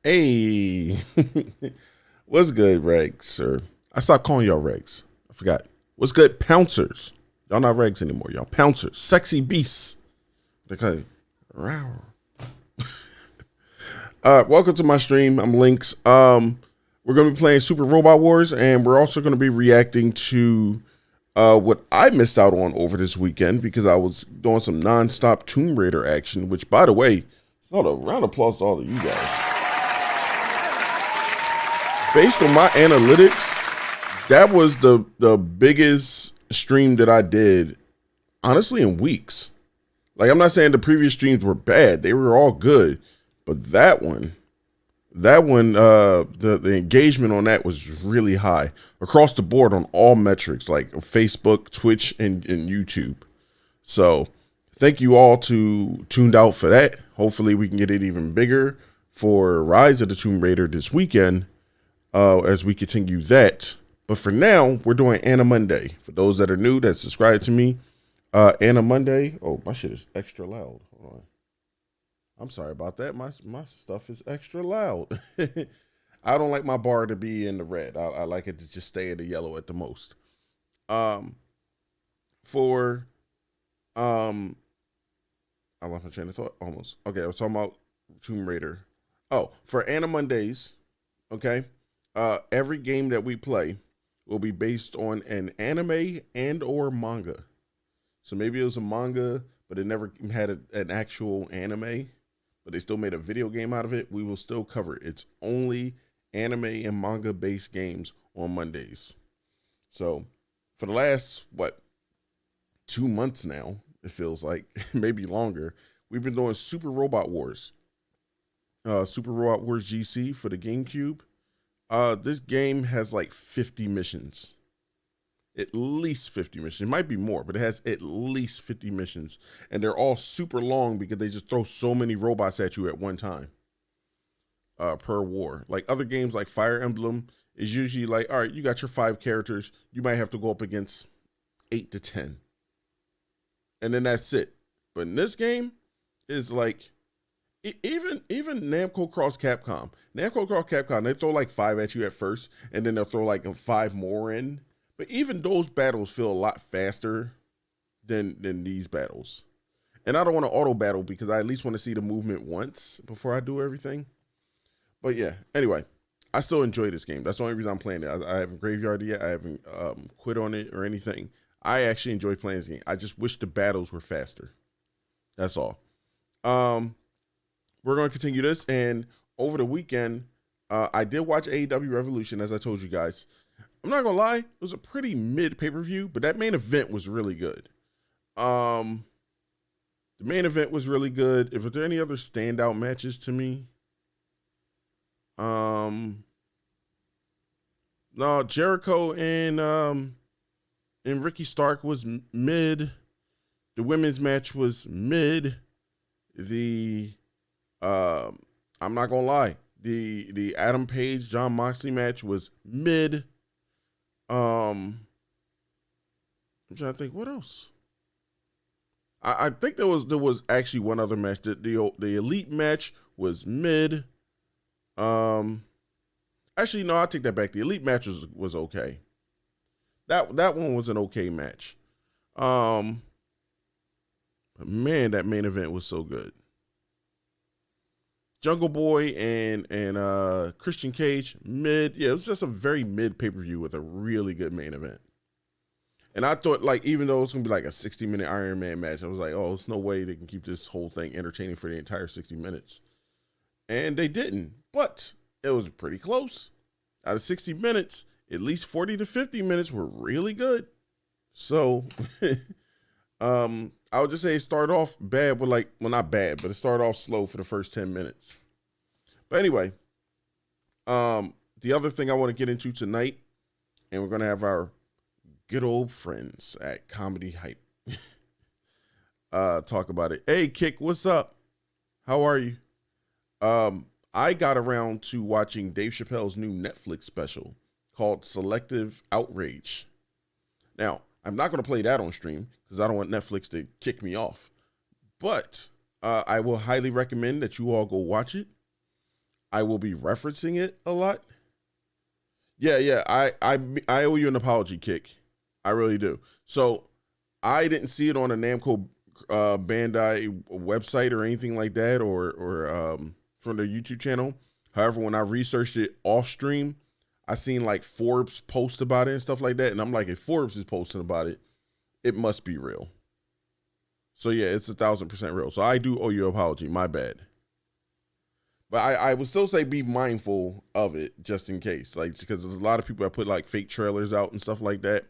Hey, what's good, Regs? Or I stopped calling y'all Regs. I forgot. What's good, Pouncers? Y'all not Regs anymore. Y'all Pouncers, sexy beasts. Okay. Welcome to my stream. I'm Lynx. We're gonna be playing Super Robot Wars, and we're also gonna be reacting to what I missed out on over this weekend because I was doing some non-stop Tomb Raider action. Which, by the way, it's not a round of applause to all of you guys. Based on my analytics, that was the biggest stream that I did, honestly, in weeks. Like, I'm not saying the previous streams were bad; they were all good, but the engagement on that was really high across the board on all metrics, like Facebook, Twitch, and YouTube. So, thank you all to tuned out for that. Hopefully, we can get it even bigger for Rise of the Tomb Raider this weekend. As we continue that. But for now, we're doing Anna Monday. For those that are new, that subscribe to me, Anna Monday. Oh, my shit is extra loud. Hold on. I'm sorry about that. My stuff is extra loud. I don't like my bar to be in the red. I like it to just stay in the yellow at the most. For I lost my train of thought almost. Okay, I was talking about Tomb Raider. Oh, for Anna Mondays, okay. Every game that we play will be based on an anime and or manga. So maybe it was a manga, but it never had an actual anime, but they still made a video game out of it. We will still cover it. It's only anime and manga based games on Mondays. So for the last, 2 months now, it feels like, maybe longer, we've been doing Super Robot Wars. Super Robot Wars GC for the GameCube. This game has like 50 missions. At least 50 missions. It might be more, but it has at least 50 missions. And they're all super long because they just throw so many robots at you at one time. Per war. Like other games like Fire Emblem is usually like, all right, you got your 5 characters. You might have to go up against 8 to 10. And then that's it. But in this game, it's like, even Namco Cross Capcom, they throw like 5 at you at first, and then they'll throw like 5 more in. But even those battles feel a lot faster than these battles. And I don't want to auto battle because I at least want to see the movement once before I do everything. But yeah, anyway, I still enjoy this game. That's the only reason I'm playing it. I haven't graveyarded yet. I haven't quit on it or anything. I actually enjoy playing this game. I just wish the battles were faster. That's all. We're going to continue this, and over the weekend, I did watch AEW Revolution, as I told you guys. I'm not going to lie, it was a pretty mid pay-per-view, but that main event was really good. The main event was really good. If there any other standout matches to me, no, Jericho and Ricky Stark was mid. The women's match was mid. I'm not gonna lie, the Adam Page John Moxley match was mid. I'm trying to think what else. I think there was actually one other match. The elite match was mid. Actually no, I take that back. The elite match was okay. That one was an okay match. But man, that main event was so good. Jungle Boy and Christian Cage, mid. Yeah, it was just a very mid pay-per-view with a really good main event. And I thought, like, even though it's going to be like a 60-minute Iron Man match, I was like, oh, there's no way they can keep this whole thing entertaining for the entire 60 minutes. And they didn't. But it was pretty close. Out of 60 minutes, at least 40 to 50 minutes were really good. So, I would just say it started off bad with not bad, but it started off slow for the first 10 minutes. But anyway, the other thing I want to get into tonight, and we're going to have our good old friends at Comedy Hype talk about it. Hey, Kick, what's up? How are you? I got around to watching Dave Chappelle's new Netflix special called Selective Outrage. Now, I'm not going to play that on stream because I don't want Netflix to kick me off. But I will highly recommend that you all go watch it. I will be referencing it a lot. Yeah, yeah. I owe you an apology, Kick. I really do. So I didn't see it on a Namco Bandai website or anything like that, or from their YouTube channel. However, when I researched it off stream, I seen like Forbes post about it and stuff like that, and I'm like, if Forbes is posting about it, it must be real. So yeah, it's 1,000% real. So I do owe you an apology. My bad. But I would still say be mindful of it just in case, like, because there's a lot of people that put like fake trailers out and stuff like that.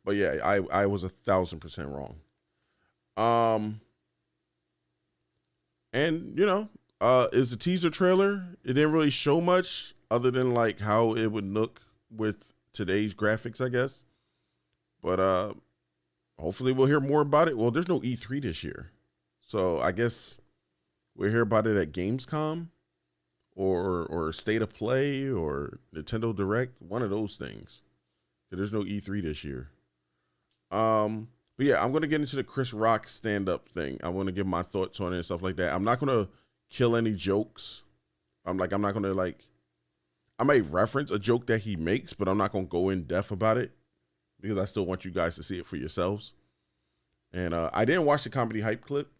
But yeah, I was 1,000% wrong. And you know, it's a teaser trailer. It didn't really show much other than like how it would look with today's graphics, I guess. But hopefully we'll hear more about it. Well, there's no E3 this year, so I guess we'll hear about it at Gamescom or State of Play or Nintendo Direct, one of those things. There's no E3 this year. But yeah, I'm going to get into the Chris Rock stand-up thing. I want to give my thoughts on it and stuff like that. I'm not going to kill any jokes. I'm not going to like, I may reference a joke that he makes, but I'm not going to go in depth about it because I still want you guys to see it for yourselves. And I didn't watch the comedy hype clip,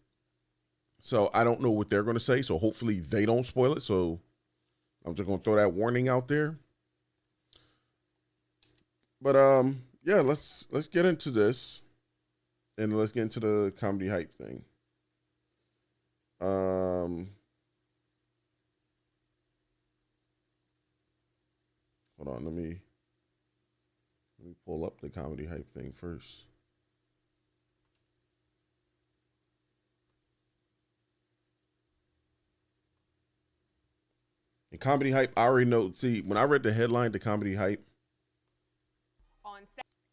so I don't know what they're going to say. So hopefully they don't spoil it. So I'm just going to throw that warning out there. But yeah, let's get into this. And let's get into the comedy hype thing. Hold on, let me pull up the comedy hype thing first. And comedy hype, I already know. See, when I read the headline, the comedy hype,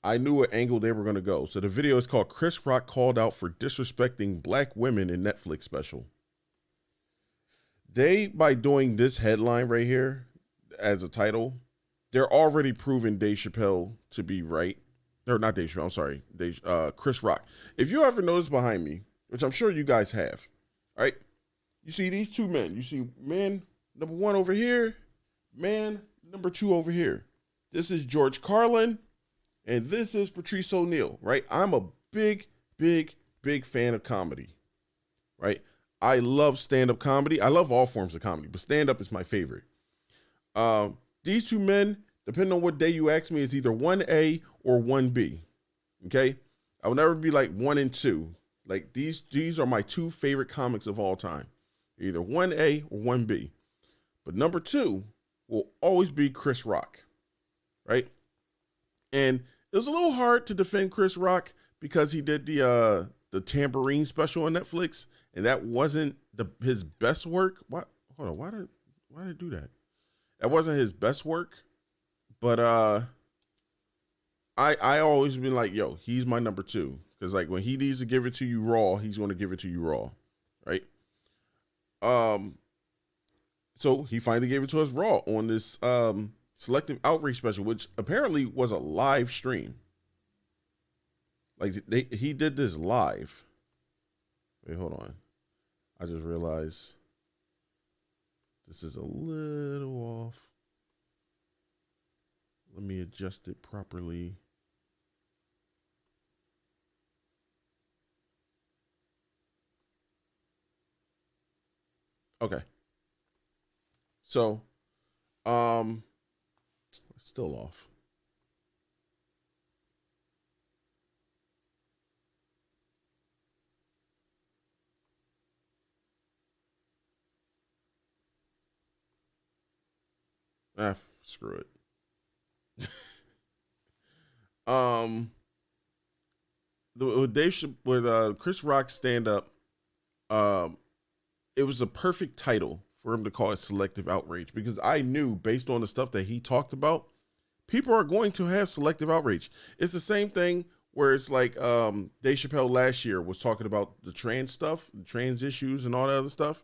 I knew what angle they were going to go. So the video is called Chris Rock Called Out for Disrespecting Black Women in Netflix Special. They, by doing this headline right here as a title, they're already proving Dave Chappelle to be right. Or not Dave Chappelle, I'm sorry. Chris Rock. If you ever notice behind me, which I'm sure you guys have, right? You see these two men. You see man number one over here, man number two over here. This is George Carlin. And this is Patrice O'Neal, right? I'm a big fan of comedy, right? I love stand-up comedy. I love all forms of comedy, but stand-up is my favorite. These two men, depending on what day you ask me, is either 1A or 1B, okay? I will never be like 1 and 2. Like these are my two favorite comics of all time, either 1A or 1B. But number 2 will always be Chris Rock, right? And it was a little hard to defend Chris Rock because he did the tambourine special on Netflix, and that wasn't his best work. What? Hold on, why did it do that? That wasn't his best work, but I always been like, yo, he's my number 2 because like when he needs to give it to you raw, he's going to give it to you raw, right? So he finally gave it to us raw on this selective outreach special, which apparently was a live stream. Like he did this live. Wait, hold on. I just realized this is a little off. Let me adjust it properly. Okay. So, still off. Screw it. With Chris Rock stand up, it was a perfect title for him to call it selective outrage because I knew based on the stuff that he talked about, people are going to have selective outrage. It's the same thing where it's like Dave Chappelle last year was talking about the trans stuff, the trans issues and all that other stuff.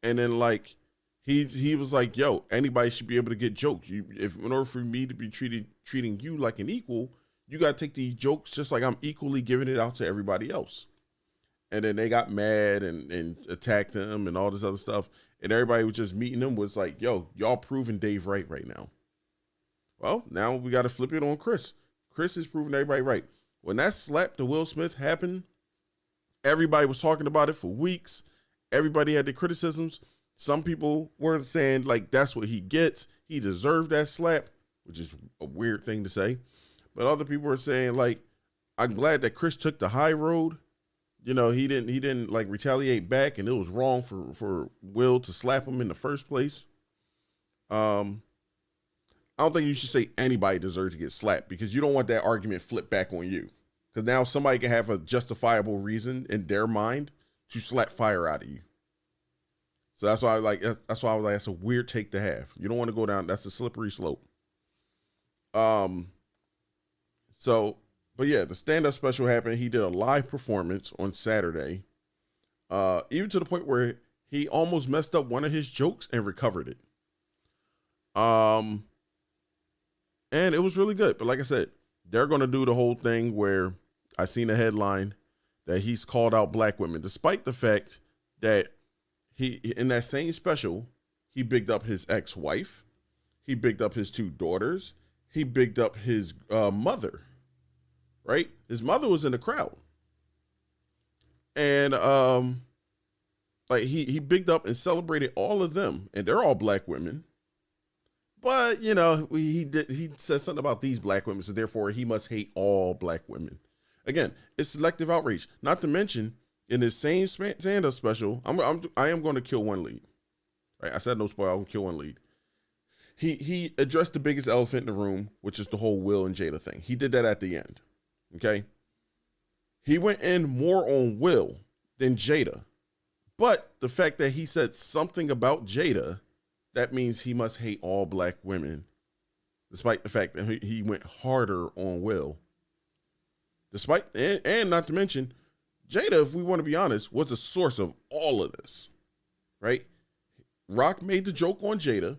And then like he was like, yo, anybody should be able to get jokes. If in order for me to be treating you like an equal, you got to take these jokes just like I'm equally giving it out to everybody else. And then they got mad and attacked him and all this other stuff. and everybody was just meeting him was like, yo, y'all proving Dave right now. Well, now we got to flip it on Chris. Chris is proving everybody right. When that slap to Will Smith happened, everybody was talking about it for weeks. Everybody had the criticisms. Some people were saying, like, that's what he gets. He deserved that slap, which is a weird thing to say. But other people were saying, like, I'm glad that Chris took the high road. You know, he didn't like retaliate back, and it was wrong for Will to slap him in the first place. I don't think you should say anybody deserves to get slapped, because you don't want that argument flipped back on you. Because now somebody can have a justifiable reason in their mind to slap fire out of you. So that's why I was like, that's a weird take to have. You don't want to go down. That's a slippery slope. But yeah, the stand-up special happened. He did a live performance on Saturday, even to the point where he almost messed up one of his jokes and recovered it. And it was really good. But like I said, they're going to do the whole thing where I seen a headline that he's called out black women, despite the fact that he, in that same special, he bigged up his ex-wife. He bigged up his 2 daughters. He bigged up his mother, right? His mother was in the crowd. And like he bigged up and celebrated all of them. And they're all black women. But, you know, he said something about these black women, so therefore he must hate all black women. Again, it's selective outrage. Not to mention, in this same stand-up special, I am going to kill one lead. Right? I said no spoiler. I'm going to kill one lead. He addressed the biggest elephant in the room, which is the whole Will and Jada thing. He did that at the end. Okay? He went in more on Will than Jada. But the fact that he said something about Jada, that means he must hate all black women, despite the fact that he went harder on Will. Despite, and not to mention, Jada, if we want to be honest, was the source of all of this, right? Rock made the joke on Jada.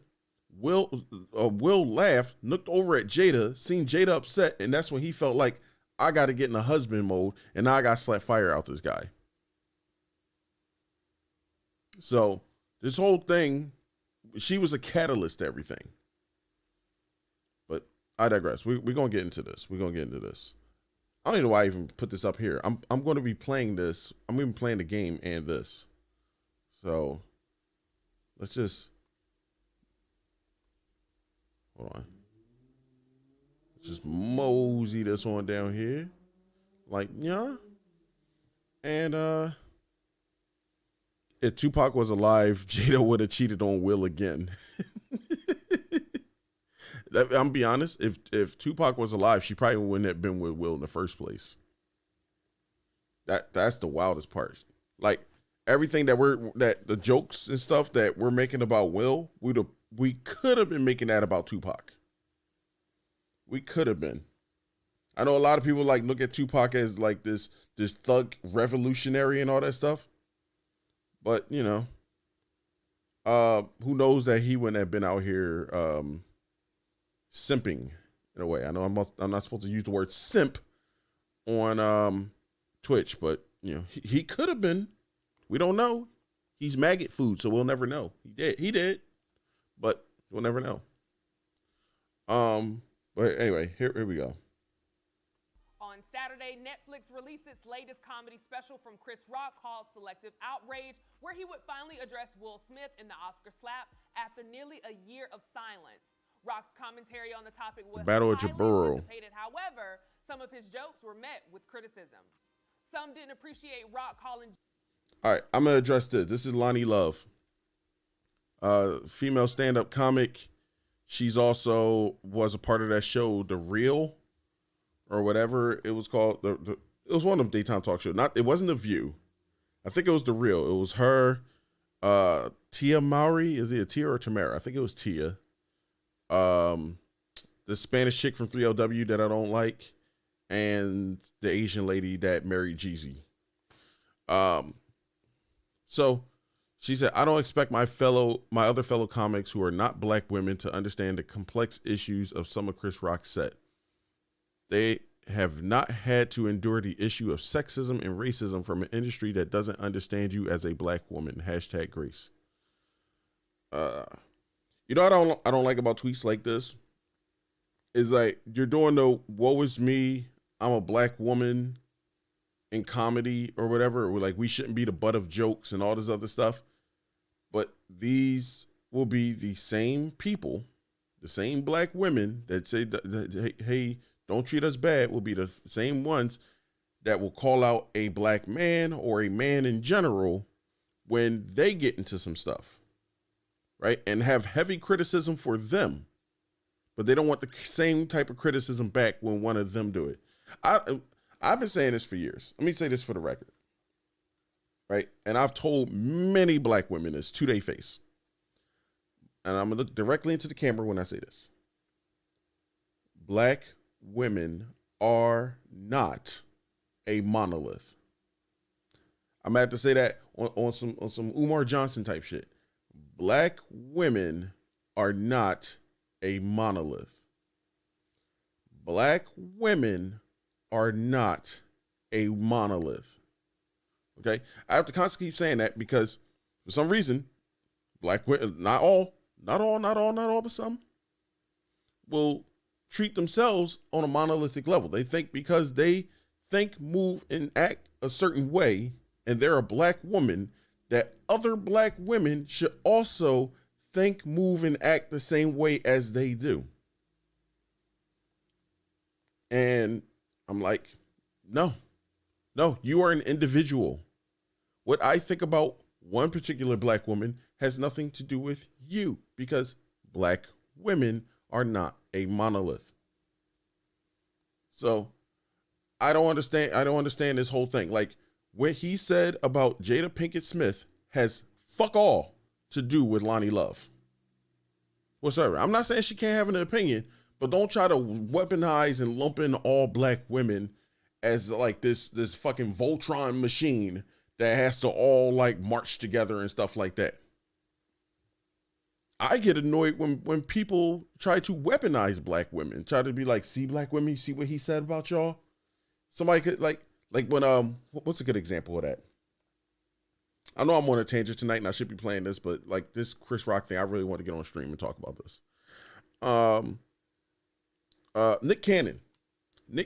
Will laughed, looked over at Jada, seen Jada upset, and that's when he felt like, I got to get in a husband mode, and now I got to slap fire out this guy. So this whole thing, she was a catalyst to everything. But I digress. We're going to get into this. I don't even know why I even put this up here. I'm going to be playing this. I'm even playing the game and this. So let's just hold on. Let's just mosey this on down here. Like, yeah. And if Tupac was alive, Jada would have cheated on Will again. I'm be honest, if Tupac was alive, she probably wouldn't have been with Will in the first place. That's the wildest part. Like everything that the jokes and stuff that we're making about Will, we could have been making that about Tupac. We could have been. I know a lot of people like look at Tupac as like this thug revolutionary and all that stuff. But, you know, who knows that he wouldn't have been out here simping in a way. I know I'm not supposed to use the word simp on Twitch, but, you know, he could have been. We don't know. He's maggot food, so we'll never know. He did, but we'll never know. But anyway, here we go. On Saturday, Netflix released its latest comedy special from Chris Rock called Selective Outrage, where he would finally address Will Smith in the Oscar slap after nearly a year of silence. Rock's commentary on the topic was Battle of highly Jabbero. anticipated. However, some of his jokes were met with criticism. Some didn't appreciate Rock calling... All right, I'm going to address this. This is Lonnie Love, female stand-up comic. She's also was a part of that show, The Real, or whatever it was called. It was one of them daytime talk shows. It wasn't The View. I think it was The Real. It was her, Tia Mowry. Is it a Tia or Tamara? I think it was Tia. The Spanish chick from 3LW that I don't like, and the Asian lady that married Jeezy. So she said, I don't expect my other fellow comics who are not black women to understand the complex issues of some of Chris Rock's set. They have not had to endure the issue of sexism and racism from an industry that doesn't understand you as a black woman. #Grace. uh, you know, I don't like about tweets like this is like you're doing the "woe is me, I'm a black woman" in comedy or whatever. Or like we shouldn't be the butt of jokes and all this other stuff. But these will be the same people, the same black women that say, hey, don't treat us bad, will be the same ones that will call out a black man or a man in general when they get into some stuff, right? And have heavy criticism for them, but they don't want the same type of criticism back when one of them do it. I've been saying this for years. Let me say this for the record, right? And I've told many black women this to their face. And I'm going to look directly into the camera when I say this. Black women are not a monolith. I'm going to have to say that on some Umar Johnson type shit. Black women are not a monolith. Black women are not a monolith. Okay? I have to constantly keep saying that because for some reason, black women, not all, but some, will treat themselves on a monolithic level. They think because they think, move, and act a certain way, and they're a black woman, that other black women should also think, move, and act the same way as they do. And I'm like, no, you are an individual. What I think about one particular black woman has nothing to do with you because black women are not a monolith. So I don't understand this whole thing. Like what he said about Jada Pinkett Smith has fuck all to do with Lonnie Love. Whatsoever. I'm not saying she can't have an opinion, but don't try to weaponize and lump in all black women as like this fucking Voltron machine that has to all like march together and stuff like that. I get annoyed when people try to weaponize black women, try to be like, see black women, see what he said about y'all. Somebody could like when what's a good example of that? I know I'm on a tangent tonight and I should be playing this, but like this Chris Rock thing, I really want to get on stream and talk about this. Nick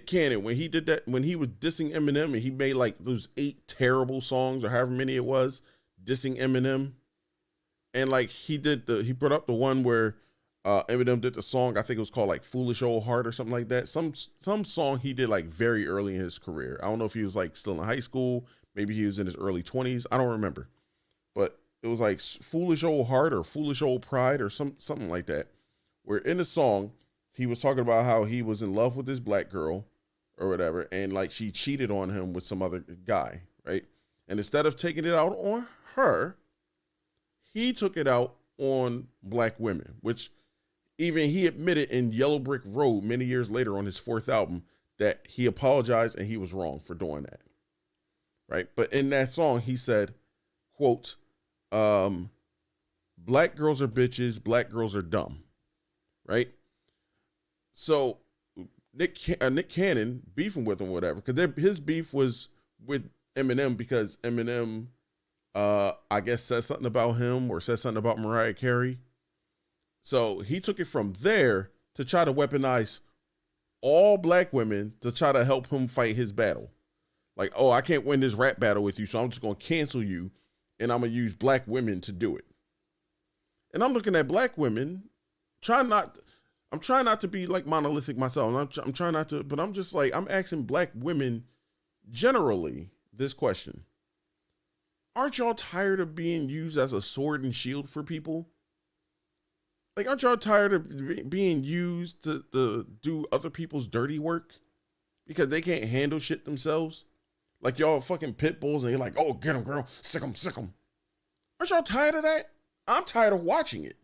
Cannon, when he did that, when he was dissing Eminem and he made like those 8 terrible songs or however many it was, dissing Eminem. And like he brought up the one where Eminem did the song, I think it was called like Foolish Old Heart or something like that. Some song he did like very early in his career. I don't know if he was like still in high school. Maybe he was in his early 20s. I don't remember. But it was like Foolish Old Heart or Foolish Old Pride or something like that. Where in the song, he was talking about how he was in love with this black girl or whatever. And like she cheated on him with some other guy, right? And instead of taking it out on her, he took it out on black women, which even he admitted in Yellow Brick Road many years later on his 4th album that he apologized and he was wrong for doing that. Right. But in that song, he said, quote, black girls are bitches, black girls are dumb. Right. So Nick Cannon beefing with him, whatever, because his beef was with Eminem because Eminem, I guess, said something about him or said something about Mariah Carey. So he took it from there to try to weaponize all black women to try to help him fight his battle. Like, oh, I can't win this rap battle with you, so I'm just going to cancel you, and I'm going to use black women to do it. And I'm looking at black women, I'm trying not to be like monolithic myself. I'm trying not to, but I'm just like, I'm asking black women generally this question. Aren't y'all tired of being used as a sword and shield for people? Like, aren't y'all tired of being used to do other people's dirty work because they can't handle shit themselves? Like y'all fucking pit bulls and you're like, oh, get them, girl. Sick them. Aren't y'all tired of that? I'm tired of watching it.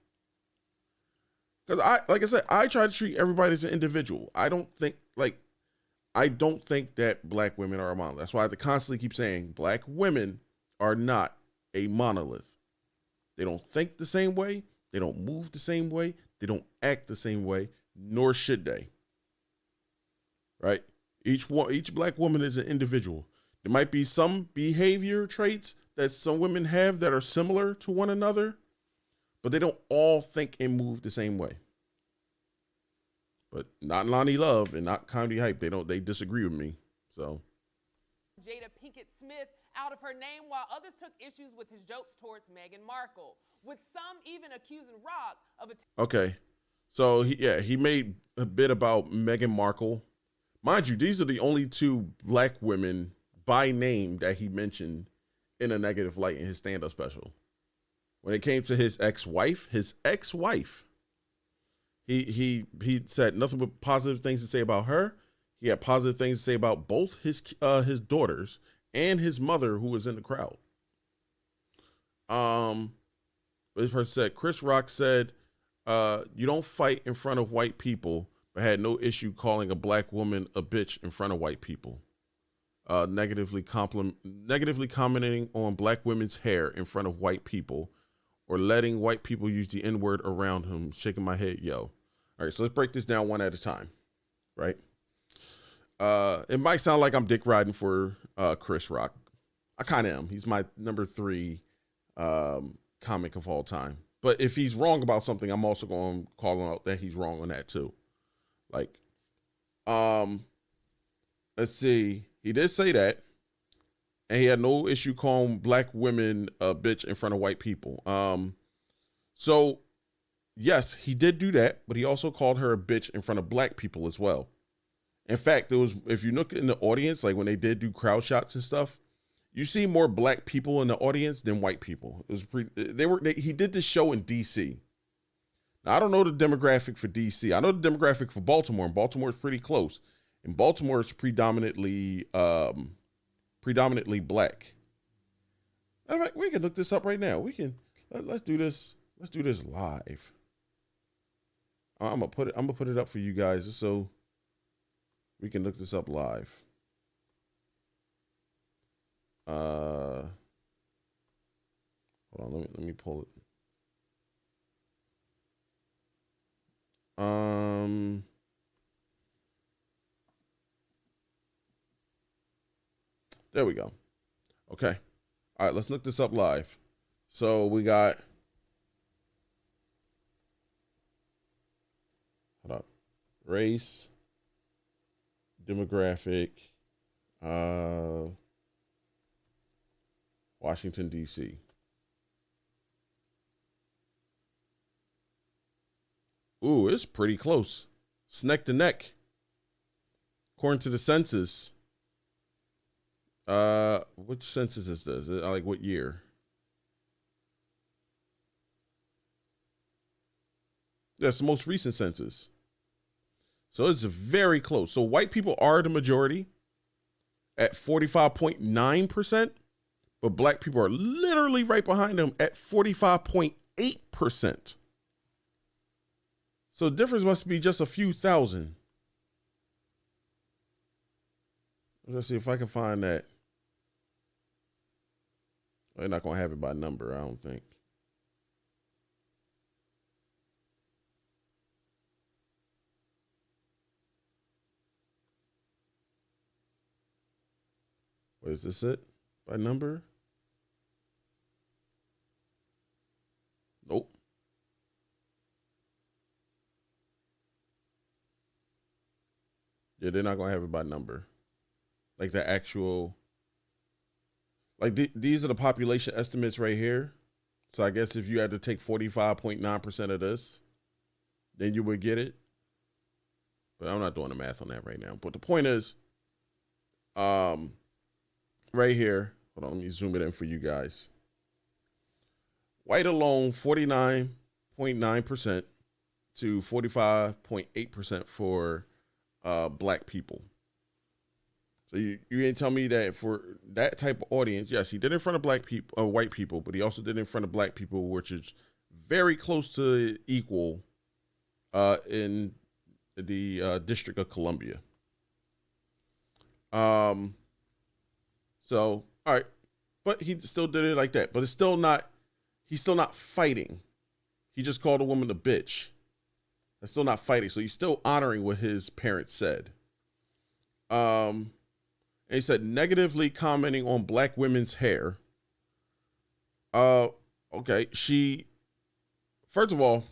Because like I said, I try to treat everybody as an individual. I don't think that black women are a monolith. That's why I have to constantly keep saying black women are not a monolith. They don't think the same way. They don't move the same way. They don't act the same way, nor should they. Right? Each black woman is an individual. There might be some behavior traits that some women have that are similar to one another, but they don't all think and move the same way. But not Lonnie Love and not Comedy Hype. They disagree with me. So Jada Pinkett Smith out of her name, while others took issues with his jokes towards Meghan Markle, with some even accusing Rock of okay. So he made a bit about Meghan Markle. Mind you, these are the only two black women by name that he mentioned in a negative light in his stand-up special. When it came to his ex-wife, he said nothing but positive things to say about her. He had positive things to say about both his daughters and his mother, who was in the crowd. This person said, Chris Rock said, you don't fight in front of white people, but had no issue calling a black woman a bitch in front of white people. Negatively commenting on black women's hair in front of white people, or letting white people use the N-word around him. Shaking my head, yo. All right, so let's break this down one at a time, right? It might sound like I'm dick riding for Chris Rock. I kind of am. He's my number 3 comic of all time. But if he's wrong about something, I'm also going to call him out that he's wrong on that too. Like, let's see. He did say that, and he had no issue calling black women a bitch in front of white people. So yes, he did do that, but he also called her a bitch in front of black people as well. In fact, if you look in the audience, like when they did do crowd shots and stuff, you see more black people in the audience than white people. It was he did this show in DC. Now, I don't know the demographic for DC. I know the demographic for Baltimore, and Baltimore is pretty close. And Baltimore is predominantly black. In fact, we can look this up right now. Let's do this. Let's do this live. I'm gonna put it up for you guys just so we can look this up live. Hold on, let me pull it. There we go. Okay. All right, let's look this up live. So we got, hold up, race, demographic, Washington, D.C. Ooh, it's pretty close. It's neck to neck. According to the census. Which census is this? Like what year? That's the most recent census. So it's very close. So white people are the majority at 45.9%, but black people are literally right behind them at 45.8%. So the difference must be just a few thousand. Let's see if I can find that. They're not going to have it by number, I don't think. What is this it? By number? Nope. Yeah, they're not going to have it by number. Like the actual, like these are the population estimates right here. So I guess if you had to take 45.9% of this, then you would get it. But I'm not doing the math on that right now. But the point is, right here, hold on, let me zoom it in for you guys. White alone, 49.9% to 45.8% for black people. So you ain't tell me that for that type of audience, yes, he did in front of black people, white people, but he also did in front of black people, which is very close to equal in the District of Columbia. So, all right, but he still did it like that. But it's still not. He's still not fighting. He just called a woman a bitch. That's still not fighting. So he's still honoring what his parents said. And he said negatively commenting on black women's hair. Okay, she first of all,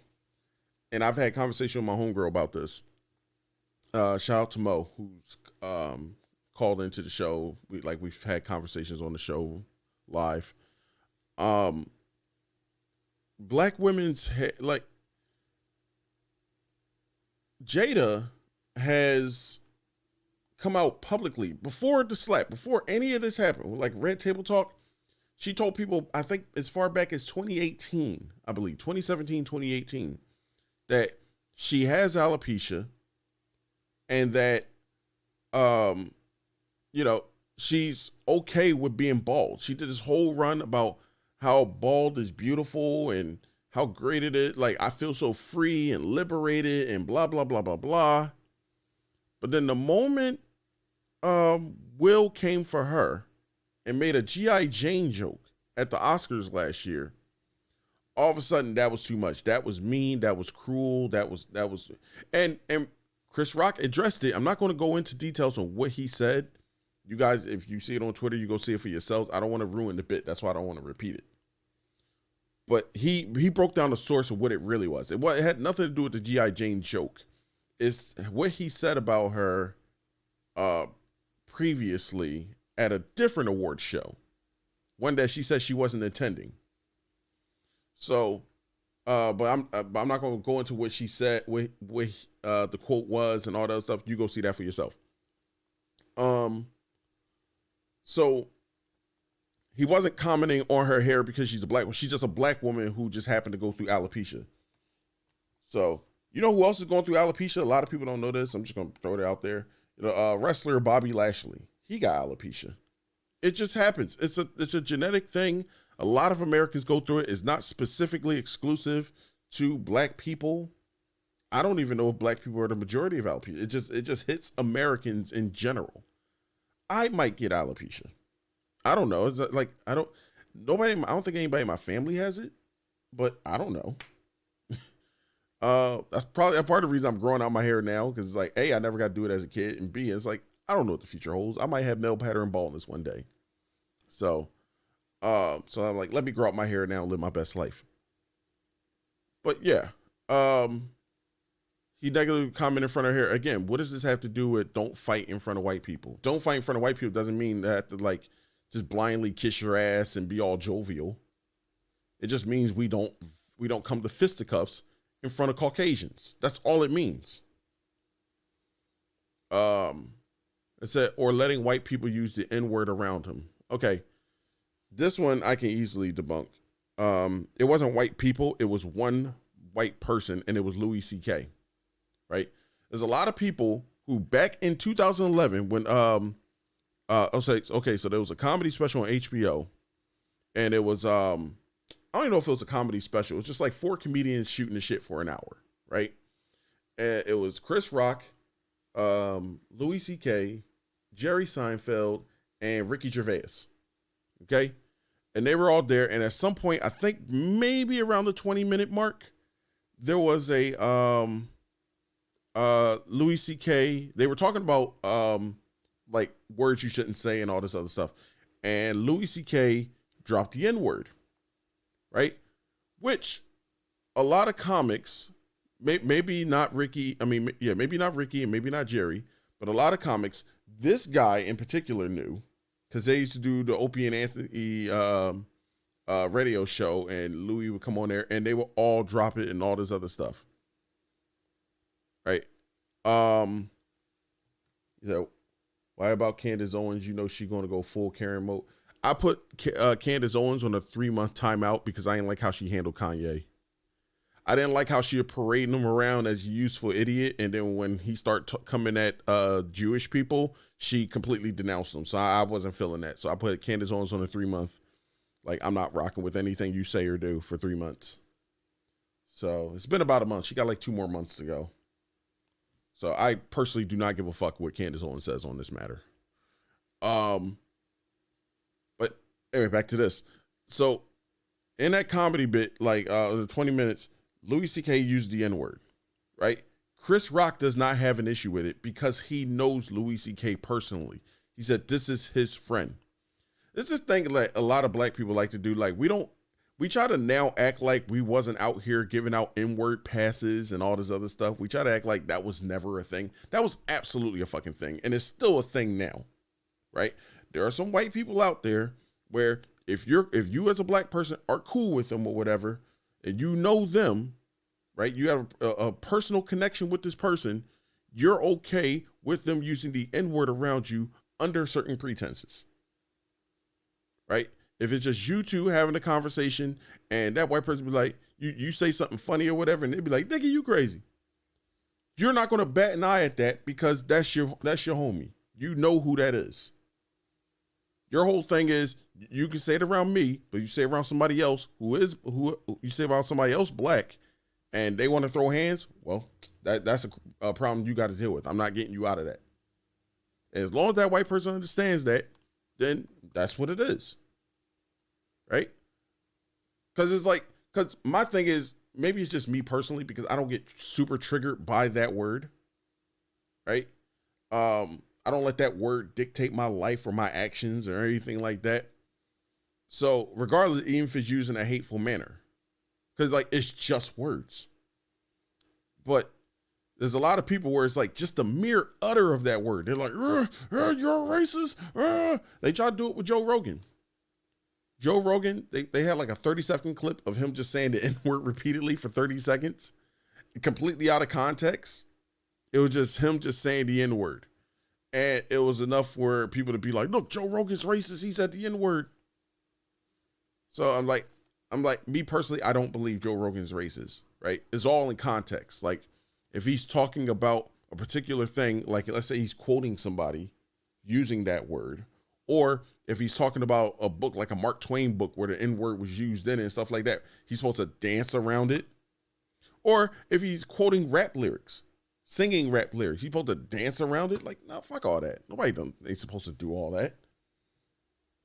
and I've had conversation with my homegirl about this. Shout out to Mo, who's called into the show. We've had conversations on the show live. Black women's like Jada has come out publicly before the slap, before any of this happened, like Red Table Talk. She told people, I think as far back as 2018, I believe 2017, 2018, that she has alopecia and that, she's okay with being bald. She did this whole run about how bald is beautiful and how great it is. Like, I feel so free and liberated and blah, blah, blah, blah, blah. But then the moment Will came for her and made a G.I. Jane joke at the Oscars last year, all of a sudden that was too much. That was mean. That was cruel. That was, and Chris Rock addressed it. I'm not going to go into details on what he said. You guys, if you see it on Twitter, you go see it for yourselves. I don't want to ruin the bit. That's why I don't want to repeat it. But he broke down the source of what it really was. It had nothing to do with the G.I. Jane joke. It's what he said about her previously at a different award show, one that she said she wasn't attending. So, but I'm not going to go into what she said, what the quote was, and all that stuff. You go see that for yourself. So he wasn't commenting on her hair because she's a black woman. She's just a black woman who just happened to go through alopecia. So, you know who else is going through alopecia? A lot of people don't know this. I'm just going to throw it out there. Wrestler Bobby Lashley. He got alopecia. It just happens. It's a genetic thing. A lot of Americans go through it. It's not specifically exclusive to black people. I don't even know if black people are the majority of alopecia. It just hits Americans in general. I might get alopecia. I don't know. It's like I don't think anybody in my family has it, but I don't know. That's probably a part of the reason I'm growing out my hair now, because it's like, A, I never got to do it as a kid, and B, it's like, I don't know what the future holds. I might have male pattern baldness one day. So I'm like, let me grow out my hair now and live my best life. But yeah, he negatively commented in front of her. Again, what does this have to do with don't fight in front of white people? Don't fight in front of white people doesn't mean that to like just blindly kiss your ass and be all jovial. It just means we don't come to fisticuffs in front of Caucasians. That's all it means. It said, or letting white people use the N-word around him. Okay. This one I can easily debunk. It wasn't white people. It was one white person, and it was Louis C.K. Right? There's a lot of people who back in 2011 when, so there was a comedy special on HBO, and it was, I don't even know if it was a comedy special. It was just like 4 comedians shooting the shit for an hour, right? And it was Chris Rock, Louis C.K., Jerry Seinfeld, and Ricky Gervais. Okay? And they were all there. And at some point, I think maybe around the 20-minute mark, there was a Louis C.K. They were talking about like words you shouldn't say and all this other stuff. And Louis C.K. dropped the N-word. Right? Which a lot of comics, maybe not Ricky, maybe not Ricky and maybe not Jerry, but a lot of comics, this guy in particular knew, because they used to do the Opie and Anthony radio show, and Louis would come on there and they would all drop it and all this other stuff. Right? Why about Candace Owens? You know she going to go full Karen mode. I put Candace Owens on a 3-month timeout because I didn't like how she handled Kanye. I didn't like how she was parading him around as a useful idiot, and then when he started coming at Jewish people, she completely denounced him. So I wasn't feeling that. So I put Candace Owens on a 3-month. Like, I'm not rocking with anything you say or do for 3 months. So it's been about a month. She got like 2 more months to go. So I personally do not give a fuck what Candace Owens says on this matter. But anyway, back to this. So in that comedy bit, like the 20 minutes, Louis C.K. used the N-word, right? Chris Rock does not have an issue with it because he knows Louis C.K. personally. He said this is his friend. It's this thing that a lot of black people like to do. Like, we don't we try to now act like we wasn't out here giving out N-word passes and all this other stuff. We try to act like that was never a thing. That was absolutely a fucking thing. And it's still a thing now, right? There are some white people out there where if you as a black person are cool with them or whatever, and you know them, right? You have a personal connection with this person, you're okay with them using the N-word around you under certain pretenses, right? If it's just you two having a conversation and that white person be like, you say something funny or whatever, and they'd be like, nigga, you crazy. You're not going to bat an eye at that because that's your homie. You know who that is. Your whole thing is you can say it around me, but you say it around somebody else who you say about somebody else black and they want to throw hands. Well, that's a problem you got to deal with. I'm not getting you out of that. As long as that white person understands that, then that's what it is. Right? Because my thing is, maybe it's just me personally, because I don't get super triggered by that word. Right? I don't let that word dictate my life or my actions or anything like that. So regardless, even if it's used in a hateful manner, because like it's just words. But there's a lot of people where it's like just the mere utter of that word. They're like, you're a racist. They try to do it with Joe Rogan. Joe Rogan, they had like a 30-second clip of him just saying the N-word repeatedly for 30 seconds, completely out of context. It was just him just saying the N-word. And it was enough for people to be like, look, Joe Rogan's racist. He said the N-word. So I'm like, me personally, I don't believe Joe Rogan's racist, right? It's all in context. Like if he's talking about a particular thing, like let's say he's quoting somebody using that word, or if he's talking about a book, like a Mark Twain book where the N-word was used in it and stuff like that, he's supposed to dance around it. Or if he's quoting rap lyrics, singing rap lyrics, he's supposed to dance around it. Like, no, fuck all that. Nobody ain't supposed to do all that.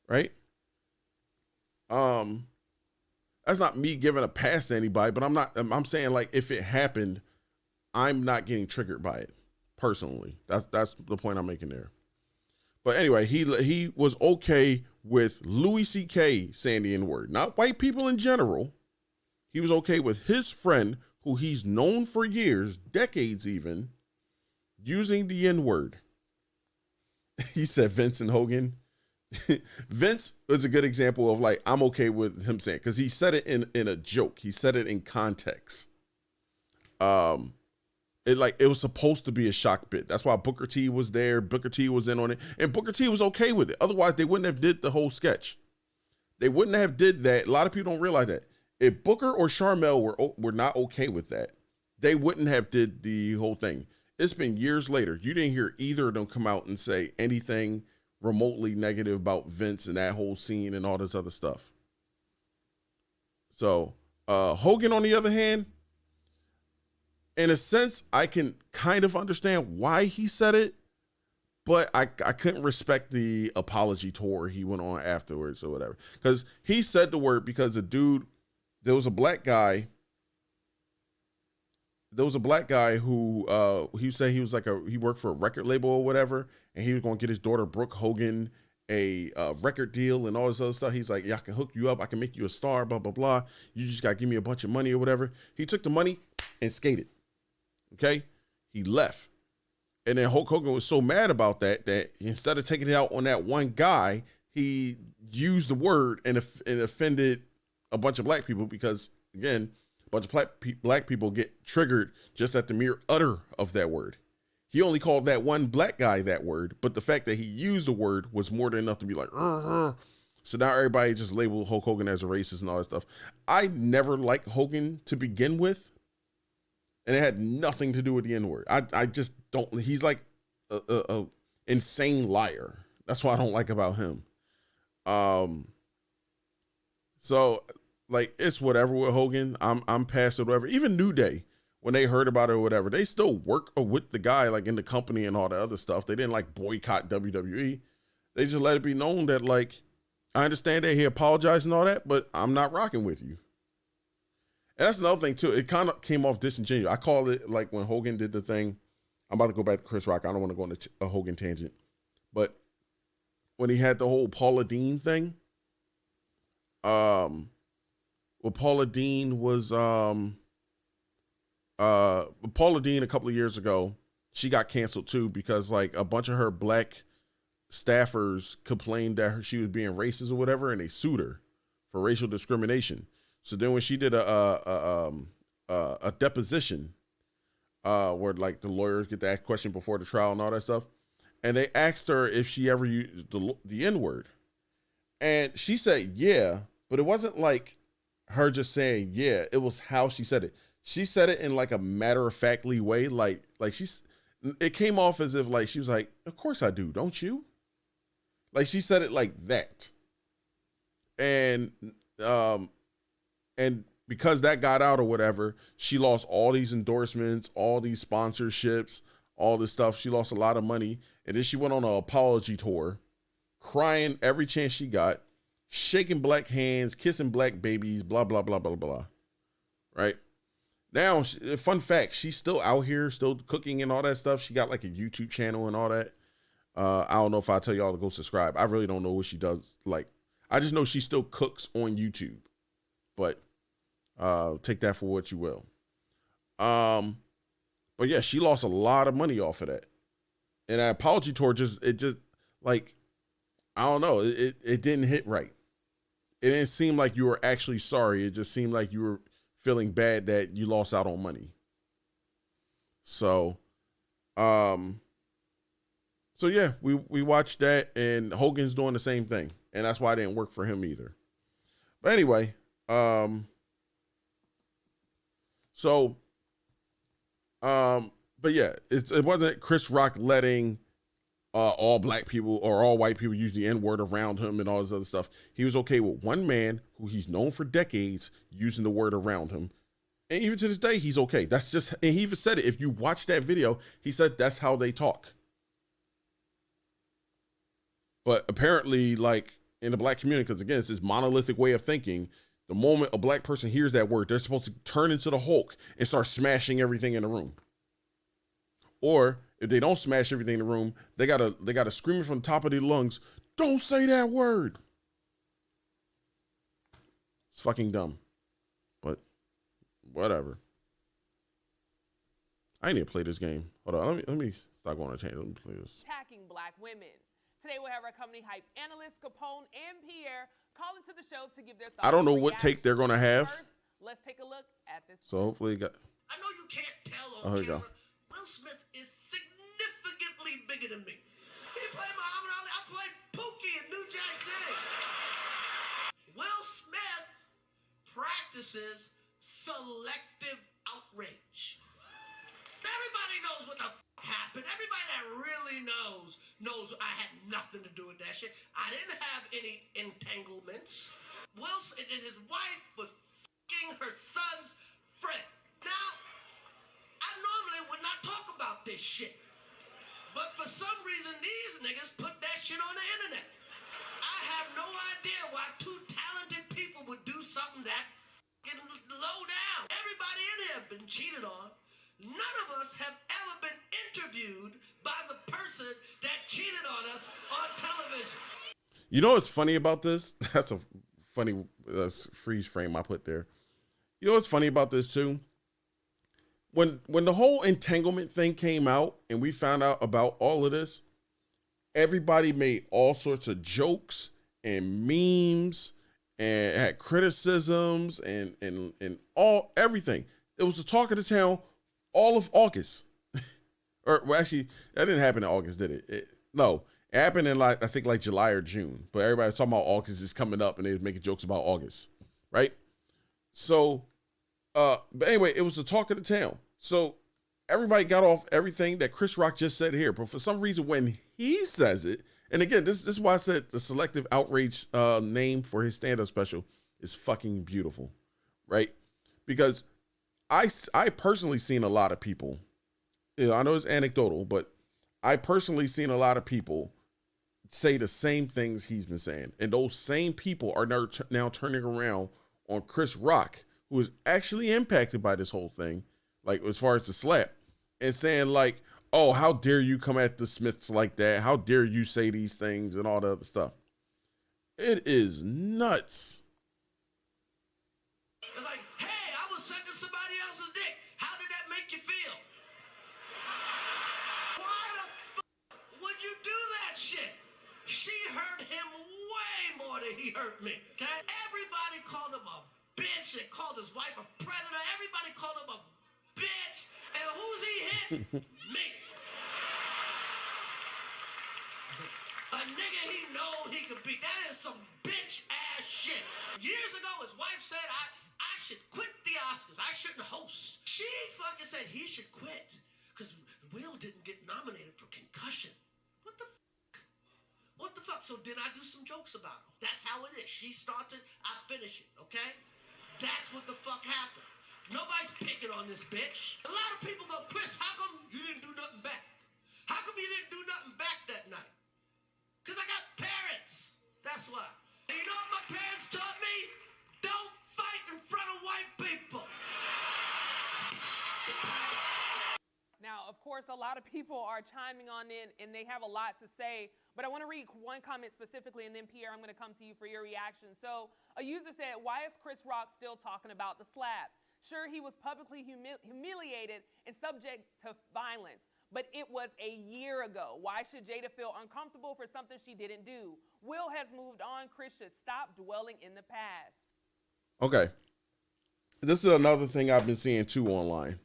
Right? That's not me giving a pass to anybody, but I'm saying like if it happened, I'm not getting triggered by it personally. That's the point I'm making there. But anyway, he was okay with Louis C.K. saying the N-word, not white people in general. He was okay with his friend, who he's known for years, decades even, using the N-word. He said Vincent Hogan. Vince is a good example of like, I'm okay with him saying, because he said it in a joke. He said it in context. It was supposed to be a shock bit. That's why Booker T was there. Booker T was in on it, and Booker T was okay with it. Otherwise, they wouldn't have did the whole sketch. They wouldn't have did that. A lot of people don't realize that. If Booker or Charmel were not okay with that, they wouldn't have did the whole thing. It's been years later. You didn't hear either of them come out and say anything remotely negative about Vince and that whole scene and all this other stuff. So Hogan, on the other hand, in a sense, I can kind of understand why he said it, but I couldn't respect the apology tour he went on afterwards or whatever. Because he said the word because there was a black guy who he said he was he worked for a record label or whatever, and he was going to get his daughter Brooke Hogan a record deal and all this other stuff. He's like, yeah, I can hook you up. I can make you a star, blah, blah, blah. You just got to give me a bunch of money or whatever. He took the money and skated. Okay, he left, and then Hulk Hogan was so mad about that instead of taking it out on that one guy, he used the word and offended a bunch of black people, because again, a bunch of black people get triggered just at the mere utter of that word. He only called that one black guy that word, but the fact that he used the word was more than enough to be like, So now everybody just labeled Hulk Hogan as a racist and all that stuff. I never liked Hogan to begin with. And it had nothing to do with the N-word. I just don't, he's like a insane liar. That's what I don't like about him. So like, it's whatever with Hogan. I'm past it, whatever. Even New Day, when they heard about it or whatever, they still work with the guy, like in the company and all the other stuff. They didn't like boycott WWE. They just let it be known that like, I understand that he apologized and all that, but I'm not rocking with you. And that's another thing too. It kind of came off disingenuous. I call it like when Hogan did the thing. I'm about to go back to Chris Rock. I don't want to go on a Hogan tangent, but when he had the whole Paula Deen thing, Well, Paula Dean was Paula Dean a couple of years ago, she got canceled too because like a bunch of her black staffers complained that she was being racist or whatever, and they sued her for racial discrimination. So then when she did a deposition, where like the lawyers get to ask questions before the trial and all that stuff, and they asked her if she ever used the N word, and she said yeah, but it wasn't like her just saying yeah. It was how she said it. She said it in like a matter of factly way, like she's. It came off as if like she was like, "Of course I do, don't you?" Like she said it like that, and um, and because that got out or whatever, she lost all these endorsements, all these sponsorships, all this stuff. She lost a lot of money, and then she went on an apology tour, crying every chance she got, shaking black hands, kissing black babies, blah blah blah blah blah. Right now, fun fact: she's still out here, still cooking and all that stuff. She got like a YouTube channel and all that. I don't know if I tell y'all to go subscribe. I really don't know what she does. Like, I just know she still cooks on YouTube, but take that for what you will. But yeah, she lost a lot of money off of that, and that apology tour just like I don't know, it didn't hit right. It didn't seem like you were actually sorry. It just seemed like you were feeling bad that you lost out on money. So, so yeah, we watched that, and Hogan's doing the same thing, and that's why it didn't work for him either. But anyway, but yeah, it wasn't Chris Rock letting all black people or all white people use the N-word around him and all this other stuff. He was okay with one man who he's known for decades using the word around him. And even to this day, he's okay. That's just, and he even said it. If you watch that video, he said that's how they talk. But apparently, like in the black community, because again, it's this monolithic way of thinking. The moment a black person hears that word, they're supposed to turn into the Hulk and start smashing everything in the room. Or if they don't smash everything in the room, they gotta scream from the top of their lungs, "Don't say that word." It's fucking dumb. But whatever. I need to play this game. Hold on, let me stop going on a tangent. Let me play this. Attacking black women. Today we'll have our company hype analysts Capone and Pierre call into the show to give their thoughts. I don't know what take they're gonna have. First, let's take a look at this. So hopefully you got. I know you can't tell on camera. Will Smith is significantly bigger than me. He played Muhammad Ali. I played Pookie in New Jack City. Will Smith practices selective outrage. Everybody knows what the happened. Everybody that really knows I had nothing to do with that shit. I didn't have any entanglements. Wilson and his wife was fucking her son's friend. Now, I normally would not talk about this shit. But for some reason, these niggas put that shit on the internet. I have no idea why two talented people would do something that fucking low down. Everybody in here have been cheated on. None of us have ever been interviewed by the person that cheated on us on television. You know what's funny about this? That's a funny freeze frame I put there. You know what's funny about this too? When the whole entanglement thing came out and we found out about all of this, everybody made all sorts of jokes and memes and had criticisms and all everything. It was the talk of the town all of August. Or well, actually, that didn't happen in August, did it? No, it happened in like I think like July or June. But everybody's talking about August is coming up, and they was making jokes about August, right? So, but anyway, it was the talk of the town. So everybody got off everything that Chris Rock just said here. But for some reason, when he says it, and again, this is why I said the selective outrage name for his stand-up special is fucking beautiful, right? Because I personally seen a lot of people, you know, I know it's anecdotal, but I personally seen a lot of people say the same things he's been saying. And those same people are now turning around on Chris Rock, who is actually impacted by this whole thing, like as far as the slap, and saying like, oh, how dare you come at the Smiths like that? How dare you say these things and all the other stuff? It is nuts. It's like, hey, I was sucking somebody else's dick. How did that make you feel? Why the fuck would you do that shit? She hurt him way more than he hurt me, okay? Everybody called him a bitch and called his wife a predator. Everybody called him a bitch. And who's he hit? Me. A nigga he know he could beat. That is some bitch ass shit. Years ago, his wife said I should quit the Oscars. I shouldn't host. She fucking said he should quit because Will didn't get nominated for concussion. What the fuck? What the fuck? So did I do some jokes about him? That's how it is. She started, I finish it, okay? That's what the fuck happened. Nobody's picking on this bitch. A lot of people go, Chris, how come you didn't do nothing back? How come you didn't do nothing back that night? Because I got parents. That's why. And you know what my parents taught me? Don't fight in front of white people. Now, of course, a lot of people are chiming on in, and they have a lot to say. But I want to read one comment specifically, and then, Pierre, I'm going to come to you for your reaction. So a user said, why is Chris Rock still talking about the slap? Sure, he was publicly humiliated and subject to violence, but it was a year ago. Why should Jada feel uncomfortable for something she didn't do? Will has moved on. Chris should stop dwelling in the past. Okay. This is another thing I've been seeing too online.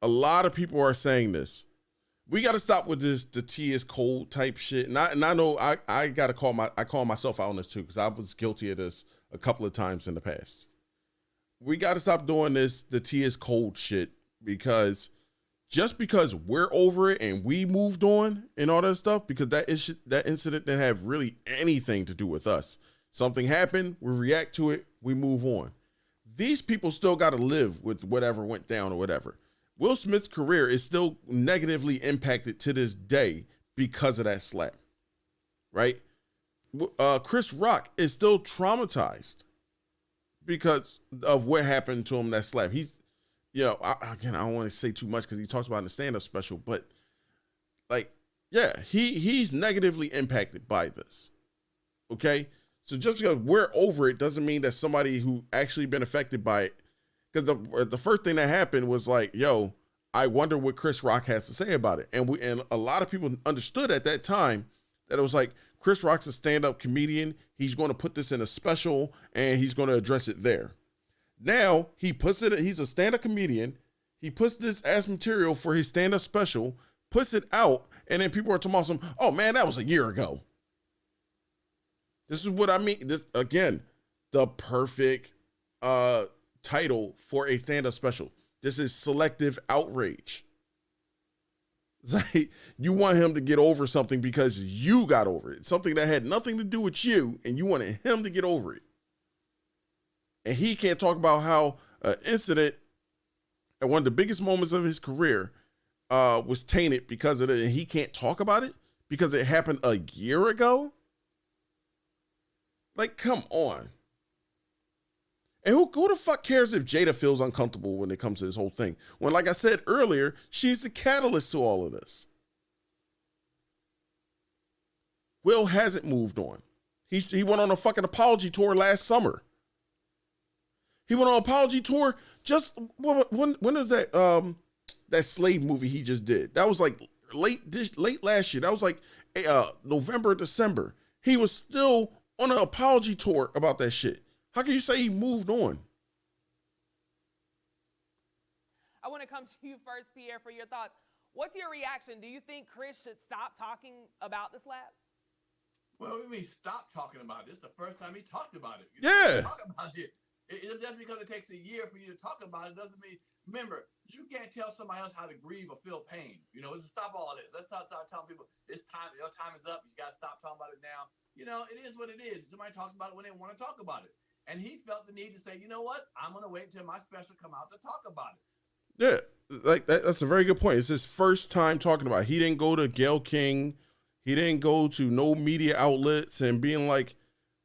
A lot of people are saying this. We got to stop with this, the tea is cold type shit. And I know I got to call myself out on this too, because I was guilty of this a couple of times in the past. We got to stop doing this, the tea is cold shit, because just because we're over it and we moved on and all that stuff, because that incident didn't have really anything to do with us. Something happened, we react to it, we move on. These people still got to live with whatever went down or whatever. Will Smith's career is still negatively impacted to this day because of that slap, right? Chris Rock is still traumatized because of what happened to him, that slap. He's, you know, I don't want to say too much because he talks about in the stand-up special, but like, yeah, he's negatively impacted by this. Okay, so just because we're over it doesn't mean that somebody who actually been affected by it, because the first thing that happened was like, yo, I wonder what Chris Rock has to say about it, and a lot of people understood at that time that it was like, Chris Rock's a stand-up comedian. He's going to put this in a special and he's going to address it there. Now he puts it, he's a stand-up comedian. He puts this as material for his stand-up special, puts it out, and then people are talking about some, oh man, that was a year ago. This is what I mean. This, again, the perfect title for a stand-up special. This is selective outrage. It's like you want him to get over something because you got over it. Something that had nothing to do with you, and you wanted him to get over it. And he can't talk about how an incident at one of the biggest moments of his career was tainted because of it, and he can't talk about it because it happened a year ago? Like, come on. And who the fuck cares if Jada feels uncomfortable when it comes to this whole thing? When, like I said earlier, she's the catalyst to all of this. Will hasn't moved on. He went on a fucking apology tour last summer. He went on an apology tour just, when is that, that slave movie he just did? That was like late last year. That was like November, December. He was still on an apology tour about that shit. How can you say he moved on? I want to come to you first, Pierre, for your thoughts. What's your reaction? Do you think Chris should stop talking about the slap? Well, we mean stop talking about it. This is the first time he talked about it. Talk about it. It just because it takes a year for you to talk about it doesn't mean. Remember, you can't tell somebody else how to grieve or feel pain. You know, let's stop all this. Let's start telling people it's time. Your time is up. You got to stop talking about it now. You know, it is what it is. Somebody talks about it when they want to talk about it. And he felt the need to say, you know what? I'm going to wait until my special come out to talk about it. Yeah, like that's a very good point. It's his first time talking about it. He didn't go to Gayle King. He didn't go to no media outlets and being like,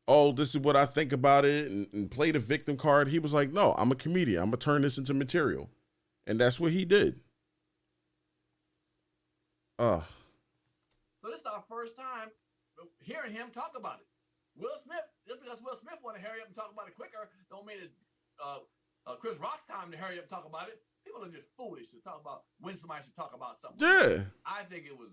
oh, this is what I think about it and play the victim card. He was like, no, I'm a comedian. I'm going to turn this into material. And that's what he did. So this is our first time hearing him talk about it. Will Smith, just because Will Smith want to hurry up and talk about it quicker, don't mean it's Chris Rock's time to hurry up and talk about it. People are just foolish to talk about when somebody should talk about something. Yeah. I think it was.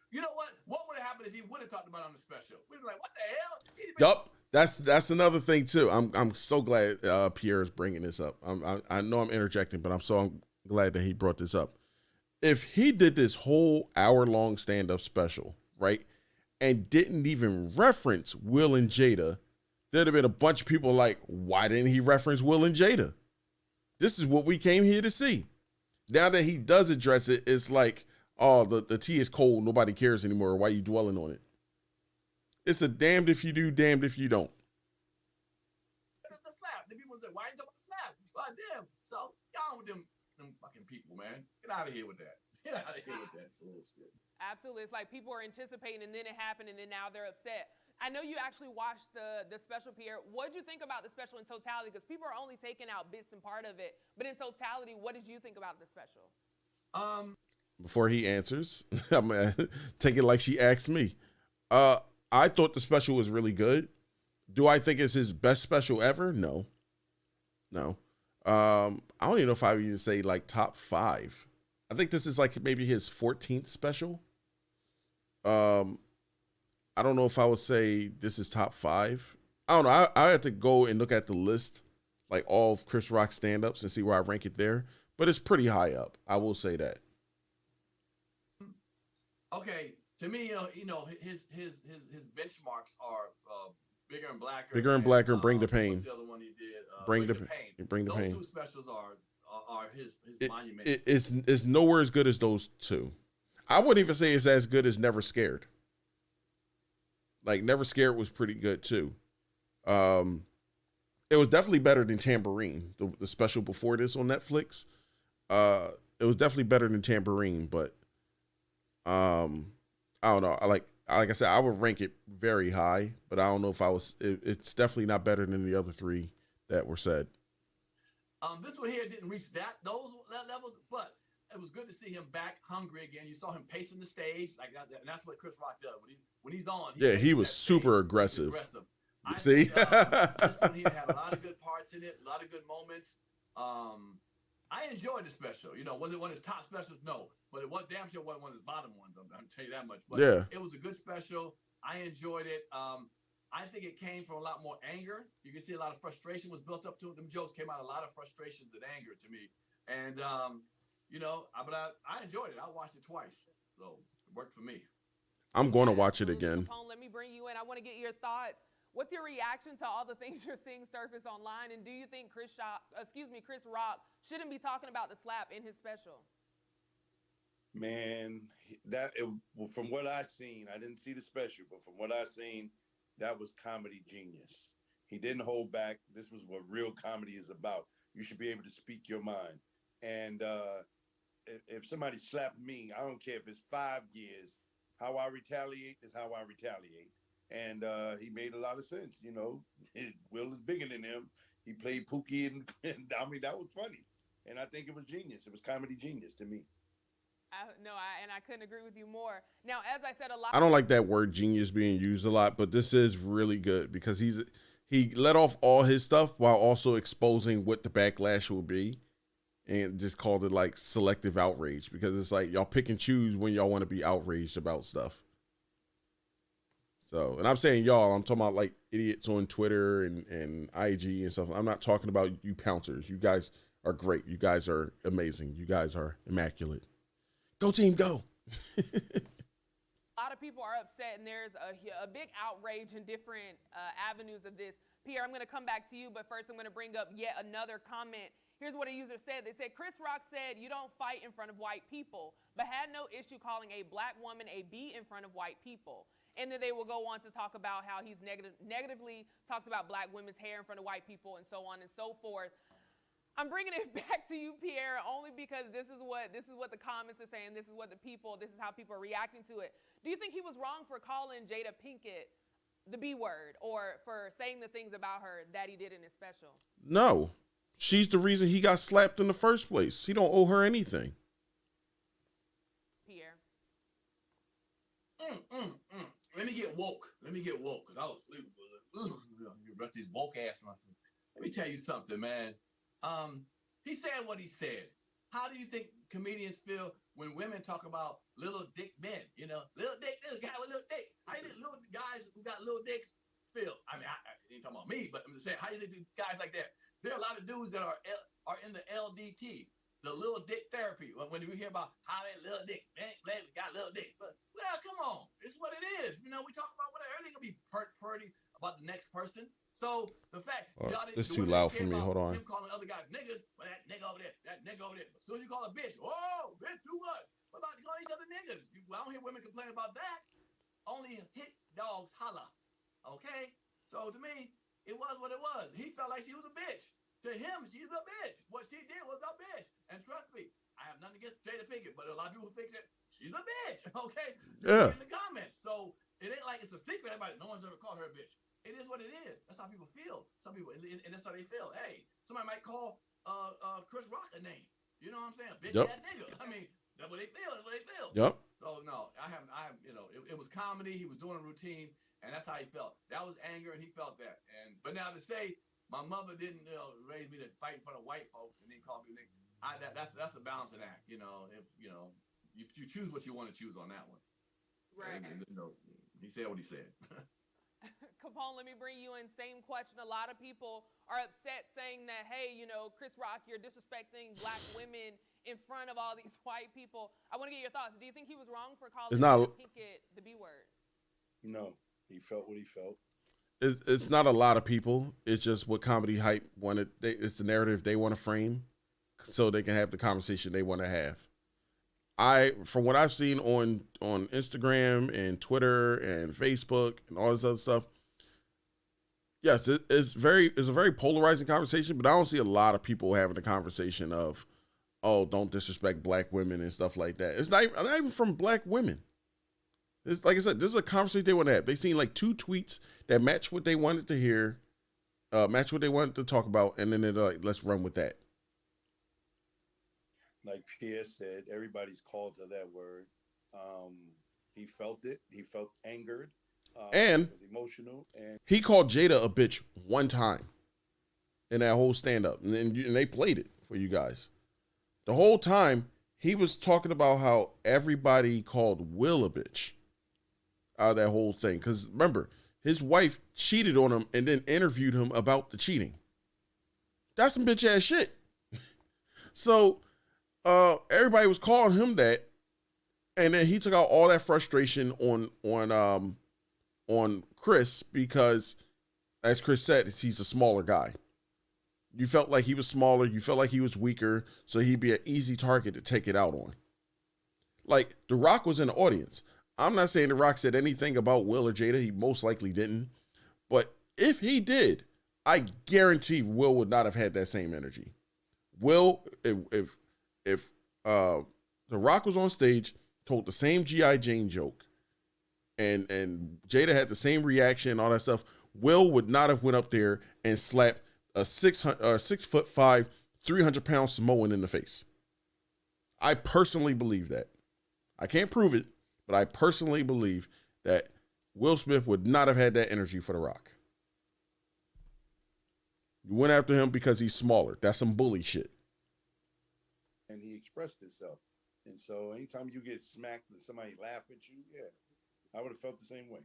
You know what? What would have happened if he would have talked about it on the special? We'd be like, what the hell? Yup. That's another thing too. I'm so glad Pierre is bringing this up. I know I'm interjecting, but I'm so glad that he brought this up. If he did this whole hour-long stand-up special, right, and didn't even reference Will and Jada, there'd have been a bunch of people like, why didn't he reference Will and Jada? This is what we came here to see. Now that he does address it, it's like, oh, the tea is cold. Nobody cares anymore. Why are you dwelling on it? It's a damned if you do, damned if you don't. The slap. The people say, why are you talking about slap? God damn. So, y'all with them fucking people, man. Get out of here with that. Get out of here with that bullshit. Absolutely. It's like people are anticipating and then it happened and then now they're upset. I know you actually watched the special, Pierre. What did you think about the special in totality? Because people are only taking out bits and part of it. But in totality, what did you think about the special? Before he answers, I'm going to take it like she asked me. I thought the special was really good. Do I think it's his best special ever? No. I don't even know if I would even say like top 5. I think this is like maybe his 14th special. I don't know if I would say this is top 5. I don't know. I have to go and look at the list, like all of Chris Rock's stand-ups and see where I rank it there. But it's pretty high up. I will say that. Okay, to me, his benchmarks are Bigger and Blacker. Bigger and Blacker and Bring the Pain. What's the other one he did? Bring the Pain. Bring the Pain. Those 2 specials are his monument. It's nowhere as good as those 2. I wouldn't even say it's as good as Never Scared. Like Never Scared was pretty good too. It was definitely better than Tambourine, the special before this on Netflix. It was definitely better than Tambourine, but I don't know. Like I said, I would rank it very high, but I don't know if it's definitely not better than the other 3 that were said. This one here didn't reach that levels, but it was good to see him back hungry again. You saw him pacing the stage like that, and that's what Chris Rock does when he's on. He was super aggressive. See, this one here had a lot of good parts in it, a lot of good moments. I enjoyed the special. Was it one of his top specials? No, but it was damn sure wasn't one of his bottom ones. I'm tell you that much. But it was a good special. I enjoyed it. I think it came from a lot more anger. You can see a lot of frustration was built up to it. Them jokes came out a lot of frustrations and anger to me. And but I enjoyed it. I watched it twice, so it worked for me. I'm going to watch it again. Capone, let me bring you in. I want to get your thoughts. What's your reaction to all the things you're seeing surface online? And do you think Chris Rock shouldn't be talking about the slap in his special? Man, from what I seen, I didn't see the special, but from what I seen, that was comedy genius. He didn't hold back. This was what real comedy is about. You should be able to speak your mind. And if somebody slapped me, I don't care if it's 5 years. How I retaliate is how I retaliate. And he made a lot of sense. Will is bigger than him. He played Pookie, and I mean, that was funny. And I think it was genius. It was comedy genius to me. I couldn't agree with you more. Now, as I said, I don't like that word genius being used a lot, but this is really good because he let off all his stuff while also exposing what the backlash will be, and just called it like selective outrage because it's like y'all pick and choose when y'all want to be outraged about stuff. So, and I'm saying y'all, I'm talking about like idiots on Twitter and IG and stuff. I'm not talking about you pouncers. You guys are great. You guys are amazing. You guys are immaculate. Go team, go. A lot of people are upset, and there's a big outrage in different avenues of this. Pierre, I'm going to come back to you, but first I'm going to bring up yet another comment. Here's what a user said. They said, Chris Rock said, you don't fight in front of white people, but had no issue calling a black woman a B in front of white people. And then they will go on to talk about how he's negatively talked about black women's hair in front of white people and so on and so forth. I'm bringing it back to you, Pierre, only because this is what the comments are saying. This is how people are reacting to it. Do you think he was wrong for calling Jada Pinkett the B word or for saying the things about her that he did in his special? No. She's the reason he got slapped in the first place. He don't owe her anything. Pierre. Let me get woke. Because I was sleeping. You rest these woke ass. Let me tell you something, man. He said what he said. How do you think comedians feel when women talk about little dick men? You know, little dick, this guy with little dick. How do you think little guys who got little dicks feel? I mean, I ain't talking about me, but I'm just saying, how do you think guys like that? There are a lot of dudes that are in the LDT, the little dick therapy. When we hear about how that little dick, man, got little dick. But, well, come on. It's what it is. You know, we talk about whatever. Everything will be pretty about the next person. So the fact it's too loud for me. Hold on. Him calling other guys niggas, well, that nigga over there, that nigga over there. As soon as you call a bitch, oh, bitch, too much. What about calling each other niggas? I don't hear women complain about that. Only hit dogs holla. Okay? So to me, it was what it was. He felt like she was a bitch. To him, she's a bitch. What she did was a bitch. And trust me, I have nothing against Jada Pinkett, but a lot of people think that she's a bitch. Okay? Yeah. In the comments. So it ain't like it's a secret. Everybody, no one's ever called her a bitch. It is what it is. That's how people feel. Some people, and that's how they feel. Hey, somebody might call Chris Rock a name. You know what I'm saying? Bitch ass nigga. I mean, that's what they feel. That's what they feel. Yep. So no, I have, you know, it was comedy. He was doing a routine, and that's how he felt. That was anger, and he felt that. But now to say my mother didn't, raise me to fight in front of white folks and then call me nigga, that's a balancing act. You know, if you choose what you want to choose on that one. Right. And, he said what he said. Capone, let me bring you in. Same question. A lot of people are upset saying that, hey, Chris Rock, you're disrespecting black women in front of all these white people. I want to get your thoughts. Do you think he was wrong for calling Pinkett the B word? No, he felt what he felt. It's not a lot of people. It's just what comedy hype wanted. It's the narrative they want to frame so they can have the conversation they want to have. From what I've seen on Instagram and Twitter and Facebook and all this other stuff, yes, it's a very polarizing conversation, but I don't see a lot of people having a conversation of, oh, don't disrespect black women and stuff like that. It's not even from black women. It's like I said, this is a conversation they want to have. They seen like 2 tweets that match what they wanted to hear, match what they wanted to talk about, and then they're like, let's run with that. Like Pierre said, everybody's called to that word. He felt it. He felt angered. And was emotional. And he called Jada a bitch one time in that whole stand-up. And they played it for you guys. The whole time, he was talking about how everybody called Will a bitch out of that whole thing. Because remember, his wife cheated on him and then interviewed him about the cheating. That's some bitch-ass shit. So everybody was calling him that, and then he took out all that frustration on Chris because, as Chris said, he's a smaller guy. You felt like he was smaller, you felt like he was weaker, so he'd be an easy target to take it out on. Like, The Rock was in the audience. I'm not saying The Rock said anything about Will or Jada. He most likely didn't. But if he did, I guarantee Will would not have had that same energy. Will, if The Rock was on stage, told the same G.I. Jane joke, and Jada had the same reaction and all that stuff, Will would not have went up there and slapped a 6'5", 300-pound Samoan in the face. I personally believe that. I can't prove it, but I personally believe that Will Smith would not have had that energy for The Rock. You went after him because he's smaller. That's some bully shit. And he expressed himself. And so anytime you get smacked and somebody laugh at you, yeah, I would have felt the same way.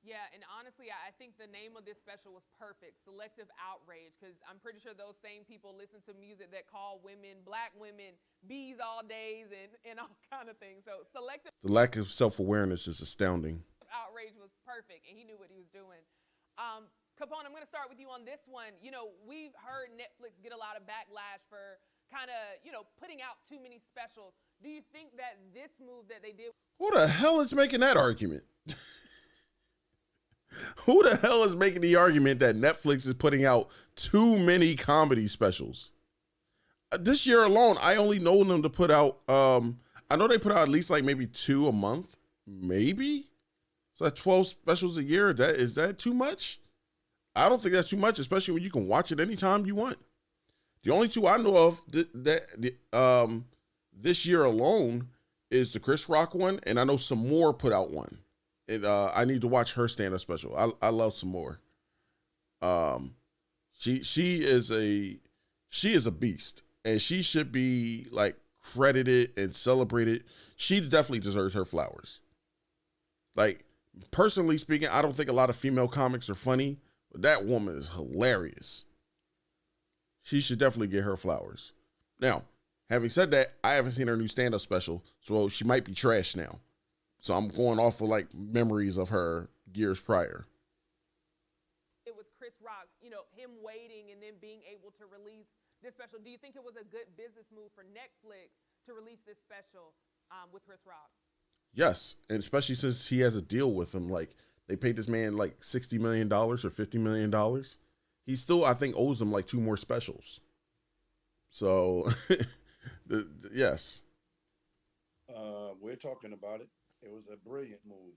Yeah, and honestly, I think the name of this special was perfect, Selective Outrage, because I'm pretty sure those same people listen to music that call women, black women, bees all days and all kind of things. So Selective The lack of self-awareness is astounding. Outrage was perfect, and he knew what he was doing. Capone, I'm going to start with you on this one. We've heard Netflix get a lot of backlash for kind of, putting out too many specials. Do you think that this move that they did... Who the hell is making that argument? Who the hell is making the argument that Netflix is putting out too many comedy specials? This year alone, I only know them to put out, I know they put out at least like maybe 2 a month, maybe? So that's 12 specials a year. Is that too much? I don't think that's too much, especially when you can watch it anytime you want. The only 2 I know of this year alone is the Chris Rock one, and I know some more put out one. And I need to watch her stand-up special. I love some more. She is a beast, and she should be like credited and celebrated. She definitely deserves her flowers. Like, personally speaking, I don't think a lot of female comics are funny, but that woman is hilarious. She should definitely get her flowers. Now, having said that, I haven't seen her new stand-up special, so she might be trash now. So I'm going off of like memories of her years prior. With Chris Rock, him waiting and then being able to release this special. Do you think it was a good business move for Netflix to release this special with Chris Rock? Yes, and especially since he has a deal with him. Like, they paid this man like $60 million or $50 million. He still, I think, owes them like 2 more specials. So, yes. We're talking about it. It was a brilliant move.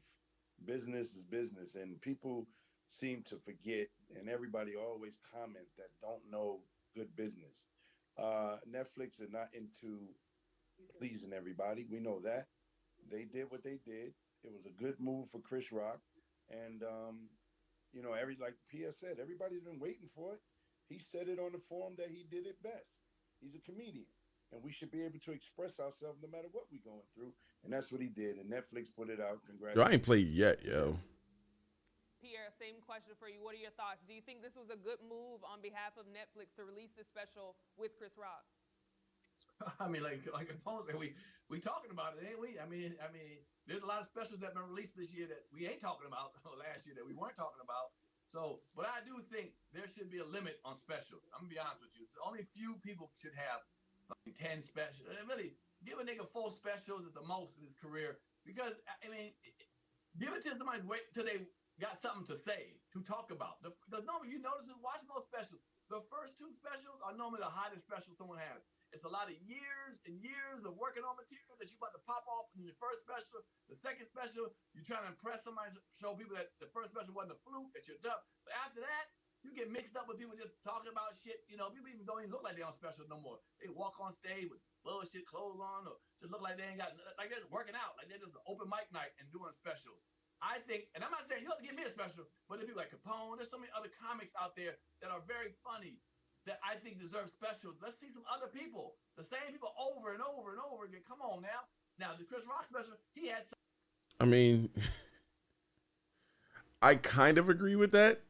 Business is business, and people seem to forget, and everybody always comment that don't know good business. Netflix are not into pleasing everybody. We know that. They did what they did. It was a good move for Chris Rock, and like Pia said, everybody's been waiting for it. He said it on the forum that he did it best. He's a comedian, and we should be able to express ourselves no matter what we're going through, and that's what he did. And Netflix put it out. Congratulations. Yo, I ain't played yet, yo. Pierre, same question for you. What are your thoughts? Do you think this was a good move on behalf of Netflix to release this special with Chris Rock? I mean, like Capone said, we talking about it, ain't we? I mean, there's a lot of specials that have been released this year that we ain't talking about, or last year that we weren't talking about. So, but I do think there should be a limit on specials. I'm gonna be honest with you. It's only few people should have 10 specials. Really, give a nigga 4 specials at the most in his career, because I mean, give it to somebody wait till they got something to say, to talk about. The normally, you notice, watch most specials. The first 2 specials are normally the hottest special someone has. It's a lot of years and years of working on material that you about to pop off in your first special. The second special, you're trying to impress somebody, show people that the first special wasn't a fluke, that you're tough. But after that, you get mixed up with people just talking about shit. People even don't even look like they're on specials no more. They walk on stage with bullshit clothes on, or just look like they ain't got, like they're just working out, like they're just an open mic night and doing specials. I think, and I'm not saying you have to give me a special, but there's people like Capone, there's so many other comics out there that are very funny that I think deserve specials. Let's see some other people, the same people over and over and over again. Come on now. Now, the Chris Rock special, he had some. I mean, I kind of agree with that.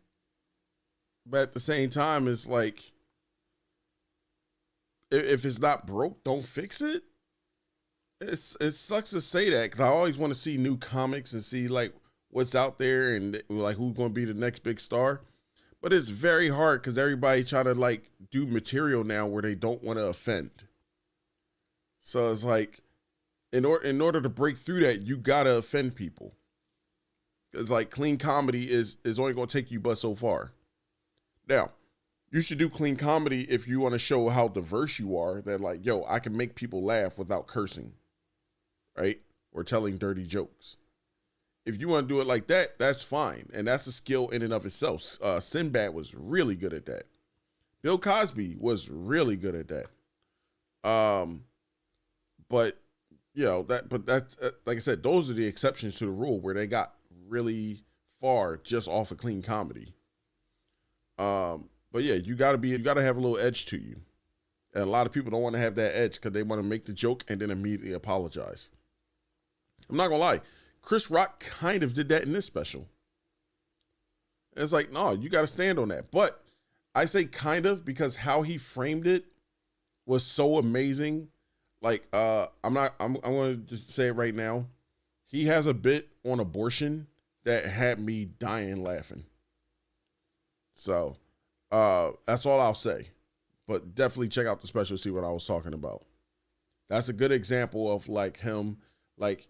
But at the same time, it's like, if it's not broke, don't fix it. It sucks to say that, because I always want to see new comics and see like what's out there and like who's going to be the next big star. But it's very hard because everybody trying to like do material now where they don't want to offend. So it's like, in order to break through that, you gotta offend people. It's like, clean comedy is only gonna take you but so far. Now, you should do clean comedy if you want to show how diverse you are. That like, yo, I can make people laugh without cursing, right? Or telling dirty jokes. If you want to do it like that, that's fine. And that's a skill in and of itself. Sinbad was really good at that. Bill Cosby was really good at that. But like I said, those are the exceptions to the rule where they got really far just off of clean comedy. But yeah, you gotta have a little edge to you. And a lot of people don't want to have that edge because they want to make the joke and then immediately apologize. I'm not gonna lie. Chris Rock kind of did that in this special. And it's like, no, you got to stand on that. But I say kind of because how he framed it was so amazing. Like, I'm going to just say it right now. He has a bit on abortion that had me dying laughing. So, that's all I'll say. But definitely check out the special to see what I was talking about. That's a good example of like him, like,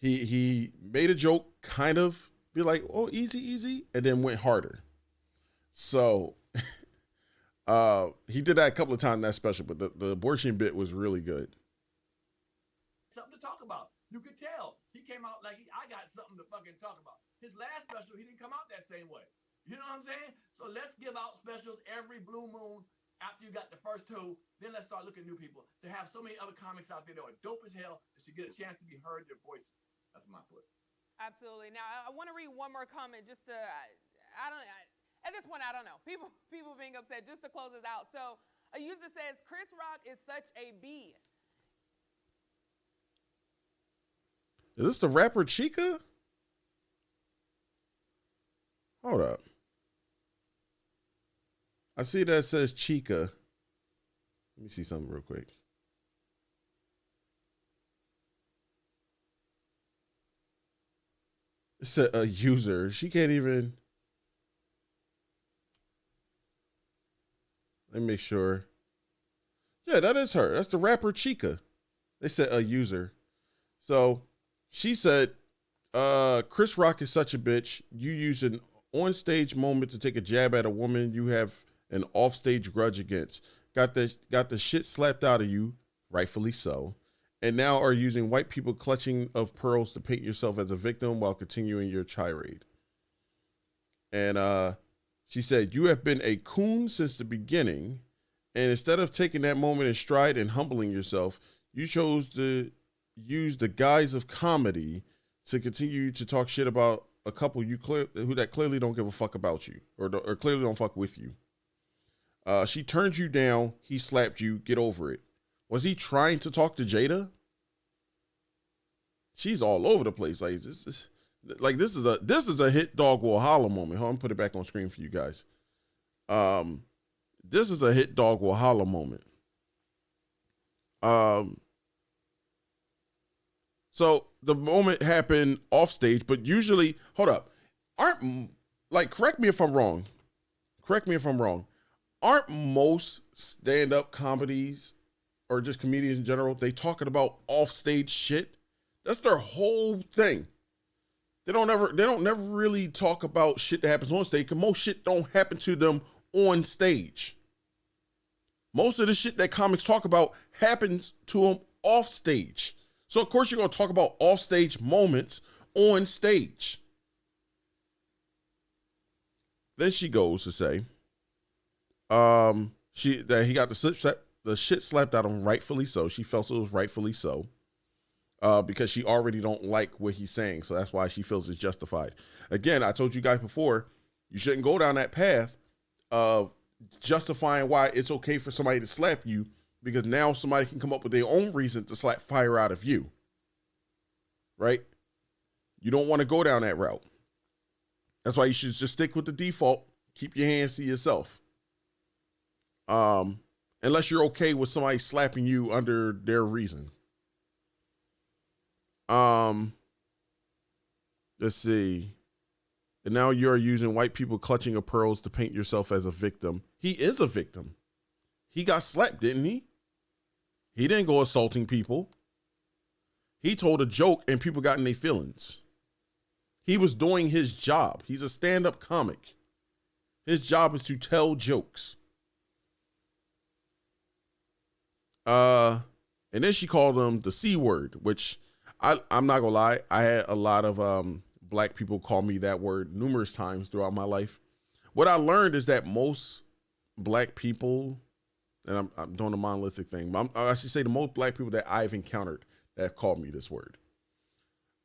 He made a joke, kind of be like, oh, easy, and then went harder. So he did that a couple of times in that special, but the abortion bit was really good. Something to talk about. You could tell. He came out like, I got something to fucking talk about. His last special, he didn't come out that same way. You know what I'm saying? So let's give out specials every blue moon after you got the first 2. Then let's start looking at new people. To have so many other comics out there that are dope as hell that should get a chance to be heard, their voices. That's my foot. Absolutely. Now, I want to read one more comment just to, at this point, I don't know. People being upset. Just to close this out. So a user says, Chris Rock is such a B. Is this the rapper Chica? Hold up. I see that it says Chica. Let me see something real quick. It's a user. She can't even. Let me make sure. Yeah, that is her. That's the rapper Chica. They said a user. So she said, Chris Rock is such a bitch. You use an on-stage moment to take a jab at a woman you have an off-stage grudge against. Got the shit slapped out of you, rightfully so. And now are using white people clutching of pearls to paint yourself as a victim while continuing your tirade. And she said, you have been a coon since the beginning. And instead of taking that moment in stride and humbling yourself, you chose to use the guise of comedy to continue to talk shit about a couple who clearly don't give a fuck about you or clearly don't fuck with you. She turned you down. He slapped you. Get over it. Was he trying to talk to Jada? She's all over the place. Like this is a hit dog will holler moment. Hold on, put it back on screen for you guys. This is a hit dog will holler moment. So the moment happened off stage, but usually, hold up, correct me if I'm wrong. Aren't most stand-up comedies or just comedians in general, they talking about off-stage shit? That's their whole thing. They don't never really talk about shit that happens on stage, because most shit don't happen to them on stage. Most of the shit that comics talk about happens to them off stage. So of course you're gonna talk about off stage moments on stage. Then she goes to say, he got the shit slapped out of him, rightfully so. She felt it was rightfully so. Because she already don't like what he's saying. So that's why she feels it's justified. Again, I told you guys before, you shouldn't go down that path of justifying why it's okay for somebody to slap you, because now somebody can come up with their own reason to slap fire out of you. Right? You don't want to go down that route. That's why you should just stick with the default. Keep your hands to yourself. Unless you're okay with somebody slapping you under their reason. Let's see. And now you're using white people clutching of pearls to paint yourself as a victim. He is a victim. He got slapped, didn't he? He didn't go assaulting people. He told a joke and people got in their feelings. He was doing his job. He's a stand-up comic. His job is to tell jokes. And then she called him the C word, which I'm not gonna lie. I had a lot of black people call me that word numerous times throughout my life. What I learned is that most black people, and I'm doing a monolithic thing, but I should say the most black people that I've encountered that have called me this word.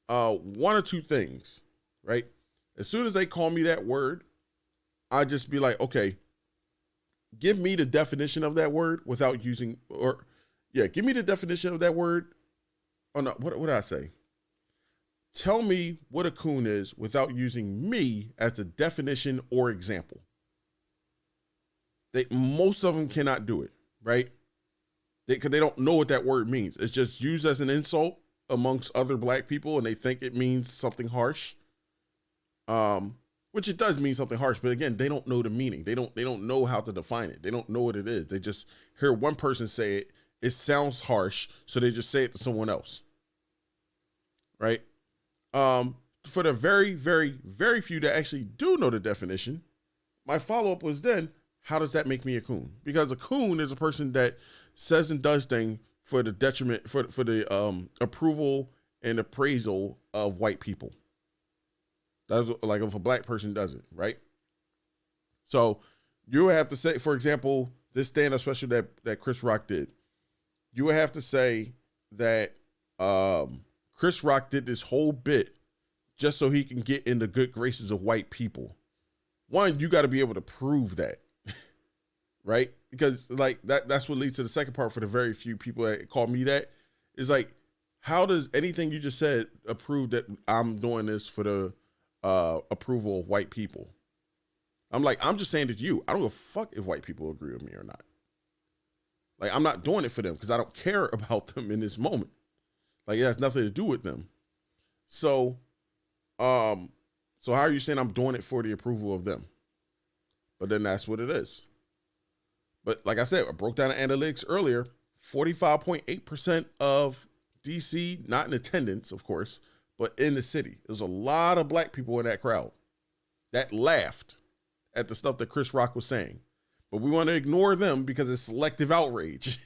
One or two things, right? As soon as they call me that word, I just be like, okay, give me the definition of that word without using, give me the definition of that word. Oh no, what did I say? Tell me what a coon is without using me as a definition or example. Most of them cannot do it, right? Because they don't know what that word means. It's just used as an insult amongst other black people, and they think it means something harsh. Which it does mean something harsh, but again, they don't know the meaning. They don't know how to define it. They don't know what it is. They just hear one person say it. It sounds harsh, so they just say it to someone else. Right? For the very, very, very few that actually do know the definition, my follow-up was then, how does that make me a coon? Because a coon is a person that says and does things for the detriment, for the approval and appraisal of white people. That's like if a black person does it, right? So you would have to say, for example, this stand-up special that Chris Rock did, you would have to say that Chris Rock did this whole bit just so he can get in the good graces of white people. one, you got to be able to prove that, right? Because like that's what leads to the second part for the very few people that call me that is like, how does anything you just said prove that I'm doing this for the approval of white people? I'm like, I'm just saying to you, I don't give a fuck if white people agree with me or not. Like, I'm not doing it for them because I don't care about them in this moment. Like, it has nothing to do with them. So how are you saying I'm doing it for the approval of them? But then that's what it is. But like I said, I broke down the analytics earlier. 45.8% of DC, not in attendance, of course, but in the city. There's a lot of black people in that crowd that laughed at the stuff that Chris Rock was saying. But we want to ignore them because it's selective outrage.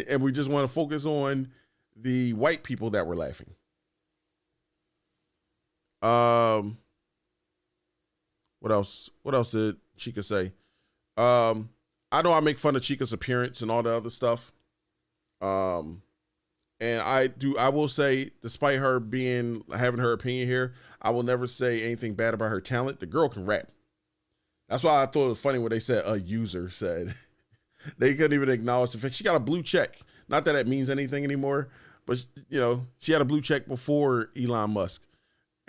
And we just want to focus on the white people that were laughing. What else? What else did Chica say? I know I make fun of Chica's appearance and all the other stuff. And I will say, despite her having her opinion here, I will never say anything bad about her talent. The girl can rap. That's why I thought it was funny when they said a user said. They couldn't even acknowledge the fact she got a blue check. Not that it means anything anymore, but you know, she had a blue check before Elon Musk.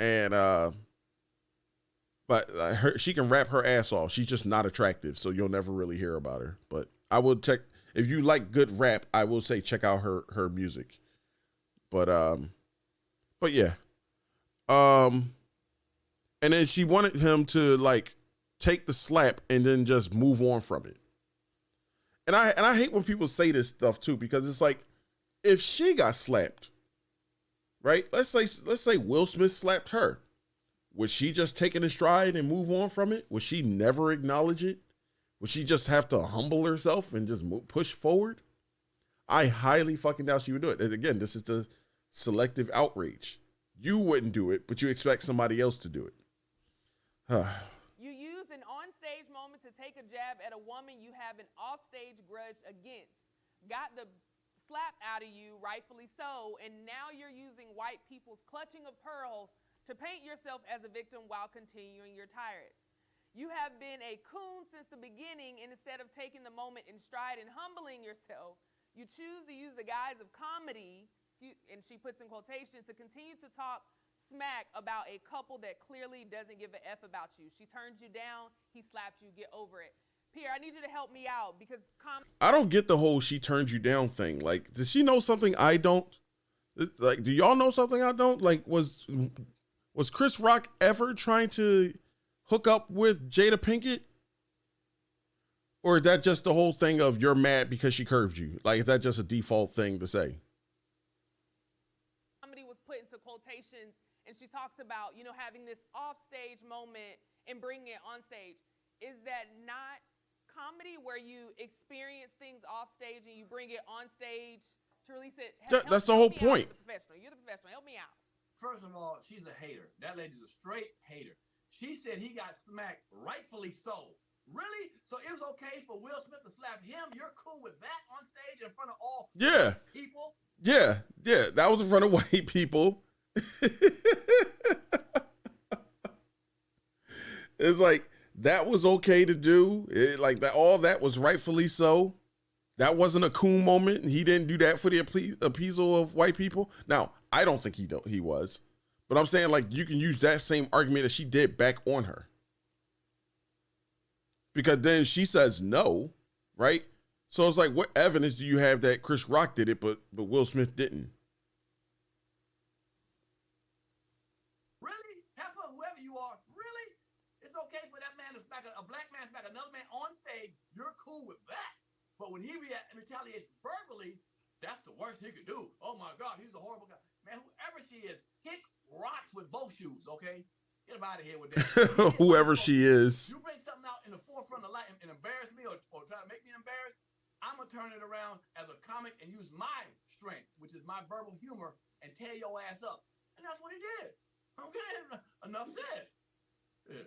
And she can rap her ass off. She's just not attractive, so you'll never really hear about her. But I will check, if you like good rap, I will say check out her music. But yeah. And then she wanted him to like take the slap and then just move on from it. And I hate when people say this stuff too, because it's like, if she got slapped, right? Let's say Will Smith slapped her. Would she just take it in stride and move on from it? Would she never acknowledge it? Would she just have to humble herself and just push forward? I highly fucking doubt she would do it. And again, this is the selective outrage. You wouldn't do it, but you expect somebody else to do it. You use an on-stage moment to take a jab at a woman you have an off-stage grudge against. Got the slap out of you, rightfully so, and now you're using white people's clutching of pearls to paint yourself as a victim while continuing your tirade. You have been a coon since the beginning, and instead of taking the moment in stride and humbling yourself, you choose to use the guise of comedy, and she puts in quotations, to continue to talk smack about a couple that clearly doesn't give a F about you. She turns you down, he slapped you, get over it. Pierre, I need you to help me out because I don't get the whole she turned you down thing. Like, does she know something I don't? Like, do y'all know something I don't? Like, was Chris Rock ever trying to hook up with Jada Pinkett? Or is that just the whole thing of you're mad because she curved you? Like, is that just a default thing to say? Somebody was put into quotations, and she talks about, you know, having this off-stage moment and bringing it on stage. Is that not comedy where you experience things off stage and you bring it on stage to release it? That's the whole point. You're the professional. Help me out. First of all, she's a hater. That lady's a straight hater. She said he got smacked, rightfully so. Really? So it was okay for Will Smith to slap him? You're cool with that on stage in front of all people? Yeah. That was in front of white people. It's like, that was okay to do. Like that, all that was rightfully so. That wasn't a cool moment. He didn't do that for the appeasal of white people. Now, I don't think he was, but I'm saying like you can use that same argument that she did back on her, because then she says no, right? So it's like, what evidence do you have that Chris Rock did it, but Will Smith didn't? Really? Have fun, whoever you are. Really? It's okay for that man to smack a black man smack another man on stage. You're cool with that. But when he retaliates verbally, that's the worst he could do. Oh my God, he's a horrible guy. Man, whoever she is, kick rocks with both shoes, okay? Get him out of here with that. Whoever she is. You bring something out in the forefront of light and embarrass me or try to make me embarrassed, I'm going to turn it around as a comic and use my strength, which is my verbal humor, and tear your ass up. And that's what he did. Okay, enough said. Yeah.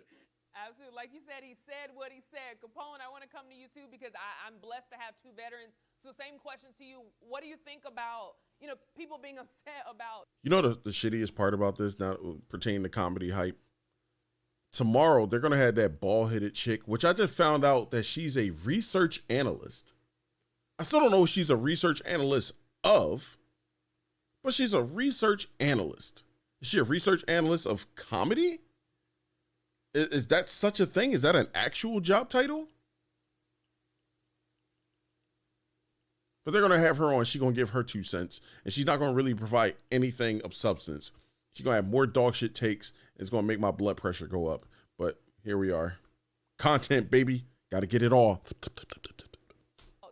Absolutely. Like you said, he said what he said. Capone, I want to come to you too because I'm blessed to have two veterans. So same question to you. What do you think about, you know, people being upset about? You know the shittiest part about this, now pertaining to comedy hype? tomorrow they're gonna have that bald-headed chick, which I just found out that she's a research analyst. I still don't know what she's a research analyst of, but she's a research analyst. Is she a research analyst of comedy? Is that such a thing? Is that an actual job title? But they're going to have her on. She's going to give her 2 cents. And she's not going to really provide anything of substance. She's going to have more dog shit takes. It's going to make my blood pressure go up. But here we are. Content, baby. Got to get it all.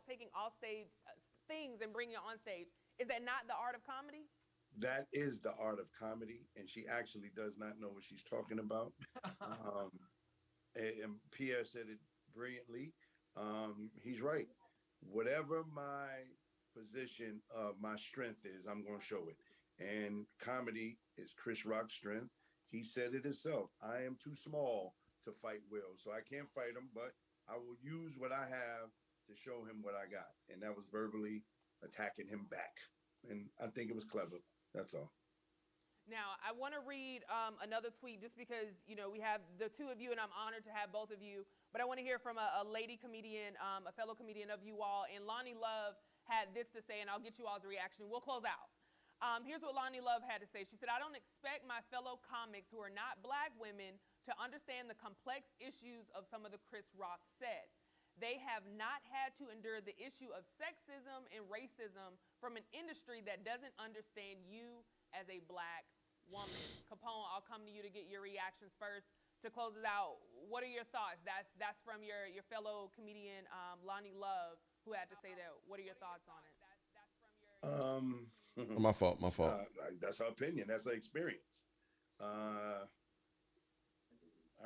Taking off stage things and bringing it on stage. Is that not the art of comedy? That is the art of comedy. And she actually does not know what she's talking about. And Pierre said it brilliantly. He's right. Whatever my position of my strength is, I'm going to show it. And comedy is Chris Rock's strength. He said it himself. I am too small to fight Will, so I can't fight him, but I will use what I have to show him what I got. And that was verbally attacking him back. And I think it was clever. That's all. Now, I want to read another tweet just because, we have the 2 of you, and I'm honored to have both of you. But I want to hear from a lady comedian, a fellow comedian of you all. And Lonnie Love had this to say, and I'll get you all's reaction. We'll close out. Here's what Lonnie Love had to say. She said, I don't expect my fellow comics who are not black women to understand the complex issues of some of the Chris Rock said. They have not had to endure the issue of sexism and racism from an industry that doesn't understand you as a black woman. Capone, I'll come to you to get your reactions first. To close it out, what are your thoughts? That's from your fellow comedian, Lonnie Love, who had to say that. What are your thoughts on it? My fault. That's her opinion. That's her experience. I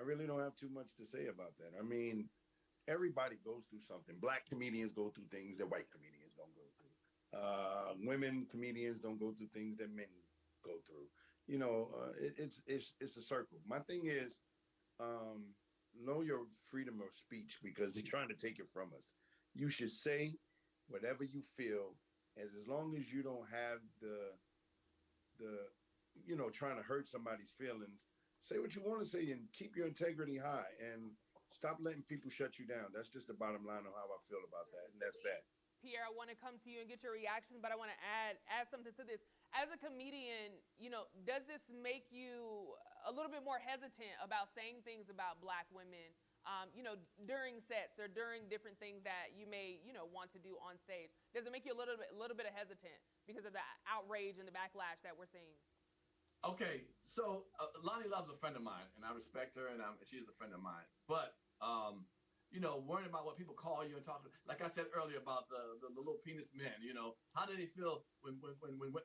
really don't have too much to say about that. I mean, everybody goes through something. Black comedians go through things that white comedians don't go through. Women comedians don't go through things that men go through. It's a circle. My thing is, know your freedom of speech because they're trying to take it from us. You should say whatever you feel, as long as you don't have the trying to hurt somebody's feelings. Say what you want to say and keep your integrity high and stop letting people shut you down. That's just the bottom line of how I feel about that, and that's that. Pierre, I want to come to you and get your reaction, but I want to add something to this. As a comedian, does this make you a little bit more hesitant about saying things about black women, during sets or during different things that you may, want to do on stage? Does it make you a little bit of hesitant because of the outrage and the backlash that we're seeing? Okay, so Lonnie Love's a friend of mine, and I respect her, and she's a friend of mine. But worrying about what people call you and talking, like I said earlier about the little penis men. How do they feel when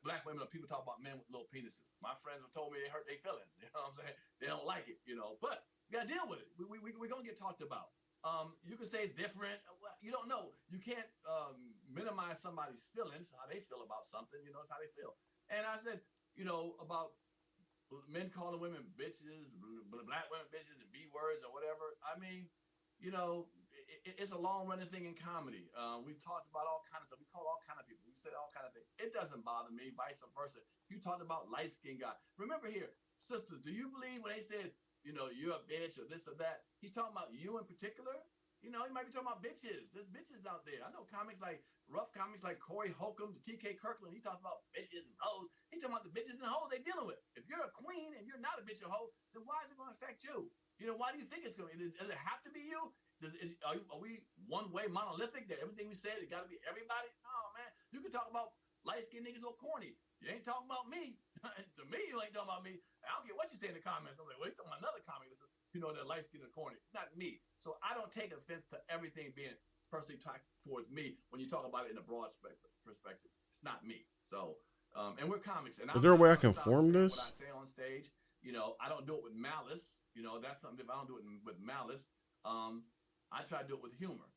black women or people talk about men with little penises? My friends have told me they hurt their feelings. You know what I'm saying? They don't like it. But you gotta deal with it. We're gonna get talked about. You can say it's different. You don't know. You can't minimize somebody's feelings, how they feel about something. It's how they feel. And I said, about men calling women bitches, black women bitches, and B words or whatever. I mean, it's a long running thing in comedy. We've talked about all kinds of stuff. We call all kind of people. We said all kind of things. It doesn't bother me, vice versa. You talked about light skinned guy. Remember here, sisters, do you believe when they said, you're a bitch or this or that? He's talking about you in particular. He might be talking about bitches. There's bitches out there. I know rough comics like Corey Holcomb, the TK Kirkland. He talks about bitches and hoes. He's talking about the bitches and hoes they're dealing with. If you're a queen and you're not a bitch or hoe, then why is it going to affect you? Why do you think it's going to? Does it have to be you? Are we one way monolithic that everything we said, it got to be everybody? Oh, man. You can talk about light-skinned niggas or corny. You ain't talking about me. To me, you ain't talking about me. I don't care what you say in the comments. I'm like, well, you're talking about another comic. That light-skinned or corny. Not me. So I don't take offense to everything being personally talked towards me when you talk about it in a broad perspective. It's not me. So, and we're comics. And is there a way I can form this? What I say on stage, I don't do it with malice. That's something. If I don't do it with malice, I try to do it with humor.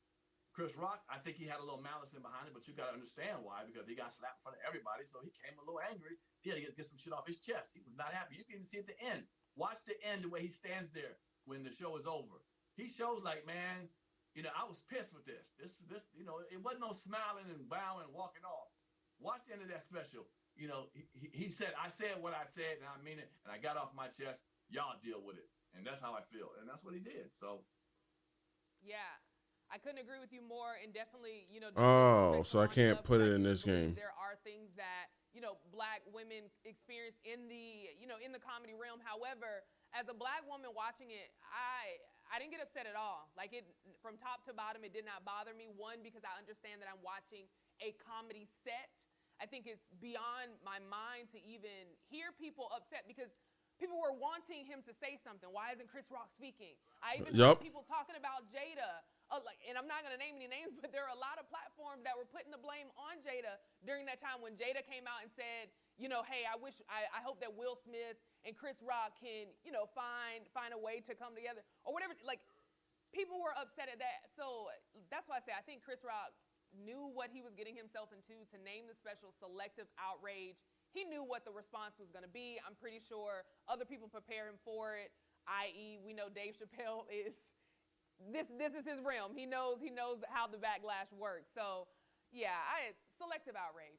Chris Rock, I think he had a little malice in behind it, but you got to understand why, because he got slapped in front of everybody, so he came a little angry. He had to get some shit off his chest. He was not happy. You can even see at the end. Watch the end, the way he stands there when the show is over. He shows like, man, I was pissed with this. This, it wasn't no smiling and bowing and walking off. Watch the end of that special. He said, I said what I said, and I mean it, and I got off my chest. Y'all deal with it. And that's how I feel. And that's what he did. So. Yeah. I couldn't agree with you more, and definitely, Oh, so I can't put it in this game. There are things that, Black women experience in the, in the comedy realm. However, as a Black woman watching it, I didn't get upset at all. Like, it, from top to bottom, it did not bother me. One, because I understand that I'm watching a comedy set. I think it's beyond my mind to even hear people upset, because people were wanting him to say something. Why isn't Chris Rock speaking? I even heard people talking about Jada. And I'm not going to name any names, but there are a lot of platforms that were putting the blame on Jada during that time when Jada came out and said, hey, I hope that Will Smith and Chris Rock can, find a way to come together or whatever. Like, people were upset at that. So that's why I say I think Chris Rock knew what he was getting himself into to name the special Selective Outrage. He knew what the response was going to be. I'm pretty sure other people prepare him for it, i.e., we know Dave Chappelle is... This is his realm. He knows how the backlash works. So, yeah, selective outrage.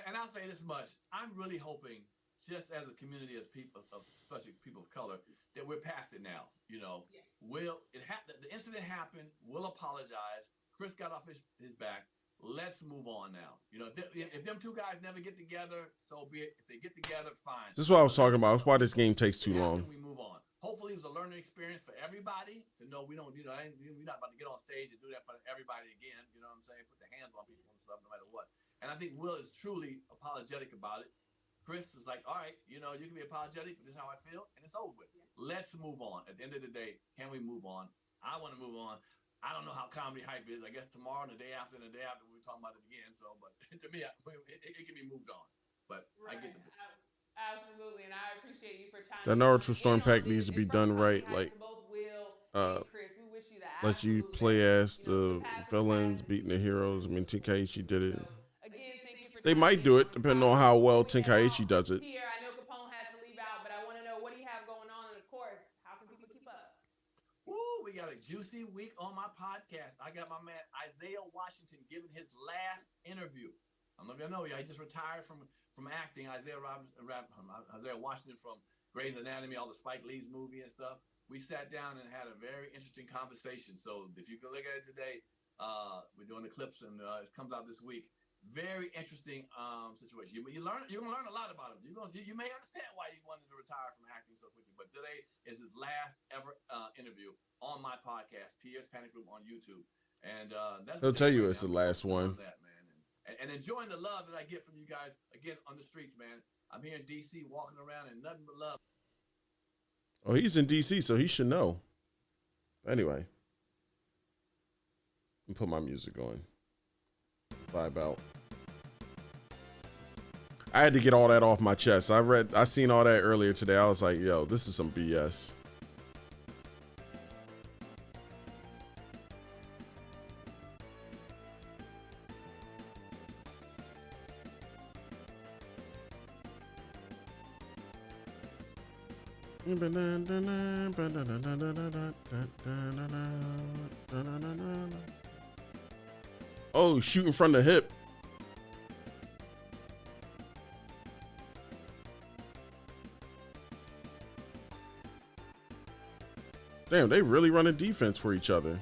And I'll say this much: I'm really hoping, just as a community, as people, especially people of color, that we're past it now. Yeah. The incident happened. Will apologize. Chris got off his back. Let's move on now. If them two guys never get together, so be it. If they get together, fine. This is what I was talking about. That's why this game takes too long. We move on. Hopefully, it was a learning experience for everybody to know we're not about to get on stage and do that for everybody again. You know what I'm saying? Put the hands on people and stuff, no matter what. And I think Will is truly apologetic about it. Chris was like, all right, you can be apologetic, but this is how I feel, and it's over with. Yeah. Let's move on. At the end of the day, can we move on? I want to move on. I don't know how comedy hype is. I guess tomorrow and the day after we're talking about it again. So, but to me, it can be moved on. But right. I get the Absolutely, and I appreciate you for chiming in. That Naruto Storm Pack needs to be done right. Like, let you play as the villains beating the heroes. I mean, Tenkaichi did it. They might do it, depending on how well Tenkaichi does it. Here, I know Capone had to leave out, but I want to know, what do you have going on? And of course, how can people keep up? Woo, we got a juicy week on my podcast. I got my man Isaiah Washington giving his last interview. I don't know if y'all know, he just retired from acting. Isaiah Washington from Grey's Anatomy, all the Spike Lee's movie and stuff. We sat down and had a very interesting conversation. So if you can look at it today, we're doing the clips, and it comes out this week. Very interesting situation. You're gonna learn a lot about him. You may understand why he wanted to retire from acting so quickly. But today is his last ever interview on my podcast, Pierre's Panic Room on YouTube. And he'll tell you it's the last one. That, man. And enjoying the love that I get from you guys again on the streets, man. I'm here in DC walking around and nothing but love. Oh, he's in DC, so he should know. Anyway, let me put my music on. Vibe out. I had to get all that off my chest. I seen all that earlier today. I was like, yo, this is some BS. Oh, shooting from the hip. Damn, they really running defense for each other.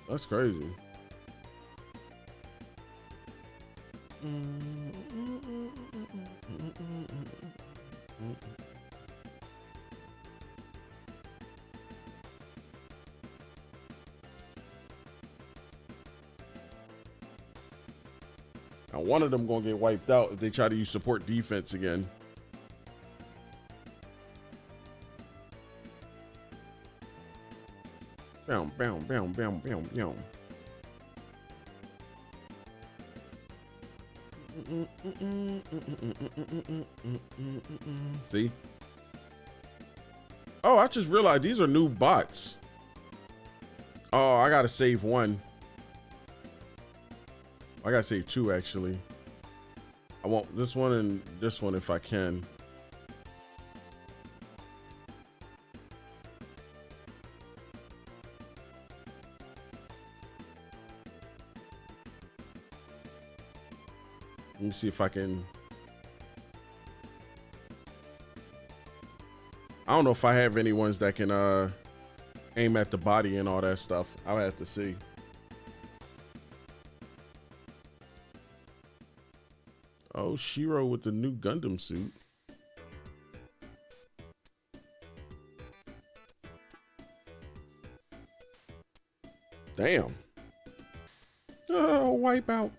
That's crazy. Now, one of them gonna get wiped out if they try to use support defense again. Bam, bam, bam, bam, bam, bam. See? Oh, I just realized these are new bots. Oh, I gotta save one. I gotta save two, actually. I want this one and this one if I can. me see if I can. I don't know if I have any ones that can aim at the body and all that stuff. I'll have to see. Oh, Shiro with the new Gundam suit. Damn. Oh, Wipeout.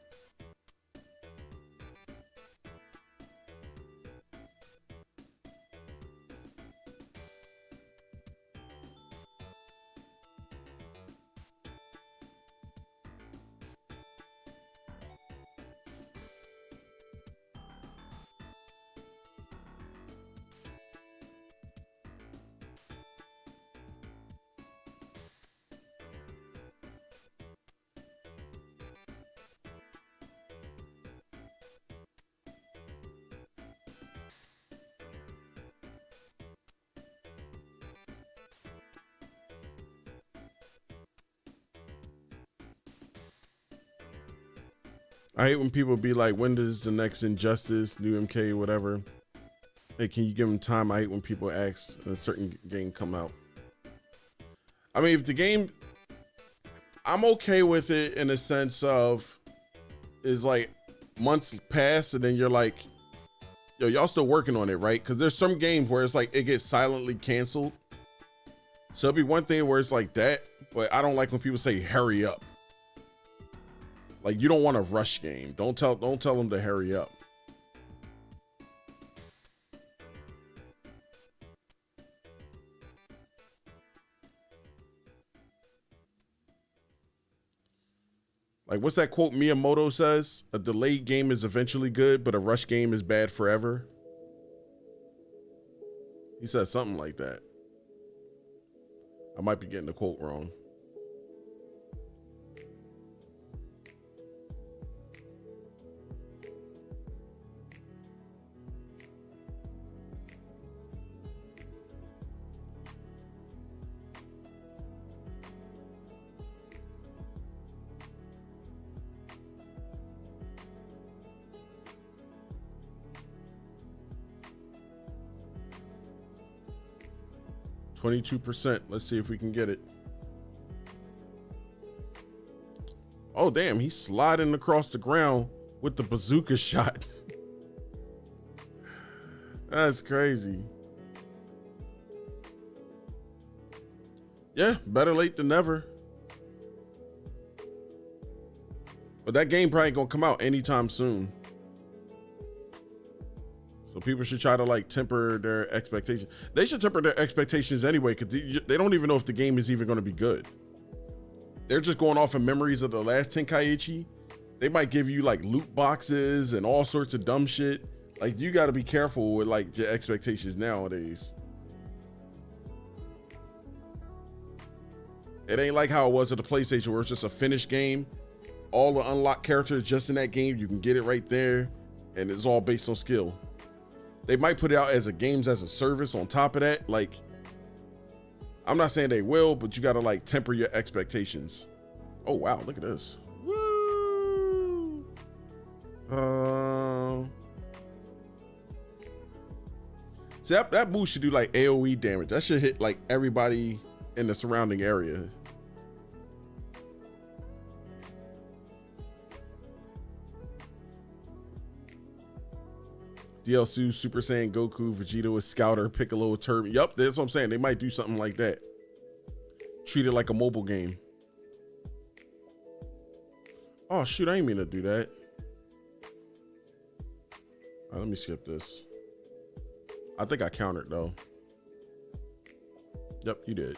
I hate when people be like, when does the next Injustice, new MK, whatever? Hey, can you give them time? I hate when people ask a certain game come out. I mean, if the game, I'm okay with it in a sense of, is like months pass and then you're like, yo, y'all still working on it, right? Because there's some games where it's like it gets silently canceled. So it'll be one thing where it's like that, but I don't like when people say hurry up. Like, you don't want a rush game. Don't tell them to hurry up. Like, what's that quote Miyamoto says? A delayed game is eventually good, but a rush game is bad forever. He said something like that. I might be getting the quote wrong. %. Let's see if we can get it. Oh, damn. He's sliding across the ground with the bazooka shot. That's crazy. Yeah, better late than never. But that game probably ain't gonna come out anytime soon. So people should try to like temper their expectations. They should temper their expectations anyway, because they don't even know if the game is even going to be good. They're just going off of memories of the last Tenkaichi. They might give you like loot boxes and all sorts of dumb shit. Like, you got to be careful with like your expectations nowadays. It ain't like how it was at the PlayStation where it's just a finished game. All the unlocked characters just in that game, you can get it right there, and it's all based on skill. They might put it out as a games as a service on top of that. Like, I'm not saying they will, but you got to like temper your expectations. Oh, wow. Look at this. Woo. See, that boost should do like AoE damage. That should hit like everybody in the surrounding area. DLC Super Saiyan Goku, Vegeta with Scouter, Piccolo, Turbo. Yup, that's what I'm saying. They might do something like that. Treat it like a mobile game. Oh, shoot, I ain't mean to do that. All right, let me skip this. I think I countered, though. Yep, you did.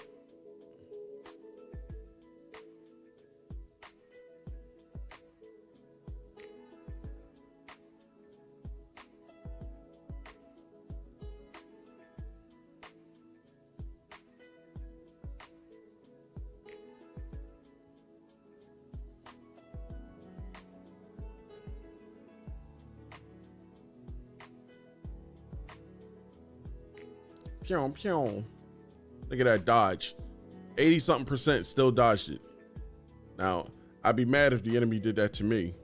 Pew, pew. Look at that dodge. 80-something% still dodged it. Now, I'd be mad if the enemy did that to me.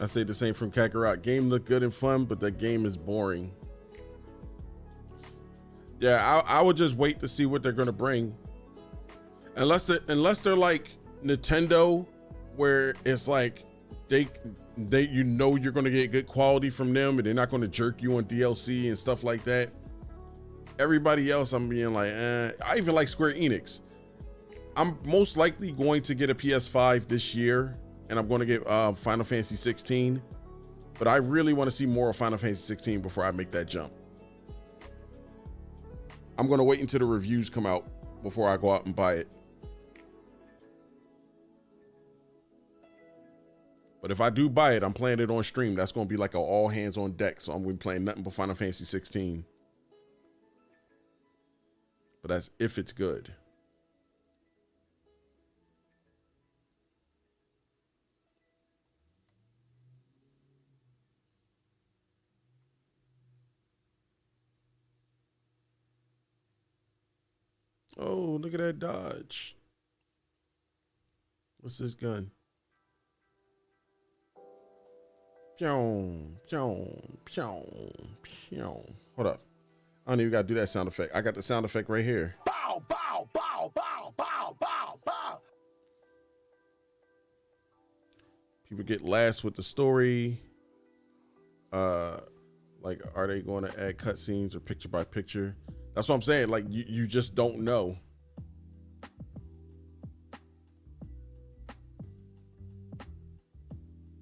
I say the same from Kakarot. Game looked good and fun, but that game is boring. Yeah, I would just wait to see what they're gonna bring. Unless they're like Nintendo, where it's like they you know you're gonna get good quality from them, and they're not gonna jerk you on DLC and stuff like that. Everybody else, I'm being like, I even like Square Enix. I'm most likely going to get a PS5 this year, and I'm going to get Final Fantasy 16. But I really want to see more of Final Fantasy 16 before I make that jump. I'm going to wait until the reviews come out before I go out and buy it. But if I do buy it, I'm playing it on stream. That's going to be like an all hands on deck. So I'm going to be playing nothing but Final Fantasy 16. But that's if it's good. Oh, look at that dodge. What's this gun? Pew, pew, pew, pew. Hold up. I don't even got to do that sound effect. I got the sound effect right here. Bow, bow, bow, bow, bow, bow, bow. People get last with the story. Like, are they going to add cutscenes or picture by picture? That's what I'm saying. Like, you just don't know.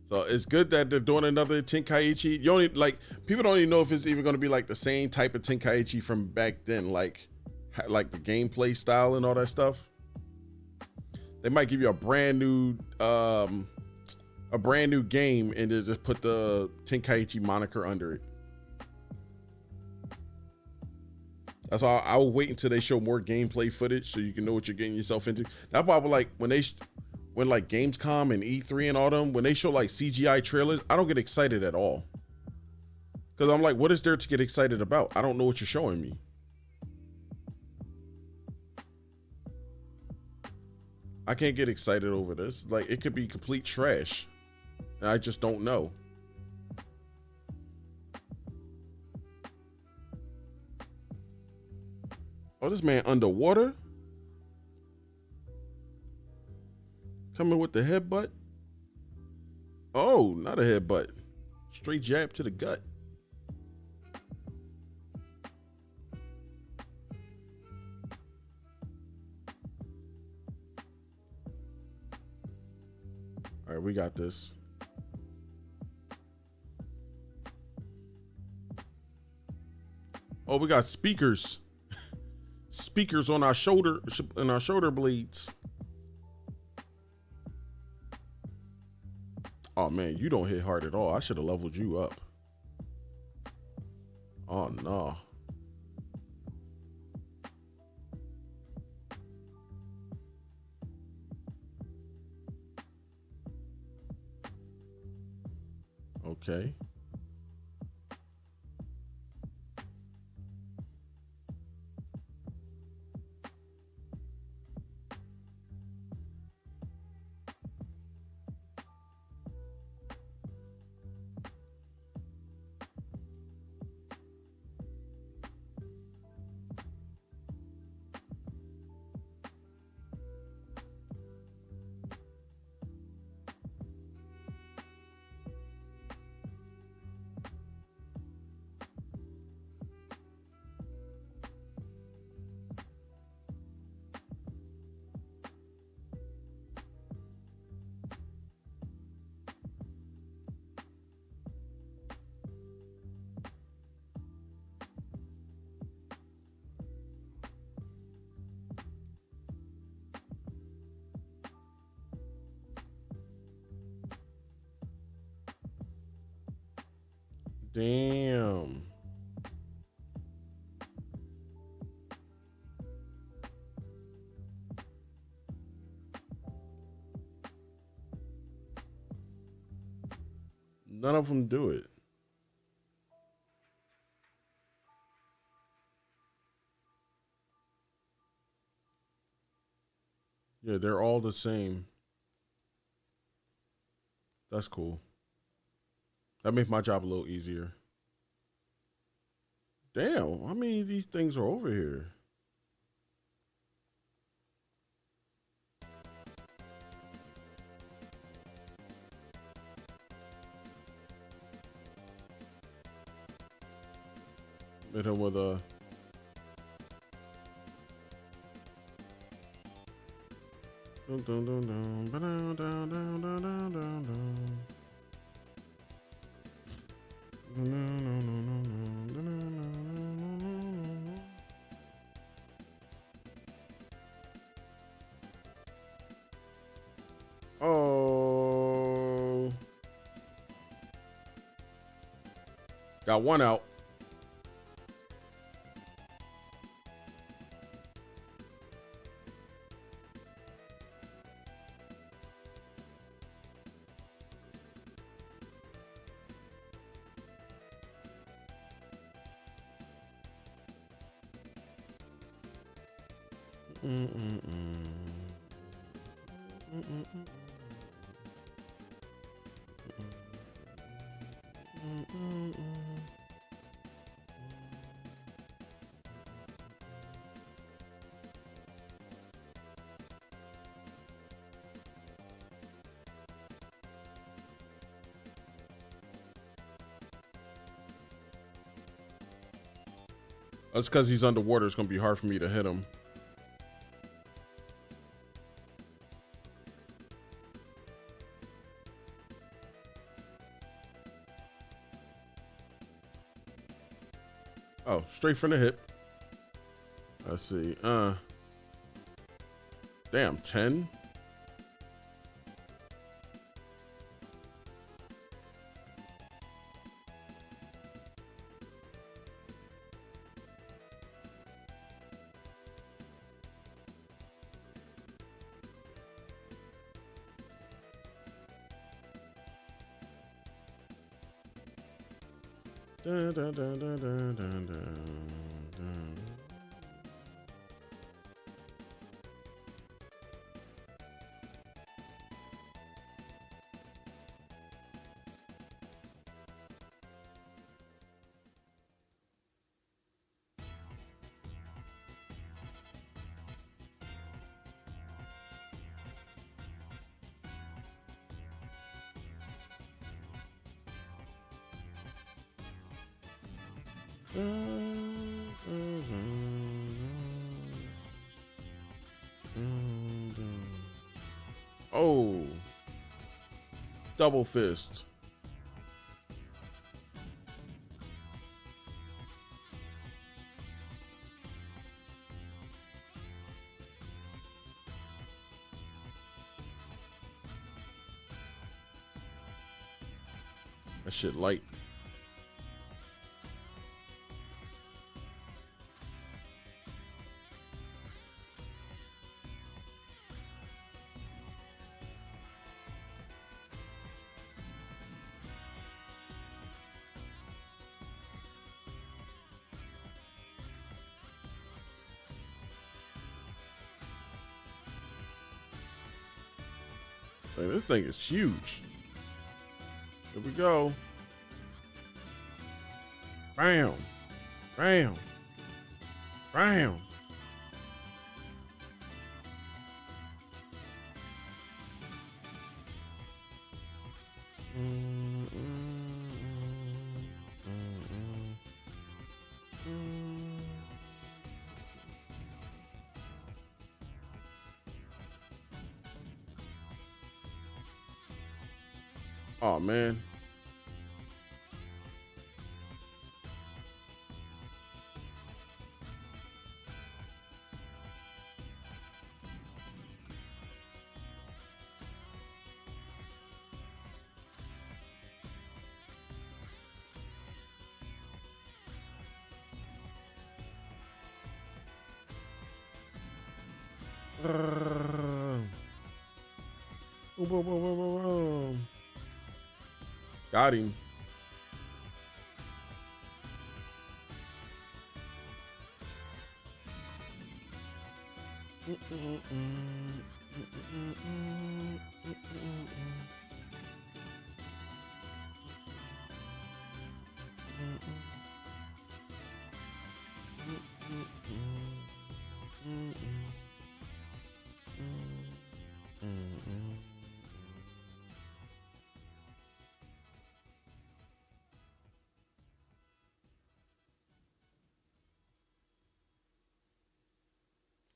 So it's good that they're doing another Tenkaichi. You only like people don't even know if it's even going to be like the same type of Tenkaichi from back then, like the gameplay style and all that stuff. They might give you a brand new game and they just put the Tenkaichi moniker under it. That's why I will wait until they show more gameplay footage so you can know what you're getting yourself into. That's why I would like when like Gamescom and E3 and all them, when they show like CGI trailers, I don't get excited at all. Because I'm like, what is there to get excited about? I don't know what you're showing me. I can't get excited over this. Like, it could be complete trash. And I just don't know. Oh, this man underwater? Coming with the headbutt? Oh, not a headbutt. Straight jab to the gut. All right, we got this. Oh, we got speakers. Speakers on our shoulder blades. Oh man, you don't hit hard at all. I should have leveled you up. Oh no. Okay. Damn. None of them do it. Yeah, they're all the same. That's cool. That makes my job a little easier. Damn, how many of these things are over here? Hit him with a... Dun, dun, dun, dun, ba-dun, dun, dun, dun, dun, dun, dun. Oh. Got one out. That's because he's underwater. It's going to be hard for me to hit him. Oh, straight from the hip. Let's see. Damn, 10? Dun, dun, dun, dun, dun, dun, dun. Oh, double fist. That shit light. Man, this thing is huge. Here we go. Bam. Bam. Bam. Oh, man. Boom, boom, boom, boom, boom, boom. Got him.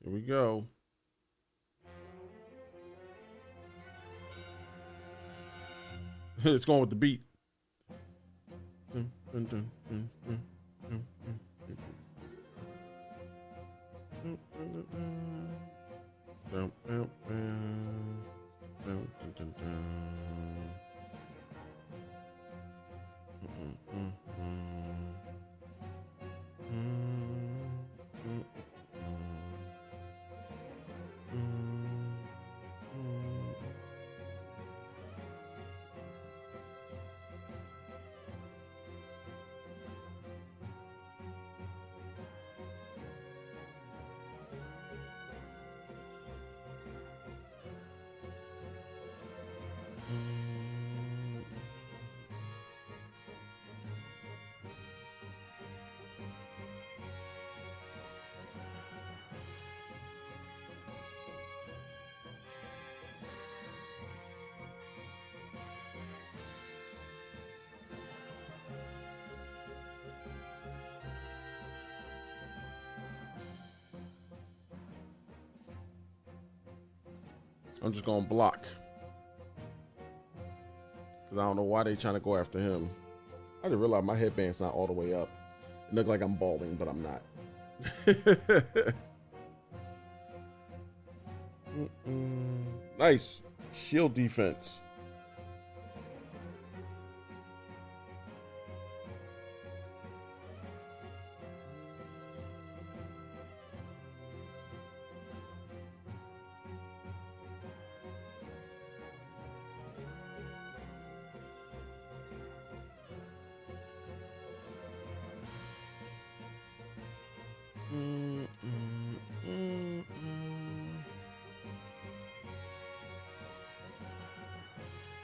Here we go. It's going with the beat. I'm just gonna block. Cause I don't know why they trying to go after him. I didn't realize my headband's not all the way up. It looked like I'm balding, but I'm not. Nice. Shield defense.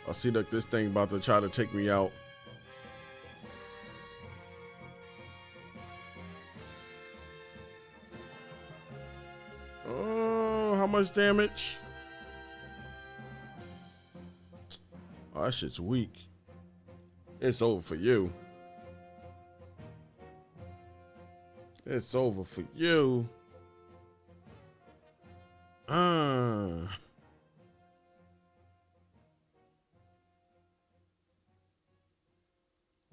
I see that this thing about to try to take me out. Oh, how much damage? Oh, that shit's weak. It's over for you. It's over for you.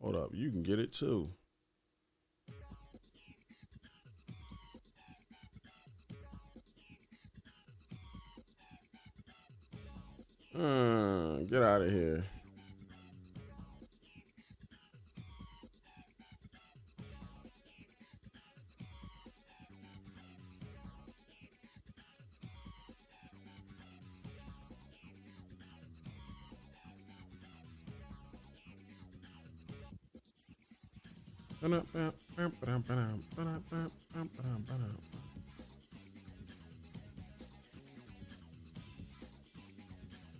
Hold up, you can get it too. Get out of here.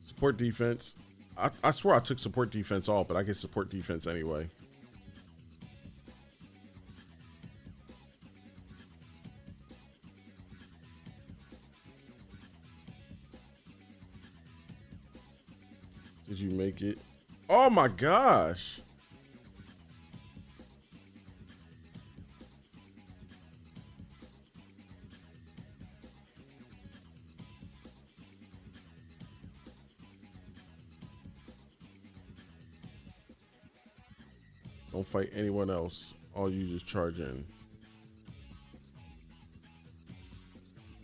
Support defense. I swear I took support defense off, but I get support defense anyway. Did you make it? Oh my gosh. Don't fight anyone else. All you just charge in.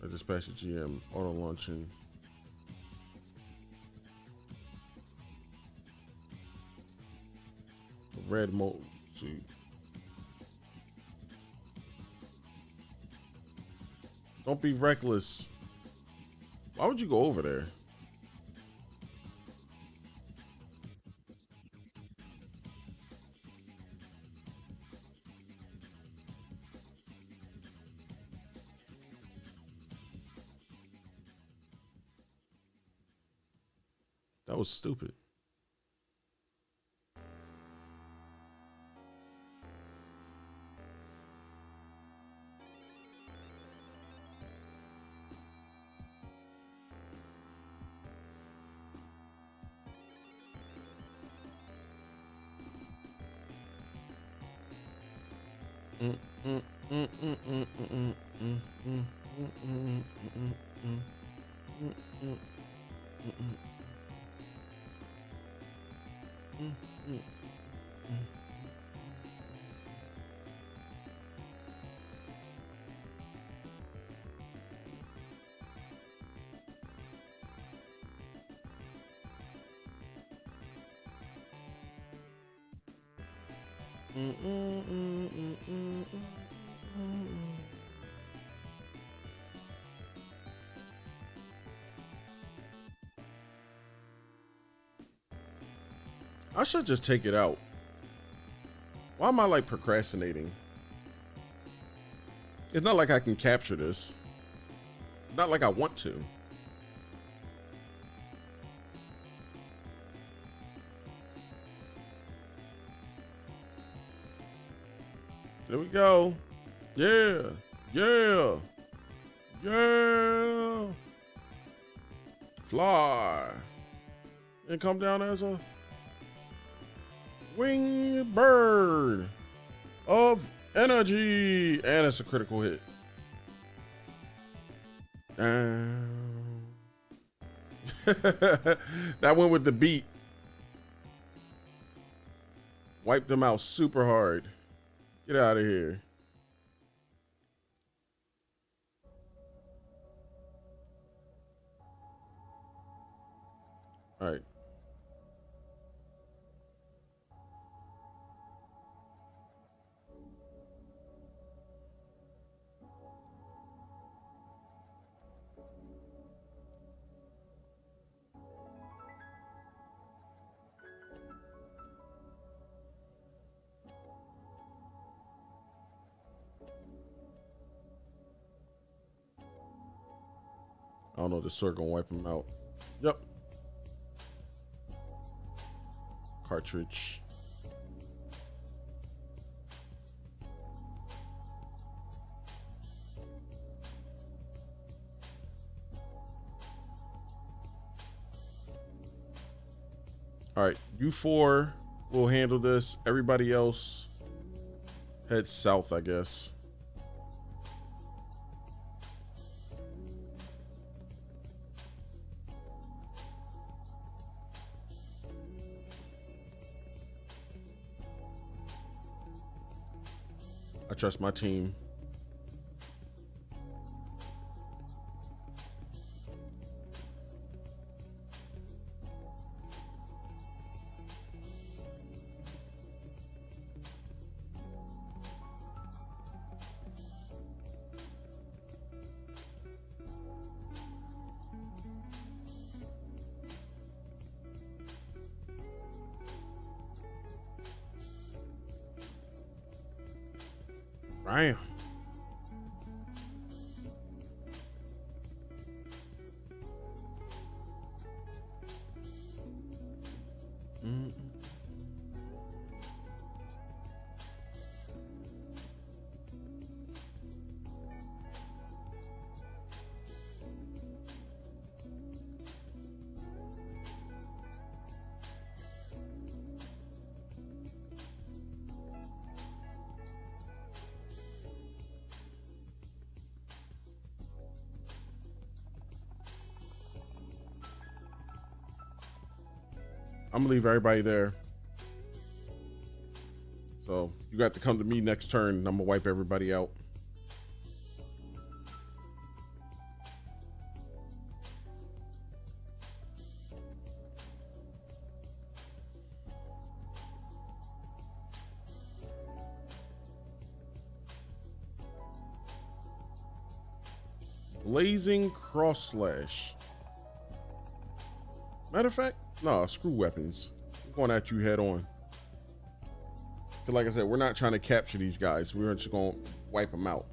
I dispatch the GM. Auto launching. Red mode suit. Don't be reckless. Why would you go over there? That was stupid. I should just take it out. Why am I like procrastinating? It's not like I can capture this. Not like I want to. There we go. Yeah. Yeah. Yeah. Fly. And come down as a winged bird of energy. And it's a critical hit. That went with the beat. Wiped them out super hard. Get out of here. All right. I don't know, the sword gonna wipe him out. Yep. Cartridge. All right, you four will handle this. Everybody else head south, I guess. I trust my team. Bam. I'm gonna leave everybody there. So you got to come to me next turn and I'm gonna wipe everybody out. Blazing cross slash. Matter of fact, no, screw weapons. I'm going at you head on. Because like I said, we're not trying to capture these guys. We're just going to wipe them out.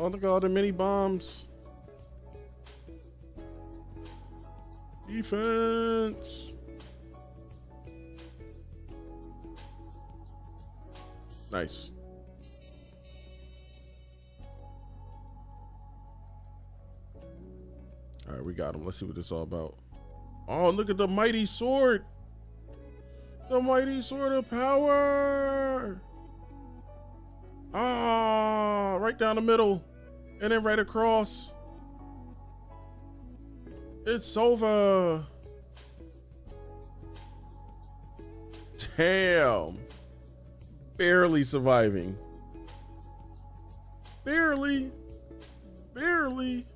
Oh, look at all the mini bombs. Defense. Nice. All right, we got him. Let's see what this is all about. Oh, look at the mighty sword. The mighty sword of power. Ah, right down the middle. And then right across. It's over. Damn. Barely surviving. Barely. Barely.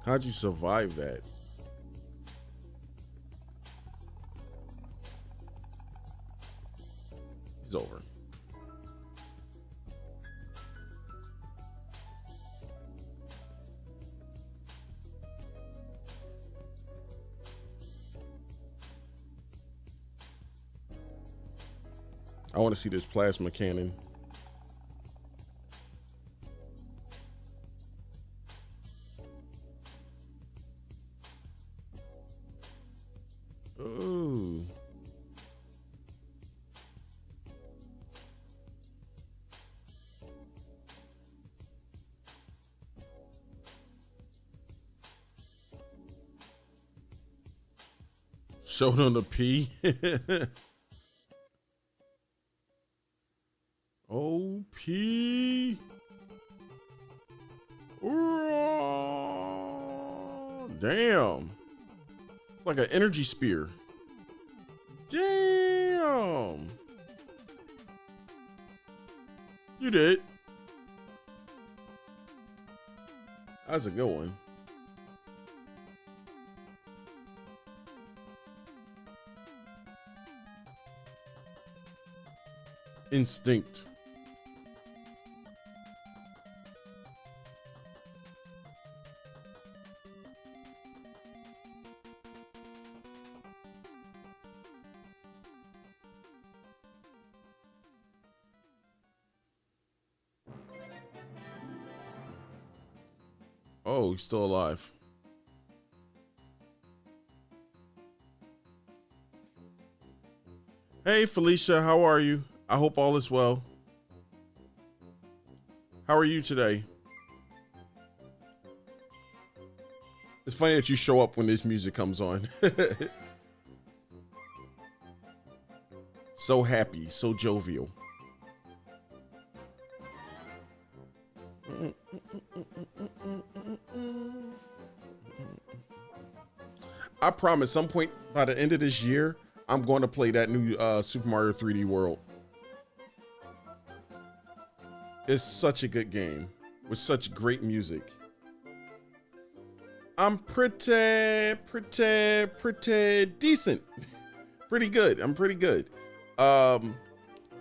How'd you survive that? He's over. I want to see this plasma cannon. Ooh. Showed on the P. OP. Damn. Like an energy spear. Damn. You did. That's a good one. Instinct. Oh, he's still alive. Hey, Felicia, how are you? I hope all is well. How are you today? It's funny that you show up when this music comes on. So happy, so jovial. I promise some point by the end of this year, I'm going to play that new Super Mario 3D World. It's such a good game with such great music. I'm pretty decent. Pretty good. I'm pretty good. I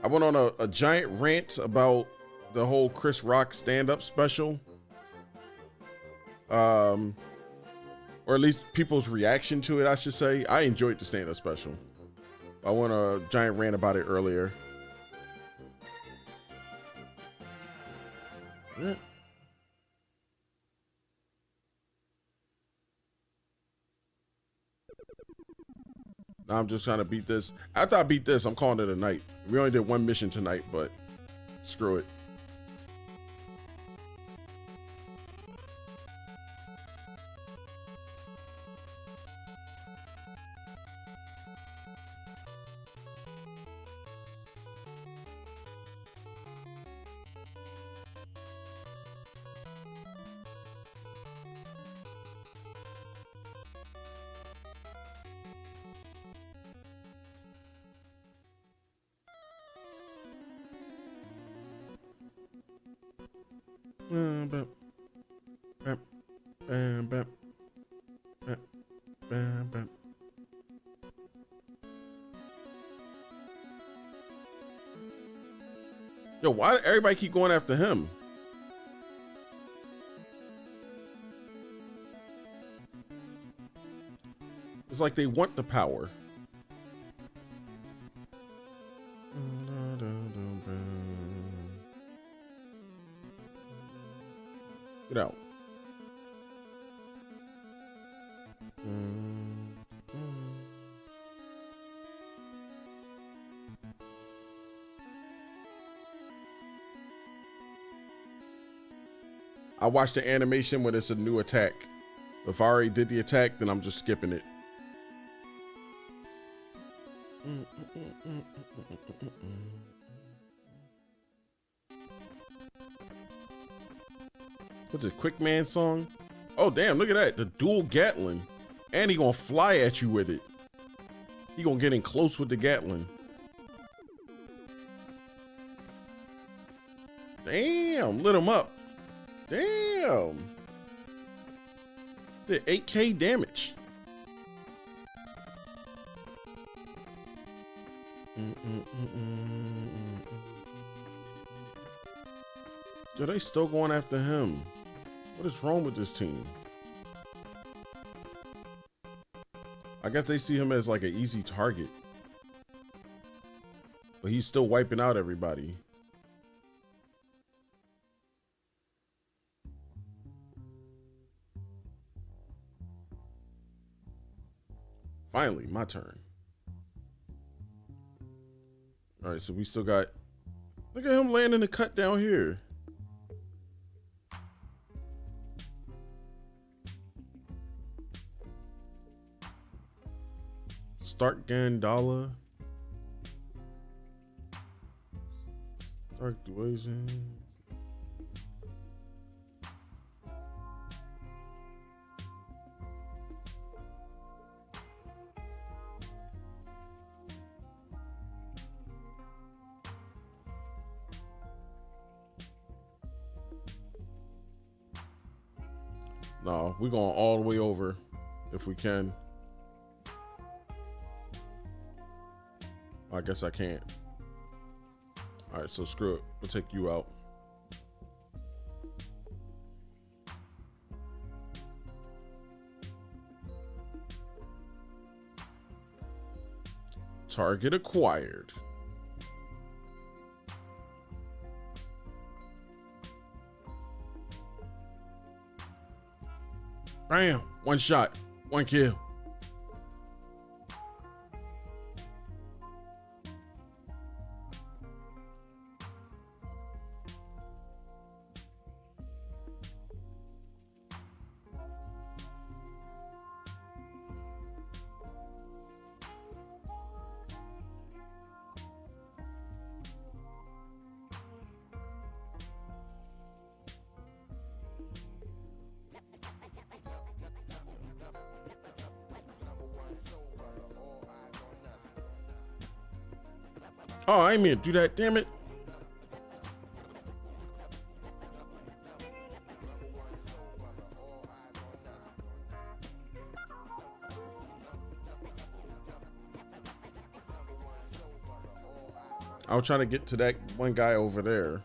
went on a giant rant about the whole Chris Rock stand-up special. Or at least people's reaction to it, I should say. I enjoyed the stand-up special. I went on a giant rant about it earlier. Yeah. Now I'm just trying to beat this. After I beat this, I'm calling it a night. We only did one mission tonight, but screw it. Yo, why did everybody keep going after him? It's like they want the power. Get out. I watch the animation when it's a new attack. If I already did the attack, then I'm just skipping it. What's this, Quick Man song? Oh, damn, look at that. The dual Gatling. And he gonna fly at you with it. He gonna get in close with the Gatling. Damn, lit him up. Damn. Did 8K damage. Yo, they still going after him. What is wrong with this team? I guess they see him as like an easy target. But he's still wiping out everybody. Finally, my turn. All right, so we still got... Look at him landing the cut down here. Stark Gandala. Stark Dwayne. No, we're going all the way over if we can. I guess I can't. All right, so screw it. We'll take you out. Target acquired. Bam! One shot, one kill. Oh, I ain't mean to do that, damn it. I was trying to get to that one guy over there.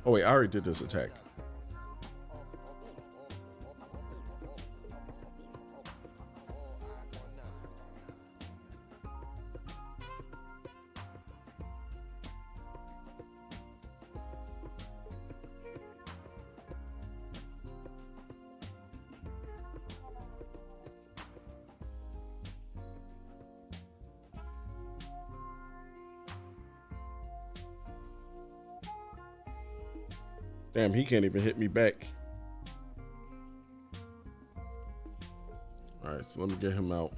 Oh wait, I already did this attack. Damn, he can't even hit me back. All right, so let me get him out.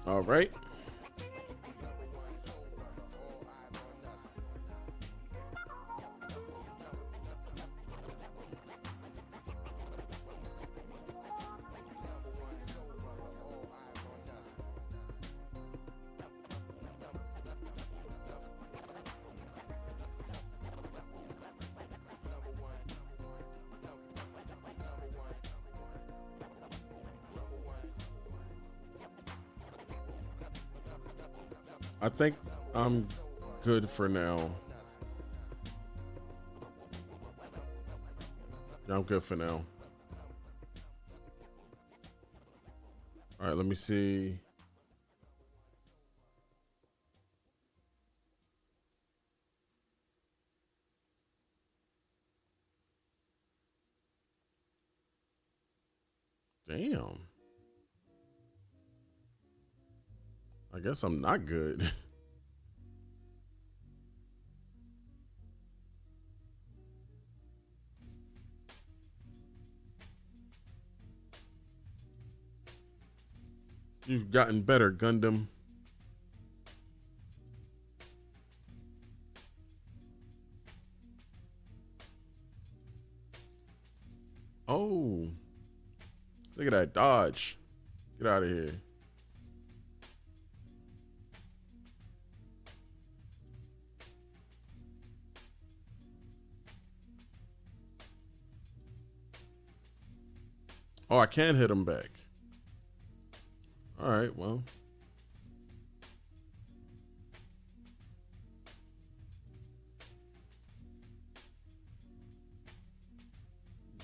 All right. I think I'm good for now. Yeah, I'm good for now. All right, let me see. Damn. I guess I'm not good. You've gotten better, Gundam. Oh. Look at that dodge. Get out of here. Oh, I can hit him back. All right, well.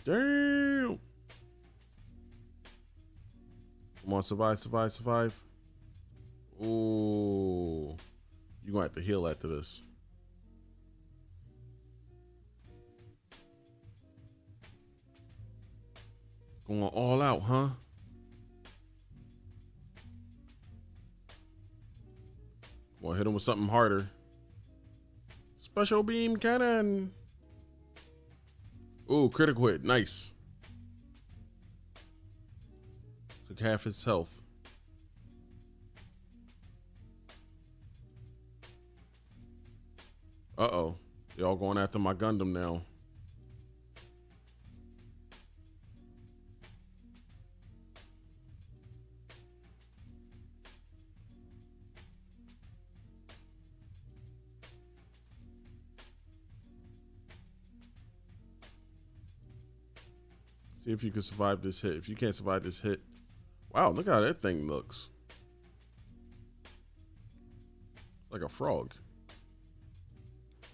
Damn. Come on, survive, survive, survive. Ooh. You're going to have to heal after this. Going all out, huh? Come on, hit him with something harder. Special beam cannon. Ooh, critical hit. Nice. Took half his health. Uh-oh. Y'all going after my Gundam now. See if you can survive this hit. If you can't survive this hit. Wow, look how that thing looks. Like a frog.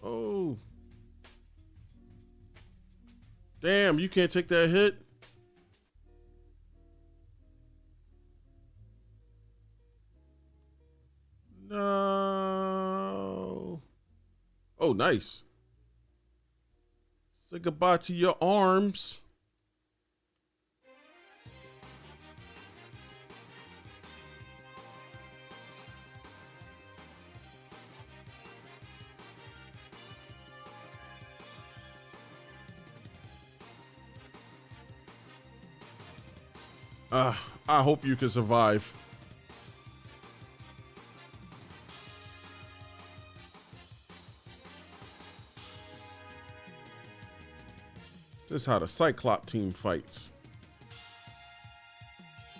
Oh. Damn, you can't take that hit? No. Oh, nice. Say goodbye to your arms. I hope you can survive. This is how the Cyclops team fights.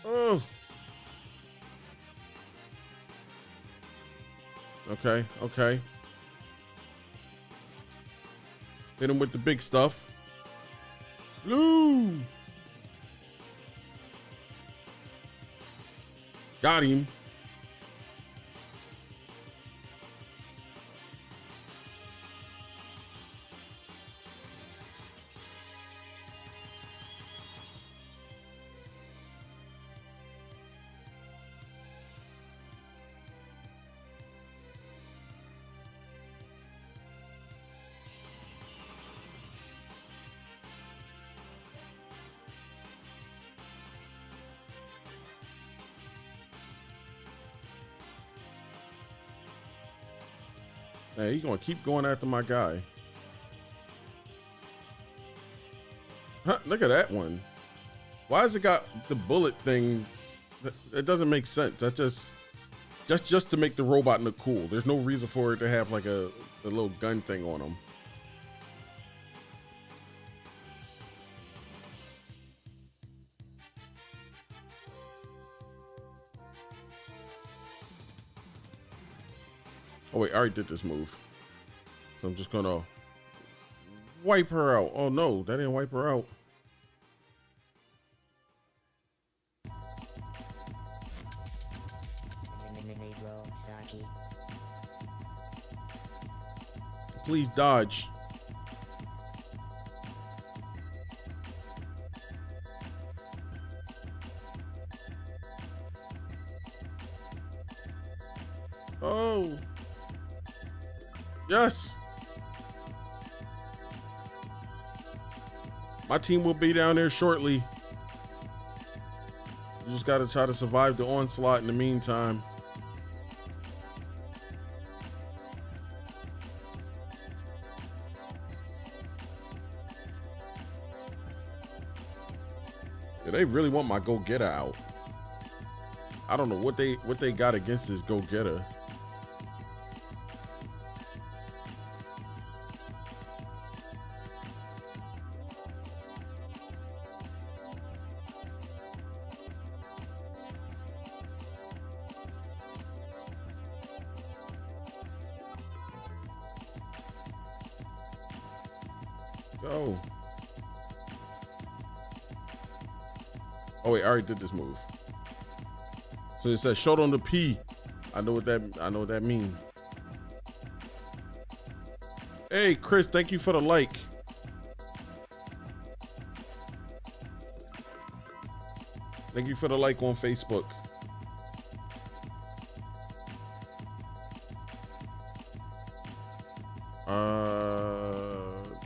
Oh. Okay, okay. Hit him with the big stuff. Blue. Got him. Hey, he's gonna keep going after my guy. Huh, look at that one. Why has it got the bullet thing? That doesn't make sense. That just Just to make the robot look cool. There's no reason for it to have like a little gun thing on him. Oh wait, I already did this move. So I'm just gonna wipe her out. Oh no, that didn't wipe her out. Please dodge. Oh. Yes. My team will be down there shortly. You just got to try to survive the onslaught in the meantime. Yeah, they really want my go-getter out. I don't know what they got against this go-getter. Go. Oh wait, I already did this move. So it says short on the P. I know what that means. Hey Chris, thank you for the like. Thank you for the like on Facebook.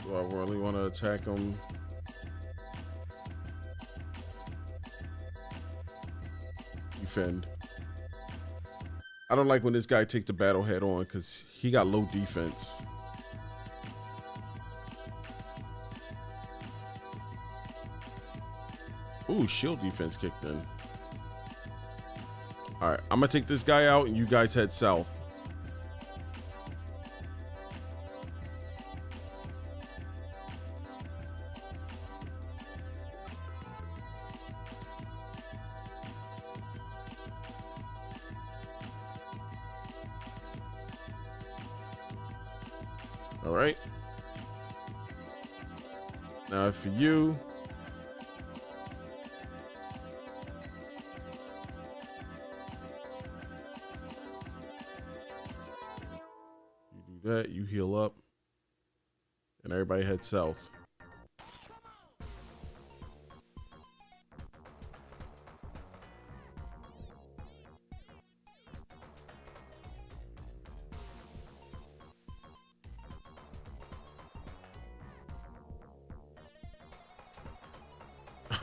Do I really want to attack him? Defend. I don't like when this guy takes the battle head on because he got low defense. Ooh, shield defense kicked in. All right, I'm gonna take this guy out and you guys head south. All right. Now for you. You do that, you heal up, and everybody head south.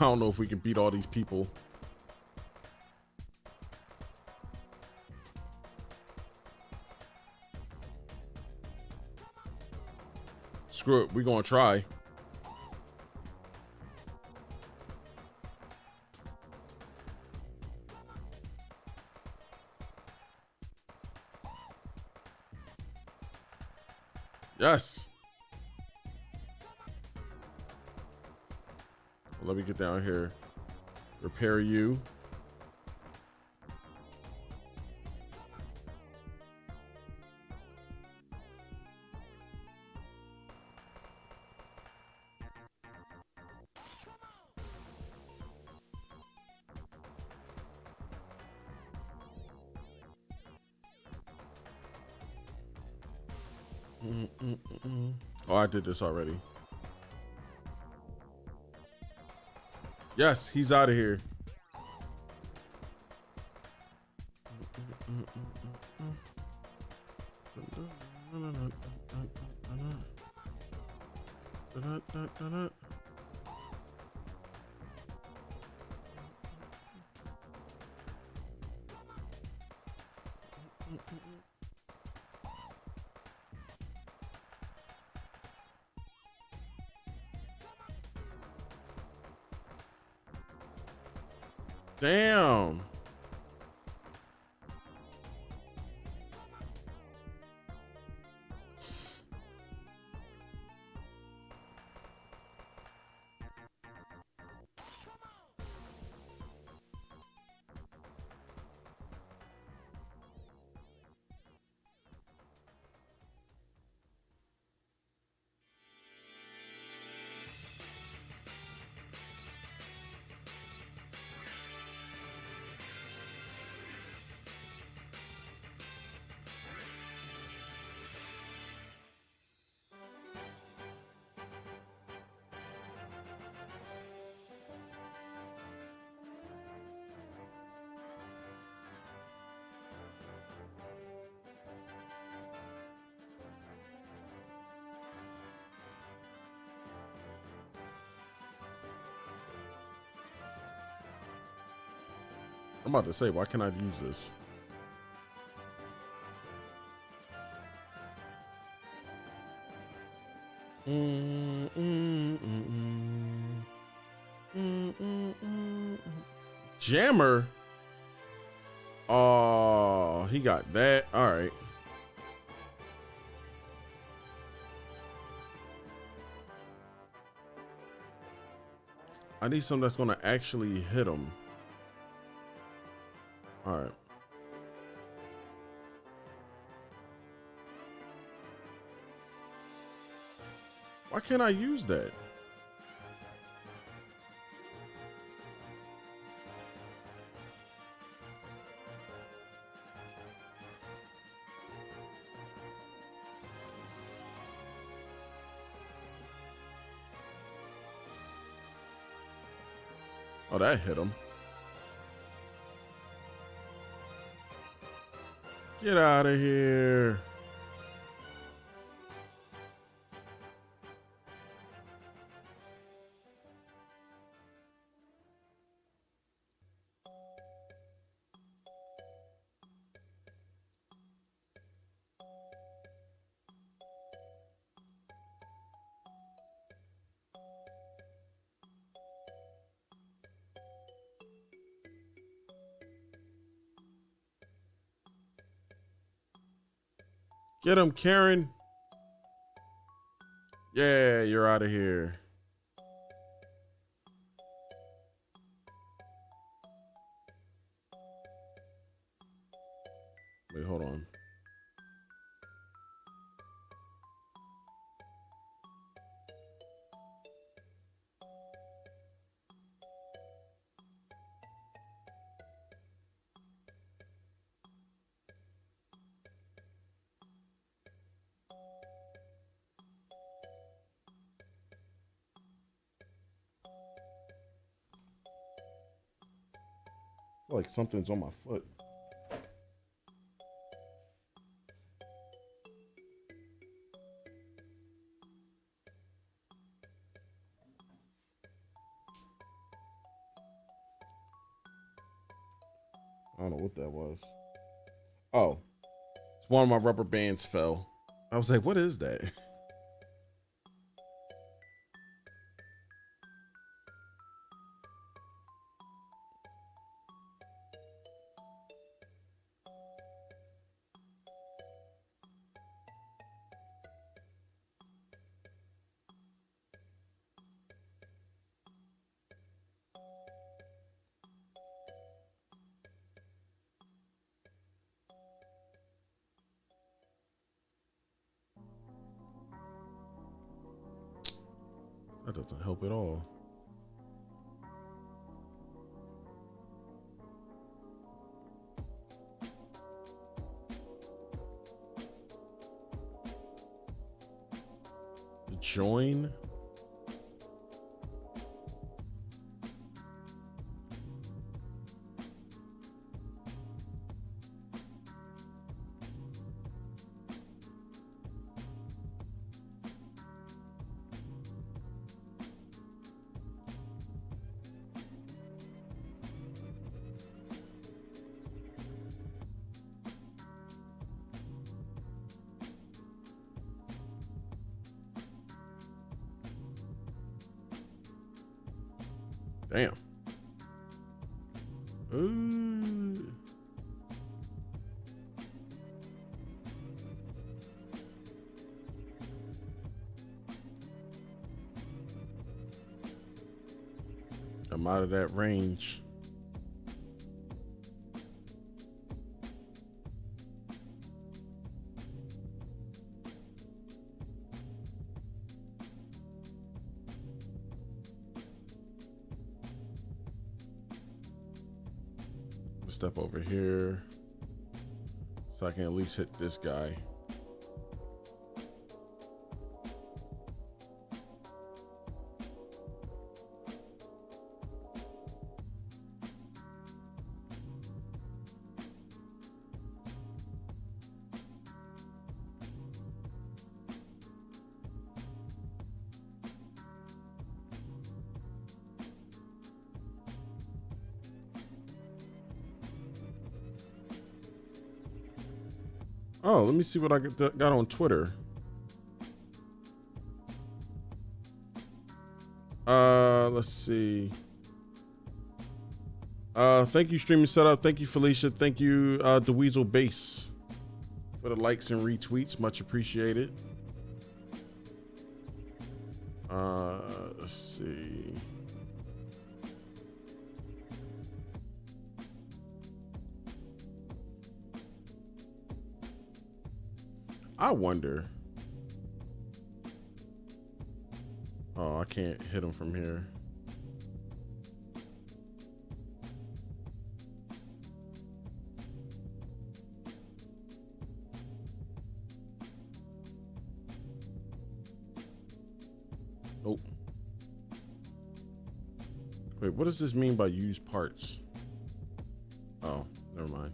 I don't know if we can beat all these people. Screw it, we're gonna try. Yes. Let me get down here. Repair you. Oh, I did this already. Yes, he's out of here. Damn. I'm about to say, why can't I use this? Jammer. Oh, he got that. All right. I need something that's going to actually hit him. All right. Why can't I use that? Oh, that hit him. Get out of here. Get him, Karen. Yeah, you're out of here. Wait, hold on. I feel like something's on my foot. I don't know what that was. Oh, one of my rubber bands fell. I was like, what is that? That doesn't help at all. Join. Damn. Ooh. I'm out of that range. Step over here so I can at least hit this guy. Oh, let me see what I got on Twitter. Let's see. Thank you, Streaming Setup. Thank you, Felicia. Thank you, the Weasel Base, for the likes and retweets. Much appreciated. Let's see. I wonder. Oh, I can't hit him from here. Nope. Wait, what does this mean by used parts? Oh, never mind.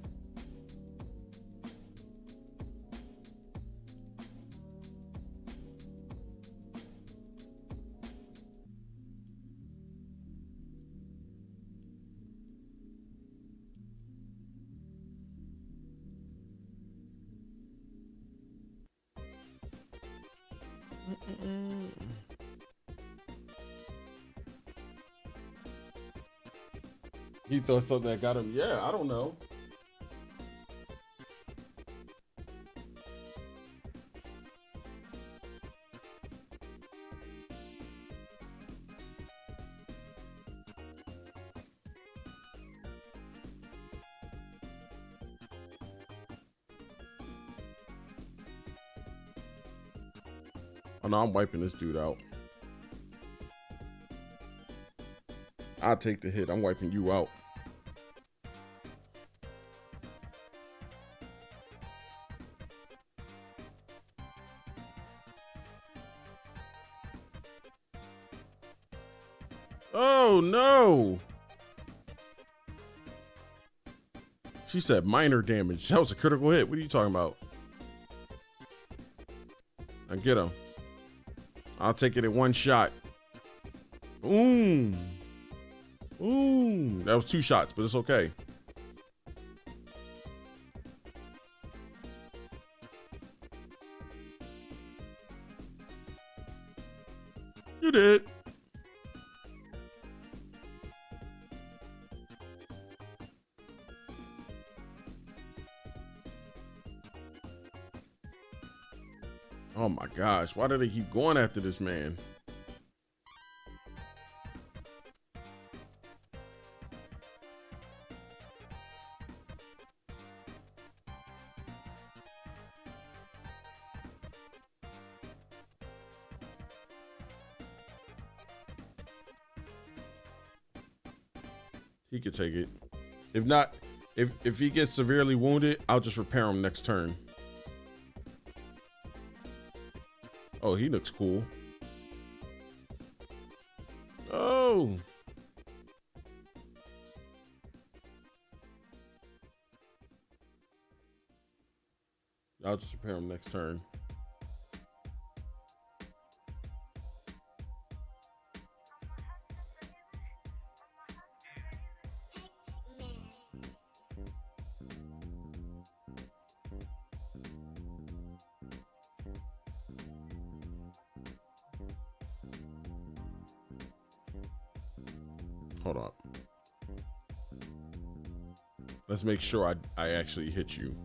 You thought something that got him? Yeah, I don't know. Oh no, I'm wiping this dude out. I'll take the hit. I'm wiping you out. Oh no! She said minor damage. That was a critical hit. What are you talking about? Now get him. I'll take it in one shot. Boom. Boom. That was 2 shots, but it's okay. You did. Oh my gosh, why do they keep going after this man? He could take it. If not, if he gets severely wounded, I'll just repair him next turn. Oh, he looks cool. Oh. I'll just repair him next turn. Hold on. Let's make sure I actually hit you.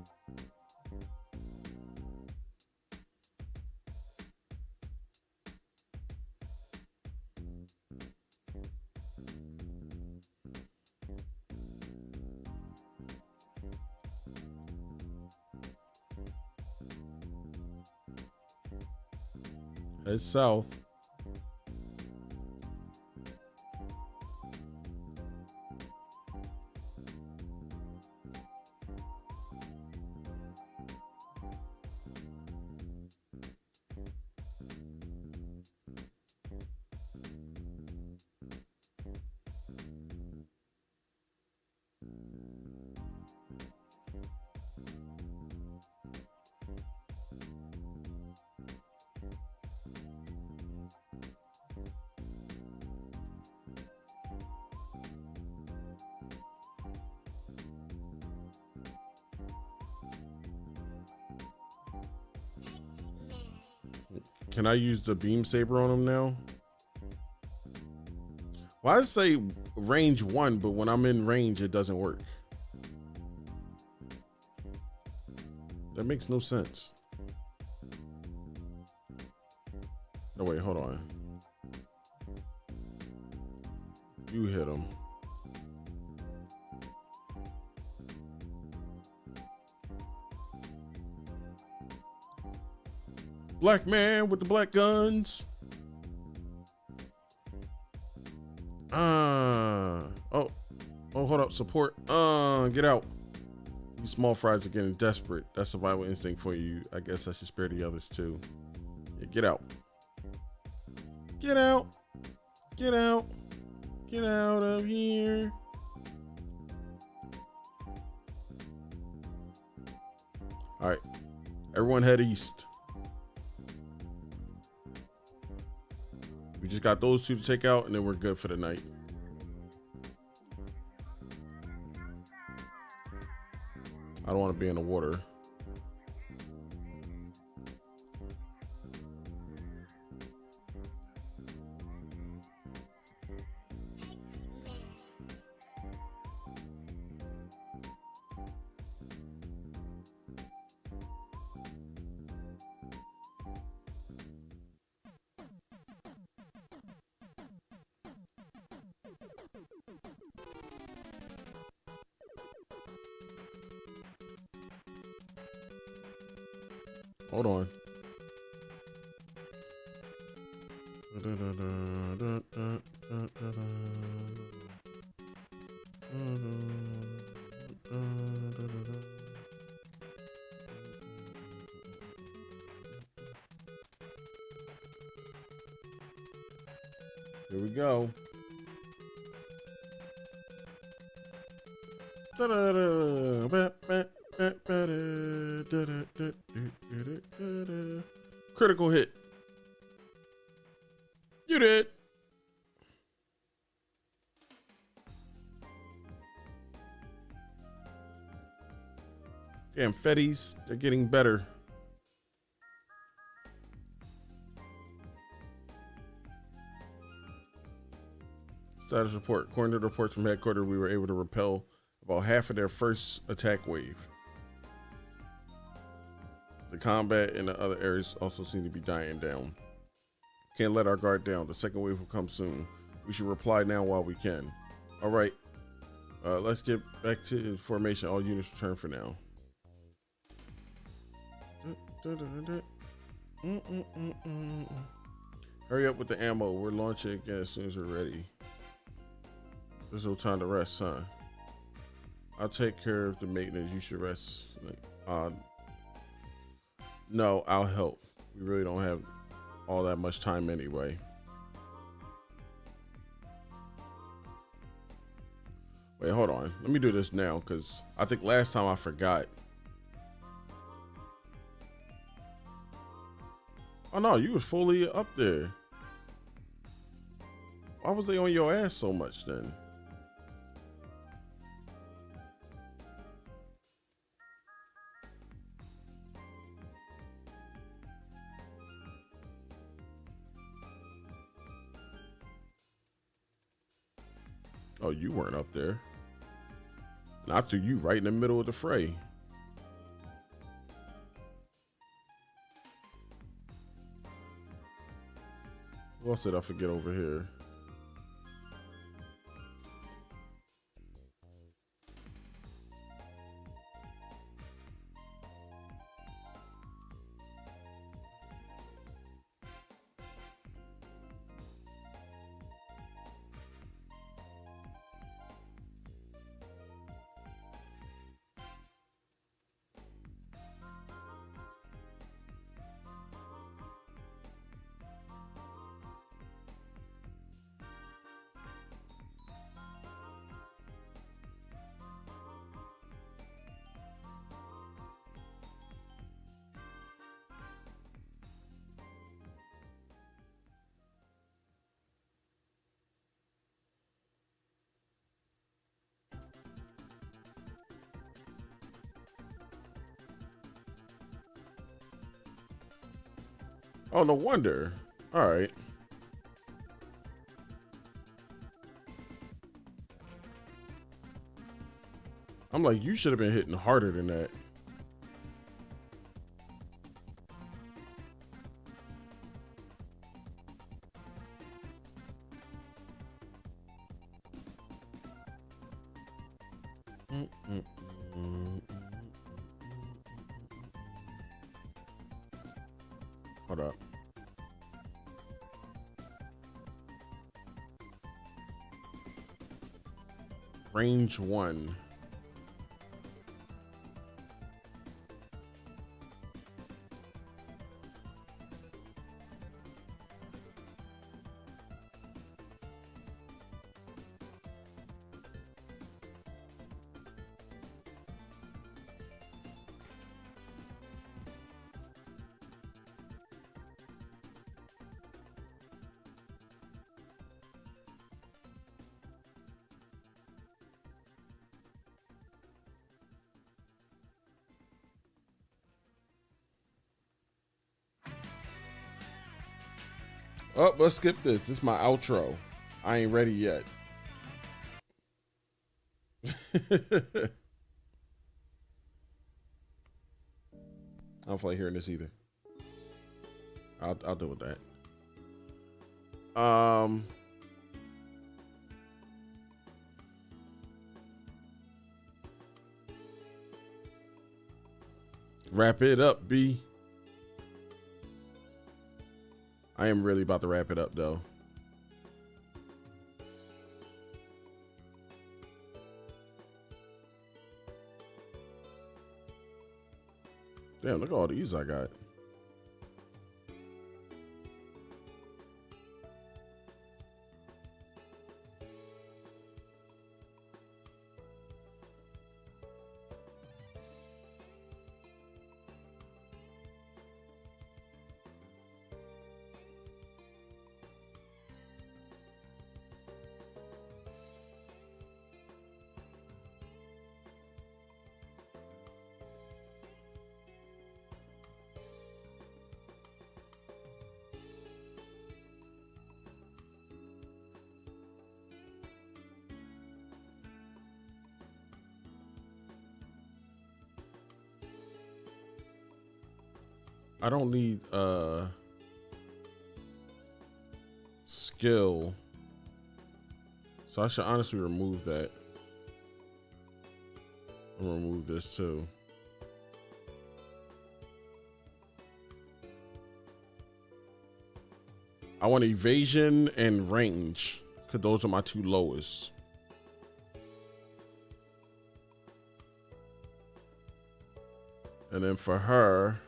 Head south. Can I use the beam saber on him now? Why does it say range 1, but when I'm in range, it doesn't work? That makes no sense. No, wait, hold on. You hit him. Black man with the black guns. Hold up, support. Get out. These small fries are getting desperate. That's survival instinct for you. I guess I should spare the others too. Yeah, get out. Get out. Get out. Get out of here. All right, everyone head east. We just got those two to take out, and then we're good for the night. I don't want to be in the water. Hold on. Here we go. Critical hit. You did. Damn, Fetties, they're getting better. Status report. According to the reports from headquarters, we were able to repel about half of their first attack wave. The combat in the other areas also seem to be dying down. Can't let our guard down. The second wave will come soon. We should reply now while we can. All right. Let's get back to formation. All units return for now. Hurry up with the ammo. We're launching again as soon as we're ready. There's no time to rest, huh? I'll take care of the maintenance. You should rest. No, I'll help. We really don't have all that much time anyway. Wait, hold on. Let me do this now, because I think last time I forgot. Oh no, you was fully up there. Why was they on your ass so much then? Oh, you weren't up there. And I threw you right in the middle of the fray. What else did I forget over here? Oh, no wonder. All right. I'm like, you should have been hitting harder than that. Hold up. Range 1. Oh, let's skip this. This is my outro. I ain't ready yet. I don't feel like hearing this either. I'll deal with that. Wrap it up, B. I am really about to wrap it up, though. Damn, look at all these I got. I don't need skill. So I should honestly remove that. I'll remove this too. I want evasion and range, because those are my two lowest. And then for her,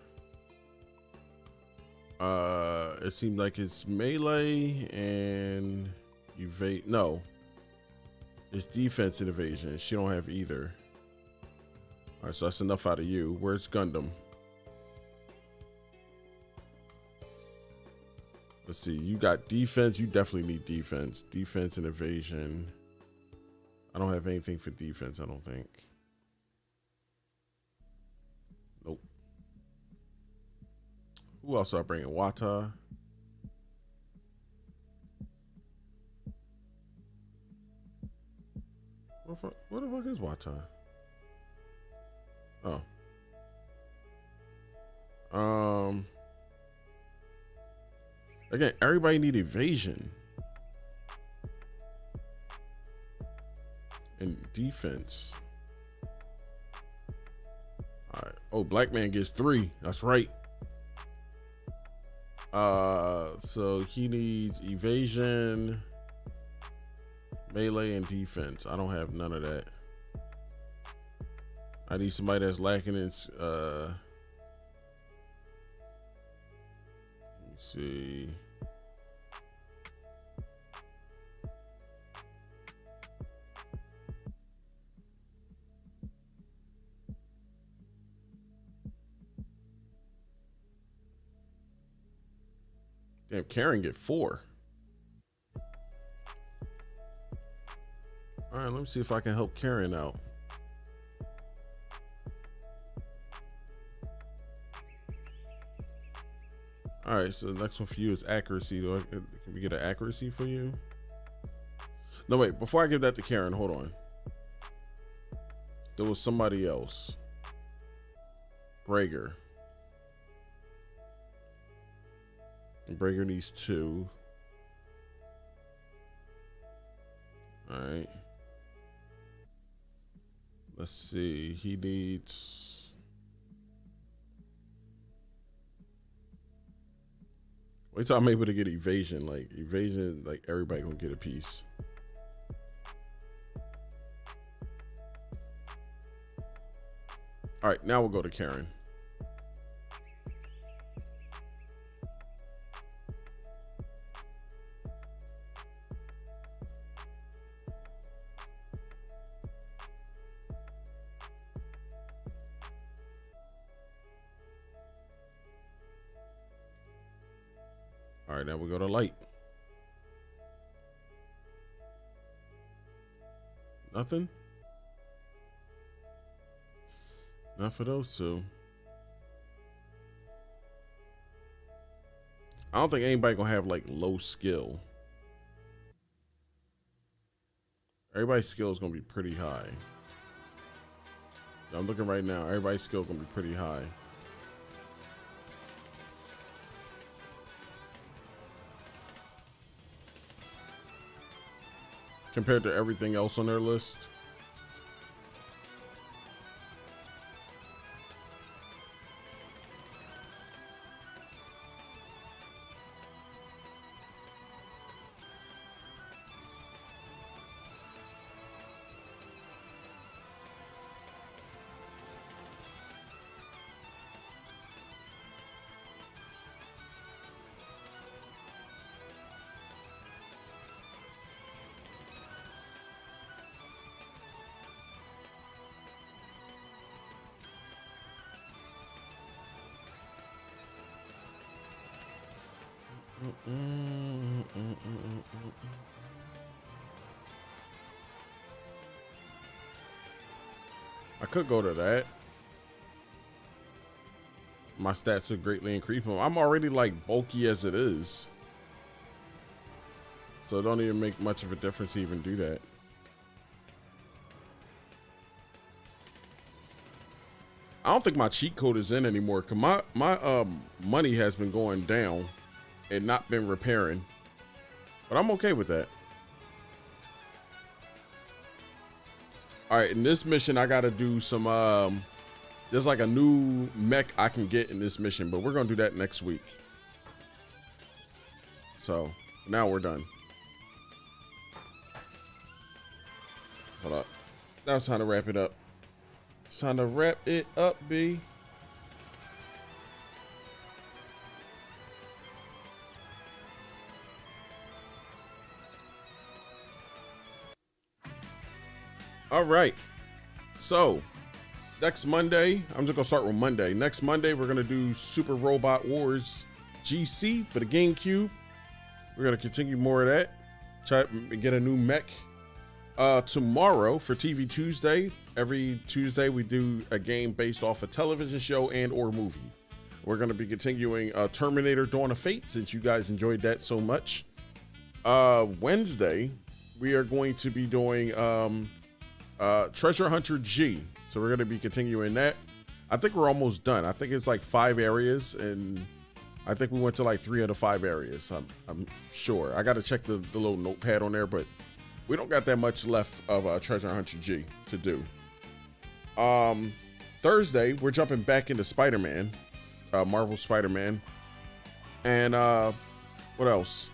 it seemed like it's melee and evade. No, it's defense and evasion. She don't have either. All right, so that's enough out of you. Where's Gundam? Let's see. You got defense. You definitely need defense. Defense and evasion. I don't have anything for defense, I don't think. Nope. Who else are I bringing? Wata. What the fuck is Wata? Oh. Again, everybody need evasion and defense. All right. Oh, black man gets 3. That's right. So he needs evasion, melee, and defense. I don't have none of that. I need somebody that's lacking in let me see. Damn, Karen get 4. All right, let me see if I can help Karen out. All All right, so the next one for you is accuracy. Can we get an accuracy for you? No, wait. Before I give that to Karen, hold on. There was somebody else. Brager. Brager needs 2. All right. Let's see. He needs. Wait till I'm able to get evasion. Like evasion, like everybody gonna get a piece. All right, now we'll go to Karen. All right, now we go to light. Nothing? Not for those two. I don't think anybody gonna have like low skill. Everybody's skill is gonna be pretty high. I'm looking right now. Everybody's skill gonna be pretty high. Compared to everything else on their list. I could go to that. My stats would greatly increase. I'm already like bulky as it is. So it don't even make much of a difference to even do that. I don't think my cheat code is in anymore because my money has been going down and not been repairing. But I'm okay with that. All right, in this mission, I got to do some, there's like a new mech I can get in this mission, but we're going to do that next week. So now we're done. Hold up. Now it's time to wrap it up. It's time to wrap it up, B. All right. So next Monday, I'm just gonna start with Monday. Next Monday, we're gonna do Super Robot Wars GC for the GameCube. We're gonna continue more of that. Try to get a new mech. Tomorrow for TV Tuesday. Every Tuesday we do a game based off a television show and or movie. We're gonna be continuing Terminator: Dawn of Fate since you guys enjoyed that so much. Wednesday we are going to be doing Treasure Hunter G. So we're going to be continuing that. I think we're almost done. I think it's like 5 areas, and I think we went to like 3 of the 5 areas. I'm sure. I got to check the little notepad on there, but we don't got that much left of Treasure Hunter G to do. Thursday, we're jumping back into Spider-Man, Marvel Spider-Man. And what else?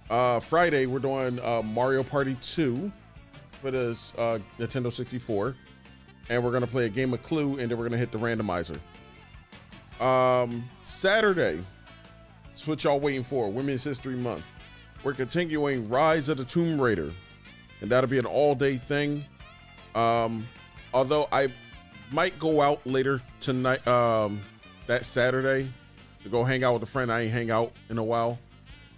Friday, we're doing Mario Party 2. For this Nintendo 64, and we're gonna play a game of Clue, and then we're gonna hit the randomizer. Saturday, it's what y'all waiting for, Women's History Month. We're continuing Rise of the Tomb Raider, and that'll be an all-day thing. Although I might go out later tonight, that Saturday, to go hang out with a friend I ain't hang out in a while.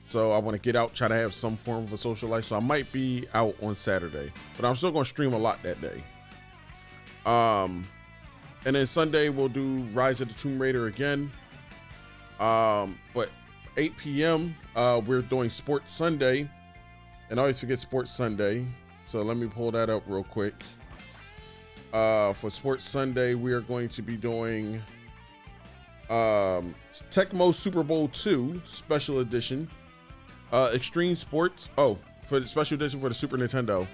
So I want to get out, try to have some form of a social life. So I might be out on Saturday, but I'm still going to stream a lot that day. And then Sunday we'll do Rise of the Tomb Raider again. But 8 p.m. We're doing Sports Sunday, and I always forget Sports Sunday. So let me pull that up real quick. For Sports Sunday, we are going to be doing Tecmo Super Bowl 2 Special Edition, Extreme Sports. Oh, for the Special Edition for the Super Nintendo.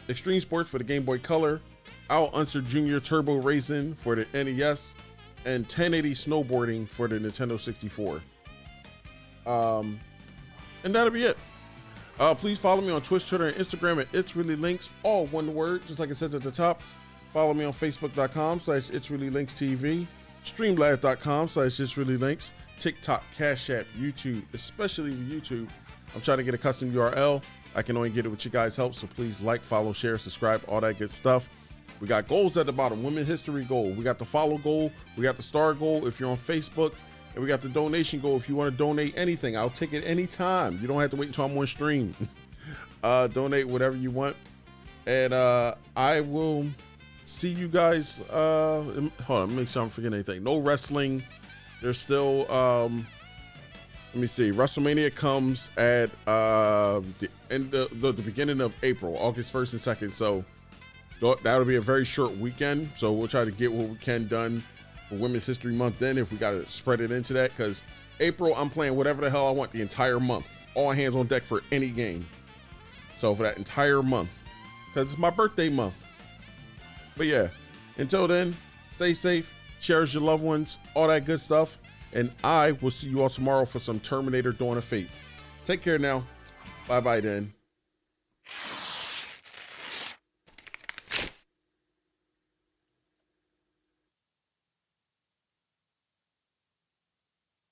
Extreme Sports for the Game Boy Color, Al Unser Jr. Turbo Racing for the NES, and 1080 Snowboarding for the Nintendo 64. And that'll be it. Please follow me on Twitch, Twitter, and Instagram at It's Really Lynx, all one word, just like it says at the top. Follow me on Facebook.com/It's Really Lynx TV, Streamlabs.com/It's Really Lynx, TikTok, Cash App, YouTube, especially the YouTube. I'm trying to get a custom URL. I can only get it with you guys' help, so please like, follow, share, subscribe, all that good stuff. We got goals at the bottom. Women History goal. We got the follow goal. We got the star goal if you're on Facebook. And we got the donation goal. If you want to donate anything, I'll take it anytime. You don't have to wait until I'm on stream. Donate whatever you want. And I will see you guys. Hold on, make sure I'm forgetting anything. No wrestling. There's still, let me see. WrestleMania comes at the beginning of April, August 1st and 2nd. So that'll be a very short weekend. So we'll try to get what we can done for Women's History Month then, if we got to spread it into that, because April, I'm playing whatever the hell I want the entire month. All hands on deck for any game. So for that entire month, because it's my birthday month. But yeah, until then, stay safe, cherish your loved ones, all that good stuff. And I will see you all tomorrow for some Terminator Dawn of Fate. Take care now. Bye-bye then.